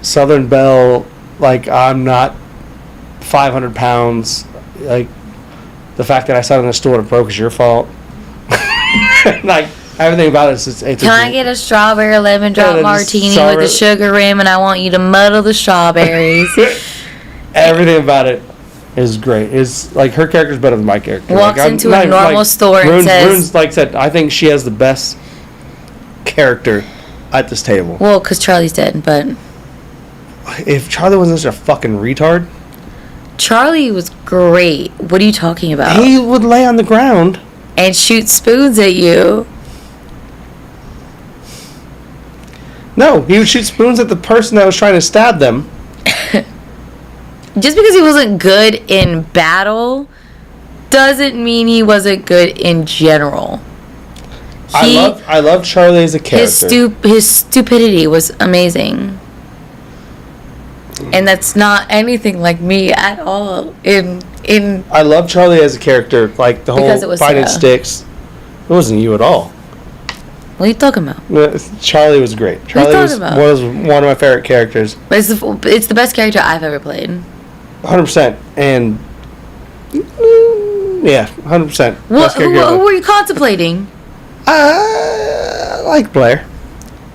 Southern Belle. Like, I'm not 500 pounds. Like, the fact that I sat in the store and it broke is your fault. Like, everything about it is it's Can I get a strawberry lemon drop martini with a sugar rim, and I want you to muddle the strawberries? Everything about it is great. It's like her character's better than my character. Walks into a normal store and says, Rune's like said, I think she has the best character at this table. Well, because Charlie's dead, but if Charlie wasn't such a fucking retard, Charlie was great. What are you talking about? He would lay on the ground and shoot spoons at you. No, he would shoot spoons at the person that was trying to stab them. Just because he wasn't good in battle doesn't mean he wasn't good in general. I love Charlie as a character. His stupidity was amazing. And that's not anything like me at all. I love Charlie as a character. Like the whole fighting sticks. It wasn't you at all. What are you talking about? Charlie was great. Charlie was one of my favorite characters. But it's the best character I've ever played. 100%. And yeah, 100%. Who were you contemplating? Like Blair.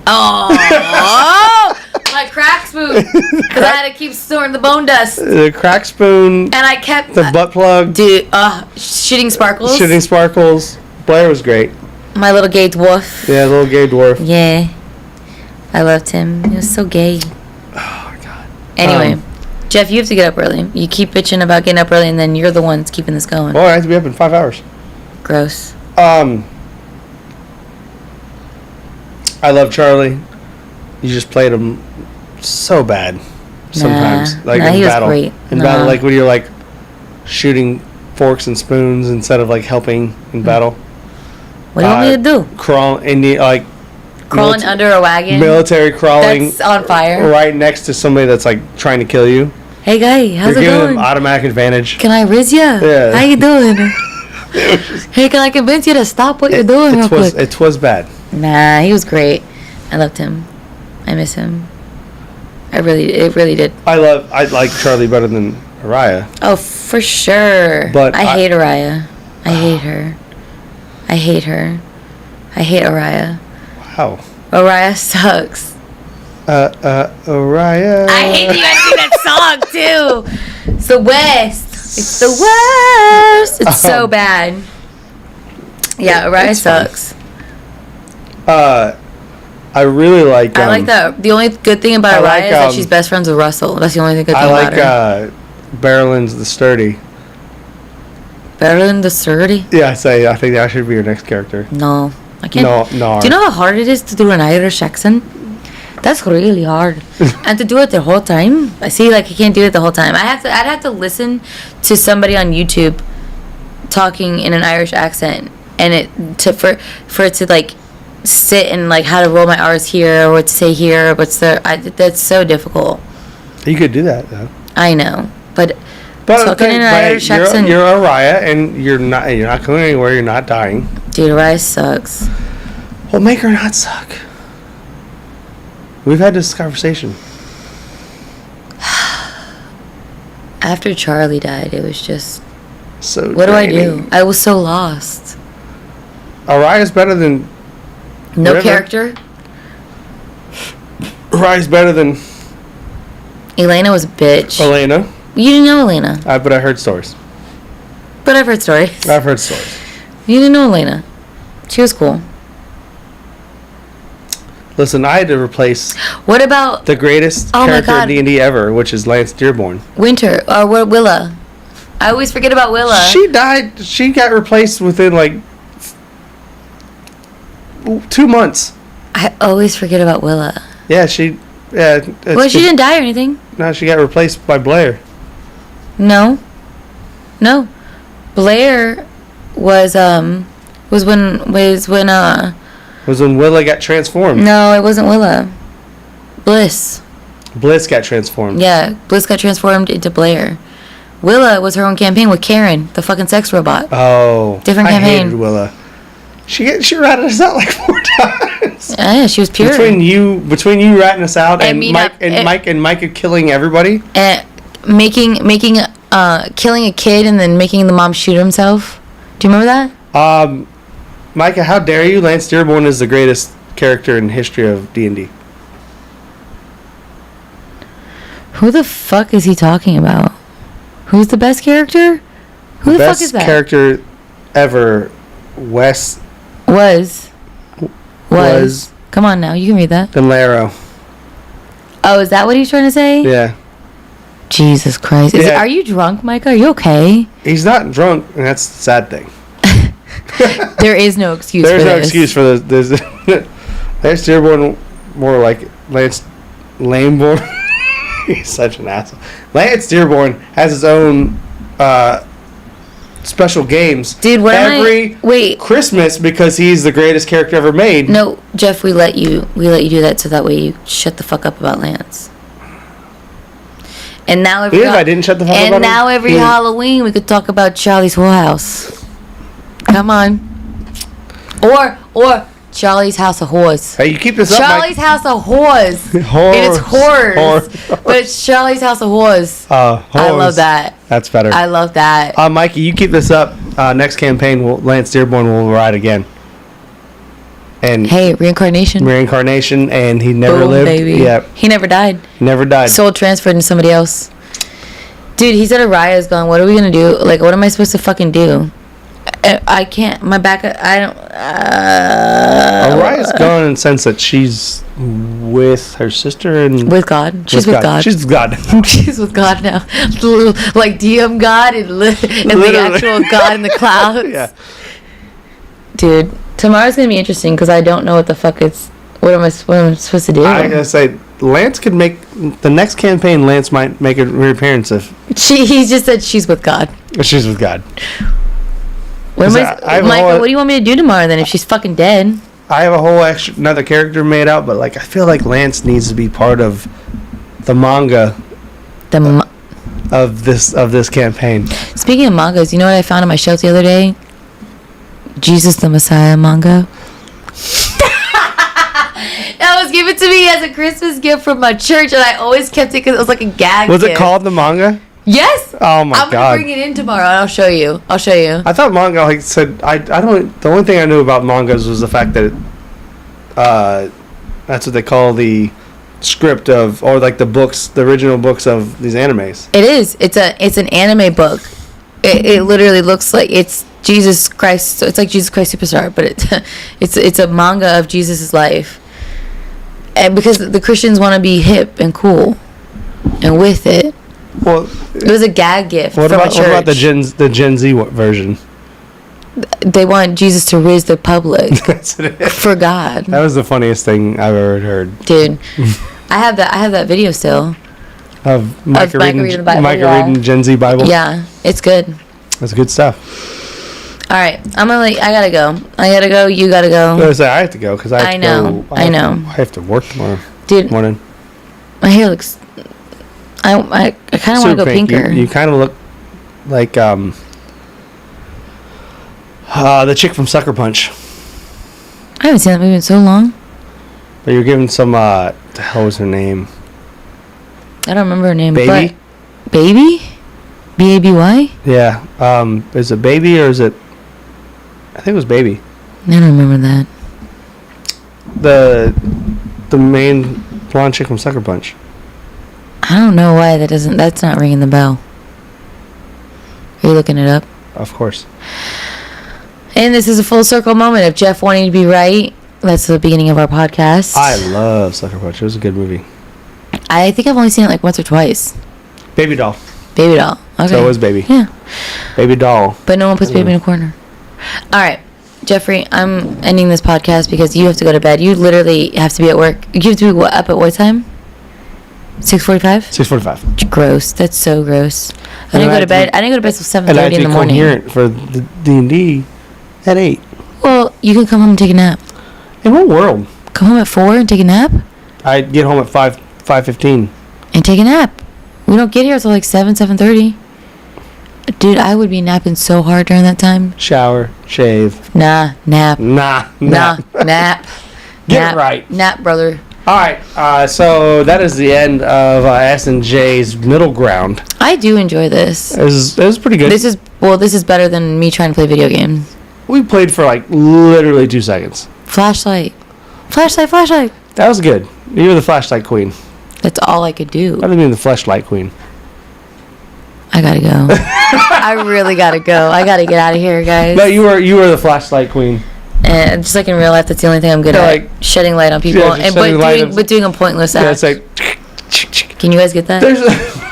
Oh, my crack spoon. Because I had to keep storing the bone dust. The crack spoon. And I kept the butt plug. Dude, shooting sparkles. Shooting sparkles. Blair was great. My little gay dwarf. Yeah, little gay dwarf. Yeah. I loved him. He was so gay. Oh, my God. Anyway, Jeff, you have to get up early. You keep bitching about getting up early, and then you're the one that's keeping this going. Well, I have to be up in 5 hours. Gross. I love Charlie. You just played him so bad sometimes. Like in he battle. Was great. In battle, like when you're like shooting forks and spoons instead of like helping in battle. What do you want me to do? Crawling under a wagon. Military crawling. That's on fire. Right next to somebody that's like trying to kill you. Hey guy, how's it You're going? giving them automatic advantage. Can I riz ya? Yeah. How you doing? Hey, can I convince you to stop what you're doing real quick? It was bad. Nah, he was great. I loved him. I miss him. It really did. I like Charlie better than Araya. Oh, for sure. But I hate Araya. I hate her. I hate her. I hate Araya. Wow. Araya sucks. Araya. I hate that you guys sing that song too. It's the West. It's the worst. It's so bad. Yeah, Araya sucks. I really like. I like that. The only good thing about Araya is that she's best friends with Russell. That's the only good thing about her. I like Berlin's the Sturdy. Berlin the Sturdy? Yeah, I think that should be your next character. No, I can't. No. Do you know how hard it is to do an Irish accent? That's really hard, and to do it the whole time. I see, like, you can't do it the whole time. I'd have to listen to somebody on YouTube talking in an Irish accent, and for it to like sit and like how to roll my R's here or what to say here. That's so difficult. You could do that though. I know, but talking in an Irish accent. You're Araya, and you're not going anywhere. You're not dying. Dude, Araya sucks. Well, make her not suck. We've had this conversation. After Charlie died, it was just so. What draining. Do I do? I was so lost. Araya's better than. No River. Character. Araya's better than. Elena was a bitch. Elena. You didn't know Elena. But I heard stories. But I've heard stories. I've heard stories. You didn't know Elena. She was cool. Listen, I had to replace What about the greatest Oh my character God. in D&D ever, which is Lance Dearborn. Winter or Willa? I always forget about Willa. She died. She got replaced within like 2 months. I always forget about Willa. Yeah, she. Yeah. Well, she didn't die or anything. No, she got replaced by Blair. No. Blair was when Was when Willa got transformed. No, it wasn't Willa. Bliss. Bliss got transformed. Yeah, Bliss got transformed into Blair. Willa was her own campaign with Karen, the fucking sex robot. Oh. Different I campaign. hated Willa. She ratted us out like 4 times. Yeah, she was pure. Between you ratting us out and me Mike not- and Micah killing everybody. And killing a kid and then making the mom shoot himself. Do you remember that? Micah, how dare you? Lance Dearborn is the greatest character in history of D&D. Who the fuck is he talking about? Who's the best character? Who the fuck is that? Best character ever, Wes Was. Come on now, you can read that. Demlaro. Oh, is that what he's trying to say? Yeah. Jesus Christ. Yeah. Are you drunk, Micah? Are you okay? He's not drunk, and that's the sad thing. There is no excuse There's for no this. excuse for this. Lance Dearborn, more like Lance Lameborn. He's such an asshole. Lance Dearborn has his own special games. Dude, what every Wait. Christmas because he's the greatest character ever made. No, Jeff, we let you do that so that way you shut the fuck up about Lance. And now Even if I didn't shut the fuck up about And now him, every he- Halloween we could talk about Charlie's Whorehouse. Come on. Or Charlie's House of Whores. Hey, you keep this up, Charlie's Mike. House of Whores. It's horrors. But it's Charlie's House of Whores. I love Whores. that. That's better. I love that. Mikey, you keep this up. Next campaign, Lance Dearborn will ride again. And Hey, reincarnation. reincarnation, and he never Boom, lived. baby. Yeah, He never died. never died. Soul transferred into somebody else. Dude, he said Araya's gone. What are we gonna do? Like, what am I supposed to fucking do? I can't. My back. I don't. Araya's gone in the sense that she's with her sister and With God. She's with God. She's God. She's with God now. Like DM God and the Literally. actual God in the clouds. Yeah. Dude, tomorrow's gonna be interesting because I don't know what the fuck it's. What am I supposed to do? I gotta say, Lance could make the next campaign. Lance might make a reappearance if He just said she's with God. she's with God. What am I have a Micah, whole- what do you want me to do tomorrow then if she's fucking dead? I have a whole another character made out, but like I feel like Lance needs to be part of the manga of this campaign. Speaking of mangas, you know what I found on my shelf the other day? Jesus the Messiah manga. That was given to me as a Christmas gift from my church, and I always kept it because it was like a gag. Was gift. it called the manga? Yes. Oh my I'm god! gonna bring it in tomorrow, and I'll show you. I I thought manga like said I don't. The only thing I knew about mangas was the fact that that's what they call the script of, or like the books, the original books of these animes. It is. It's an anime book. It literally looks like it's Jesus Christ. So it's like Jesus Christ Superstar, but it's a manga of Jesus' life. And because the Christians want to be hip and cool, and with it, Well, it was a gag gift what from about a church. the Gen Z version? They want Jesus to riz the public That's what it is. for God, That was the funniest thing I've ever heard. dude. I have that video still. Of Micah Micah reading the Bible, Micah yeah. reading Gen Z Bible. Yeah, it's good. That's good stuff. All right, I gotta go. You gotta go, I have to go because I know. I know. I have to work tomorrow dude. morning. My hair looks. I kind of want to go pink. pinker. You kind of look like the chick from Sucker Punch. I haven't seen that movie in so long. But you're giving some what the hell was her name? I don't remember her name. Baby? But Baby? B-A-B-Y? Yeah. Is it Baby or is it? I think it was Baby. I don't remember that. The main blonde chick from Sucker Punch. I don't know why that's not ringing the bell. Are you looking it up? Of course. And this is a full circle moment of Jeff wanting to be right, That's the beginning of our podcast. I love Sucker Punch. It was a good movie. I think I've only seen it like once or twice. Baby doll. Baby doll. Okay. So it was Baby. Yeah. Baby doll. But no one puts baby in a corner. All right. Jeffrey, I'm ending this podcast because you have to go to bed. You literally have to be at work. You have to be up at what time? 6:45? 6:45. Gross. That's so gross. I didn't go to bed. I didn't go to bed till 7:30 in the morning. Coherent for the D&D at 8. Well, you can come home and take a nap. In what world? Come home at 4 and take a nap? I get home at 5:15. And take a nap. We don't get here until like 7:30. Dude, I would be napping so hard during that time. Shower, shave. Nah, nap. Nah, Nah, nap. Get nap. it right. Nap, brother. All right, so that is the end of SnJs Middle Ground. I do enjoy this. It was pretty good. This is better than me trying to play video games. We played for like literally 2 seconds. Flashlight. Flashlight. That was good. You were the flashlight queen. That's all I could do. I didn't mean the flashlight queen. I gotta go. I really gotta go. I gotta get out of here, guys. No, you were the flashlight queen. And just like in real life, that's the only thing I'm good Yeah, at. like- Shedding light on people. Yeah, just shedding light But doing a pointless Yeah, act. it's like Can you guys get that?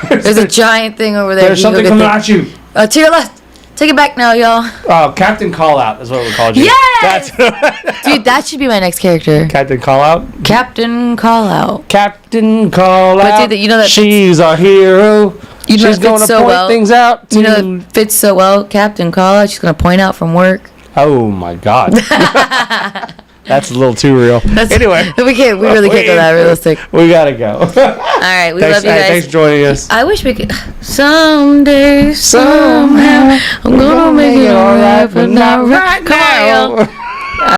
There's a giant thing over there. There's You go something get coming that. at you. To your left. Take it back now, y'all. Oh, Captain Call Out is what we called you. Yes! That's Dude, that should be my next character. Captain Call Out. Captain Call Out. Captain Call But Out. dude, you know that she's our hero. You know She's that going fits to so point well. things out. You know it fits so well. Captain Call Out. She's gonna point out from work. Oh my God. That's a little too real. Anyway, we really can't go that realistic. We gotta go. All right, we love you guys. Thanks for joining us. I wish we could. Someday, somehow, I'm gonna make it alright, but not right now.